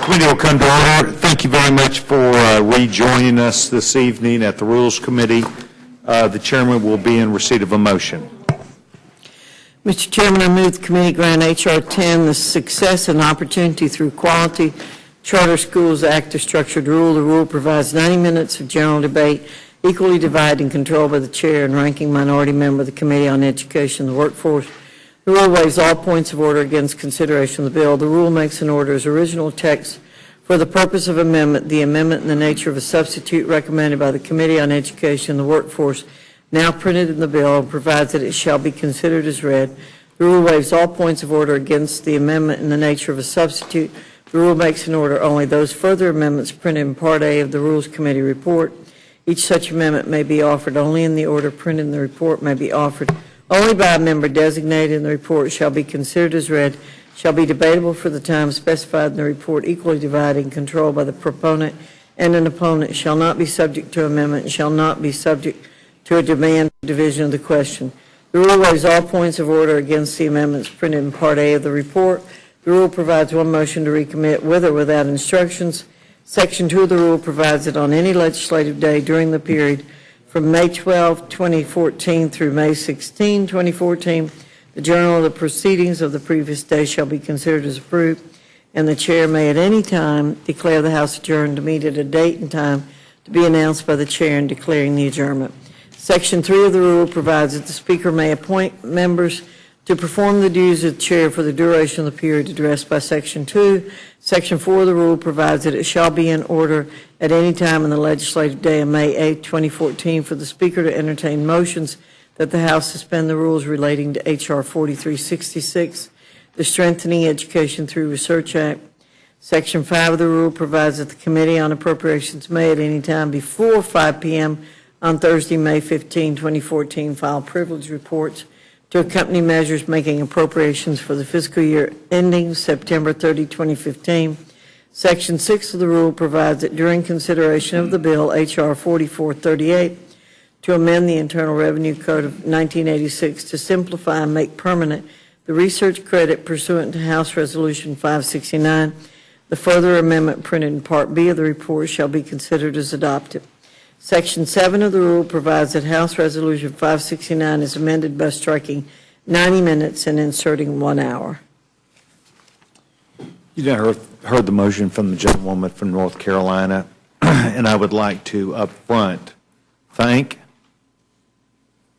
Committee will come to order. Thank you very much for rejoining us this evening at the Rules Committee. The chairman will be in receipt of a motion. Mr. Chairman, I move the committee grant H.R. 10 the success and opportunity through quality Charter Schools Act of Structured Rule. The rule provides 90 minutes of general debate, equally divided and controlled by the chair and ranking minority member of the Committee on Education and the Workforce. The rule waives all points of order against consideration of the bill. The rule makes an order as original text for the purpose of amendment, the amendment in the nature of a substitute recommended by the Committee on Education and the Workforce, now printed in the bill, and provides that it shall be considered as read. The rule waives all points of order against the amendment in the nature of a substitute. The rule makes an order only those further amendments printed in Part A of the Rules Committee report. Each such amendment may be offered only in the order printed in the report, may be offered only by a member designated in the report, shall be considered as read, shall be debatable for the time specified in the report, equally divided and controlled by the proponent and an opponent, shall not be subject to amendment, and shall not be subject to a demand for division of the question. The rule waives all points of order against the amendments printed in Part A of the report. The rule provides one motion to recommit with or without instructions. Section 2 of the rule provides that on any legislative day during the period from May 12, 2014 through May 16, 2014, the journal of the proceedings of the previous day shall be considered as approved, and the chair may at any time declare the House adjourned to meet at a date and time to be announced by the chair in declaring the adjournment. Section 3 of the rule provides that the Speaker may appoint members to perform the duties of the chair for the duration of the period addressed by Section 2. Section 4 of the rule provides that it shall be in order at any time in the legislative day of May 8, 2014 for the Speaker to entertain motions that the House suspend the rules relating to H.R. 4366, the Strengthening Education Through Research Act. Section 5 of the rule provides that the Committee on Appropriations may at any time before 5 p.m. on Thursday, May 15, 2014, file privilege reports to accompany measures making appropriations for the fiscal year ending September 30, 2015. Section 6 of the rule provides that during consideration of the bill, H.R. 4438, to amend the Internal Revenue Code of 1986 to simplify and make permanent the research credit pursuant to House Resolution 569, the further amendment printed in Part B of the report shall be considered as adopted. Section 7 of the rule provides that House Resolution 569 is amended by striking 90 minutes and inserting 1 hour. You now heard the motion from the gentlewoman from North Carolina, and I would like to up front thank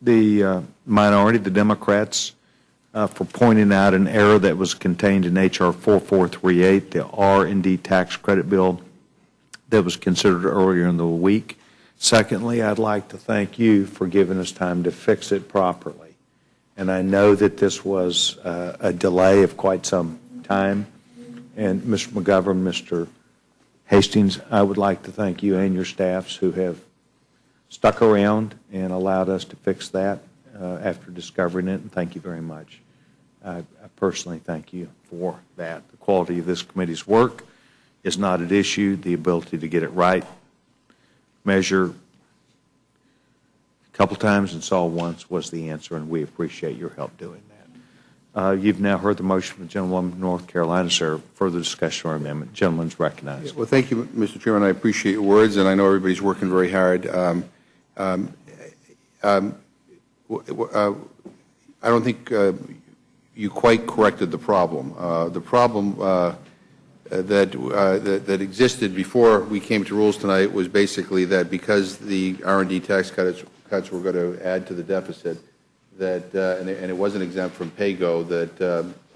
the minority, the Democrats, for pointing out an error that was contained in H.R. 4438, the R&D tax credit bill that was considered earlier in the week. Secondly, I'd like to thank you for giving us time to fix it properly. And I know that this was a delay of quite some time. And Mr. McGovern, Mr. Hastings, I would like to thank you and your staffs who have stuck around and allowed us to fix that after discovering it, and thank you very much. I personally thank you for that. The quality of this committee's work is not at issue. The ability to get it right, measure a couple times and solve once was the answer, and we appreciate your help doing that. You've now heard the motion from the gentlewoman from North Carolina. Sir, further discussion or amendment? Gentleman's recognized. Well, thank you, Mr. Chairman. I appreciate your words, and I know everybody's working very hard. I don't think you quite corrected the problem. The problem that existed before we came to rules tonight was basically that because the R&D tax cuts were going to add to the deficit, that and it wasn't exempt from PAYGO, that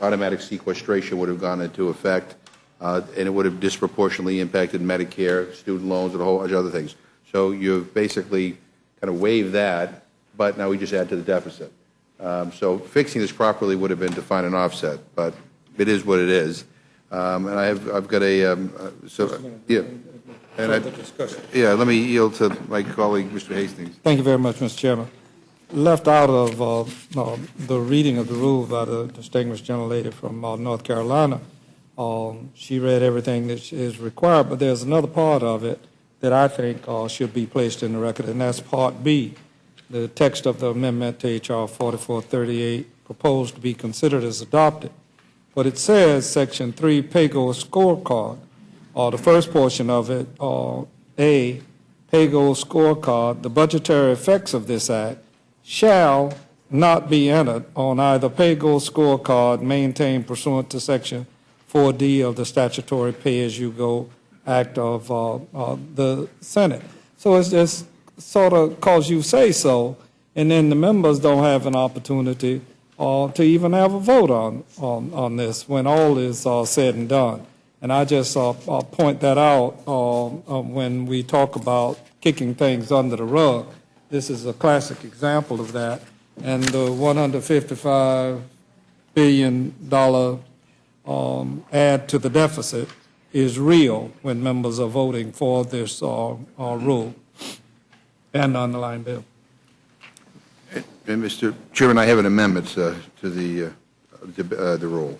automatic sequestration would have gone into effect, and it would have disproportionately impacted Medicare, student loans, and a whole bunch of other things. So you've basically kind of waived that, but now we just add to the deficit. So fixing this properly would have been to find an offset, but it is what it is. And I've got a let me yield to my colleague, Mr. Hastings. Thank you very much, Mr. Chairman. Left out of the reading of the rule by the distinguished gentlelady from North Carolina, she read everything that is required, but there's another part of it that I think should be placed in the record, and that's Part B, the text of the amendment to H.R. 4438 proposed to be considered as adopted. But it says, Section 3, PAYGO scorecard. The first portion of it, A, pay-go scorecard, the budgetary effects of this act shall not be entered on either pay-go scorecard maintained pursuant to Section 4D of the statutory pay-as-you-go act of the Senate. So it's just sort of cause you say so, and then the members don't have an opportunity to even have a vote on this when all is said and done. And I just point that out when we talk about kicking things under the rug. This is a classic example of that. And the $155 billion add to the deficit is real when members are voting for this rule and the underlying bill. And Mr. Chairman, I have an amendment to the rule.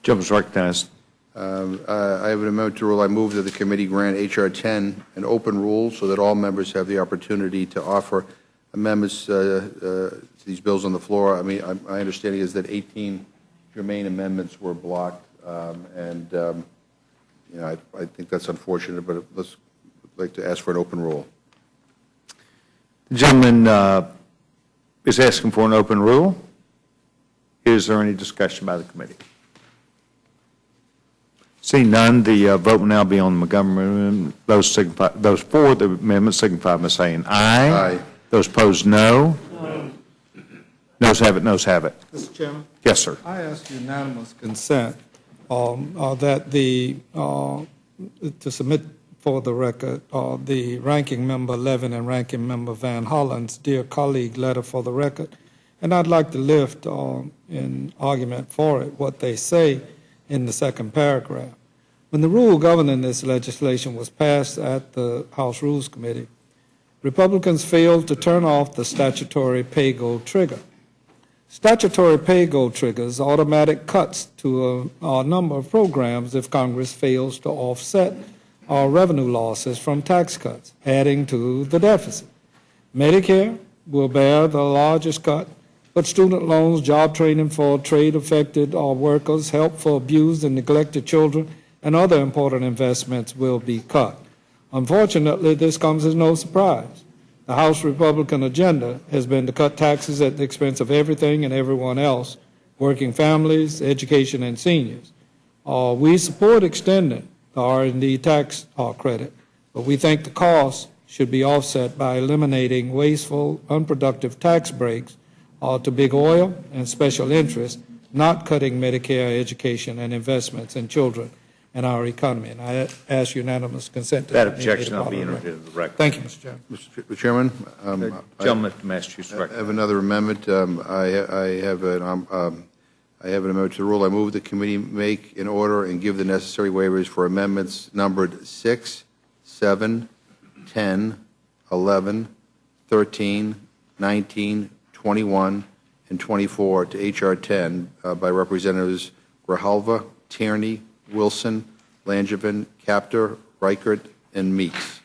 Gentleman's recognized. I have an amendment to rule. I move that the committee grant H.R. 10 an open rule so that all members have the opportunity to offer amendments to these bills on the floor. I mean, my understanding is that 18 germane amendments were blocked, and you know, I think that's unfortunate, but I'd like to ask for an open rule. The gentleman is asking for an open rule. Is there any discussion by the committee? Seeing none, the vote will now be on the Montgomery amendment. Those for the amendment signify by saying aye. Aye. Those opposed, no. Noes have it, noes have it. Mr. Chairman? Yes, sir. I ask unanimous consent that to submit for the record the ranking member Levin and ranking member Van Hollen's dear colleague letter for the record. And I'd like to lift in argument for it what they say in the second paragraph. When the rule governing this legislation was passed at the House Rules Committee, Republicans failed to turn off the statutory pay-go trigger. Statutory pay-go triggers automatic cuts to a number of programs if Congress fails to offset our revenue losses from tax cuts, adding to the deficit. Medicare will bear the largest cut, but student loans, job training for trade-affected workers, help for abused and neglected children, and other important investments will be cut. Unfortunately, this comes as no surprise. The House Republican agenda has been to cut taxes at the expense of everything and everyone else, working families, education, and seniors. We support extending the R&D tax credit, but we think the cost should be offset by eliminating wasteful, unproductive tax breaks to big oil and special interests, not cutting Medicare, education, and investments in children and our economy. And I ask unanimous consent to that objection will be entered into the record. Thank you, Mr. Chairman. Mr. Chairman, gentleman from Massachusetts. I have another amendment. I have an amendment to the rule. I move the committee make in order and give the necessary waivers for amendments numbered 6, 7, 10, 11, 13, 19, 21, and 24 to H.R. 10 by Representatives Grijalva, Tierney, Wilson, Langevin, Capter, Reichert, and Meeks.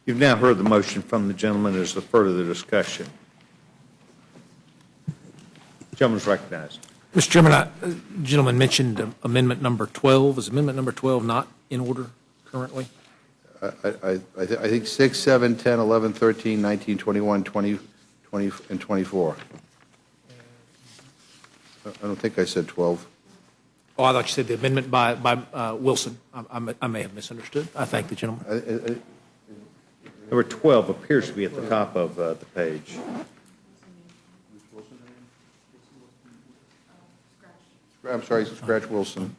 You've now heard the motion from the gentleman. Is there further discussion? The gentleman's recognized. Mr. Chairman, the gentleman mentioned amendment number 12. Is amendment number 12 not in order currently? I think 6, 7, 10, 11, 13, 19, 21, 20, and 24. I don't think I said 12. Oh, I thought you said the amendment by Wilson. I may have misunderstood. I thank the gentleman. Number 12 appears to be at the top of the page. I'm sorry, scratch Wilson.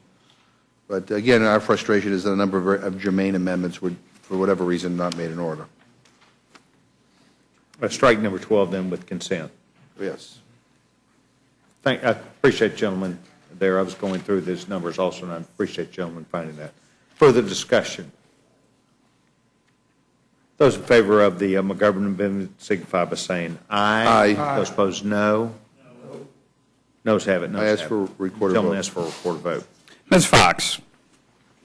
But again, our frustration is that a number of germane amendments were, for whatever reason, not made in order. Strike number 12 then with consent. Yes. I appreciate gentlemen there. I was going through these numbers also, and I appreciate gentlemen finding that. Further discussion. Those in favor of the McGovern amendment signify by saying aye. Aye. Those opposed, no. Noes have it. I ask for recorded vote. Gentleman asks for a recorded vote. Ms. Fox?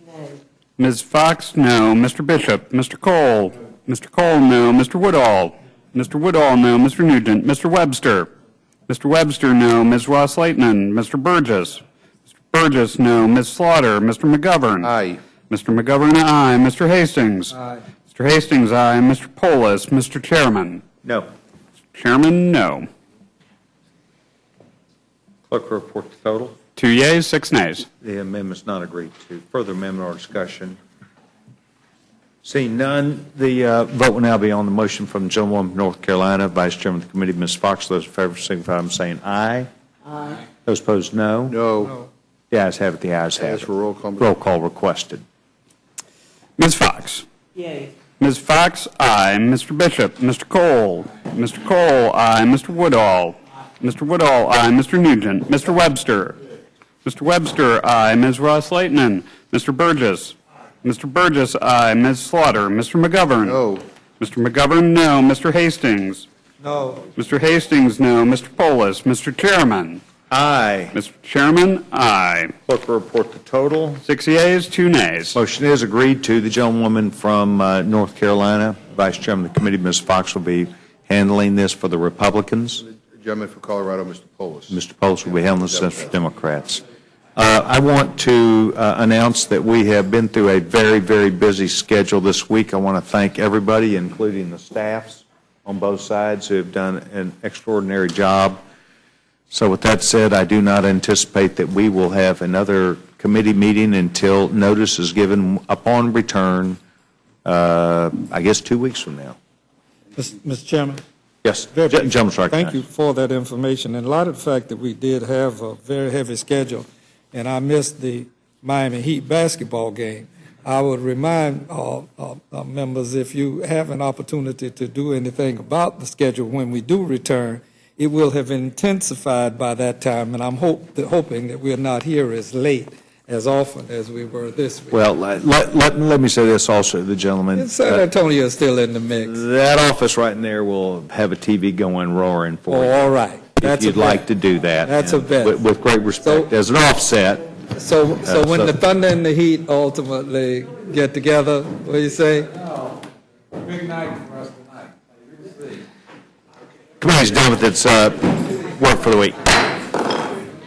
No. Ms. Fox, no. Mr. Bishop? Mr. Cole? Mr. Cole, no. Mr. Woodall? Mr. Woodall, no. Mr. Nugent? Mr. Webster? Mr. Webster, no. Ms. Ross-Lehtinen. Mr. Burgess. Mr. Burgess, no. Ms. Slaughter. Mr. McGovern. Aye. Mr. McGovern, aye. Mr. Hastings. Aye. Mr. Hastings, aye. Mr. Polis. Mr. Chairman. No. Chairman, no. Clerk will report the total. 2 yeas, 6 nays. The amendment's not agreed to. Further amendment or discussion? Seeing none, the vote will now be on the motion from the gentlewoman from North Carolina, Vice Chairman of the committee, Ms. Fox. Those in favor signify by saying aye. Aye. Those opposed, no. No. The ayes have it. The ayes have Ask it. for roll call. Roll call requested. Ms. Fox. Yay. Ms. Fox, aye. Mr. Bishop. Mr. Cole. Mr. Cole, aye. Mr. Woodall. Mr. Woodall, aye. Mr. Nugent. Mr. Webster. Mr. Webster, aye. Ms. Ross-Lehtinen. Mr. Burgess. Mr. Burgess, aye. Ms. Slaughter. Mr. McGovern. No. Mr. McGovern, no. Mr. Hastings. No. Mr. Hastings, no. Mr. Polis. Mr. Chairman. Aye. Mr. Chairman, aye. Clerk will report the total. 6 yeas, 2 nays. Motion is agreed to. The gentlewoman from North Carolina, Vice Chairman of the committee, Ms. Fox, will be handling this for the Republicans. The gentleman from Colorado, Mr. Polis. Mr. Polis will be handling this for Democrats. I want to announce that we have been through a very, very busy schedule this week. I want to thank everybody, including the staffs on both sides, who have done an extraordinary job. So with that said, I do not anticipate that we will have another committee meeting until notice is given upon return, I guess 2 weeks from now. Mr. Chairman? Yes, gentleman's recognized. Thank you for that information. In light of the fact that we did have a very heavy schedule, and I missed the Miami Heat basketball game, I would remind members, if you have an opportunity to do anything about the schedule when we do return, it will have intensified by that time, and I'm hoping that we're not here as late as often as we were this week. Well, let me say this also to the gentleman. San Antonio is still in the mix. That office right in there will have a TV going roaring for you. Oh, all right. If you'd like to do that. That's a bet. With great respect, as an offset. So when the Thunder and the Heat ultimately get together, what do you say? Big night for us tonight. Committee's done with its work for the week.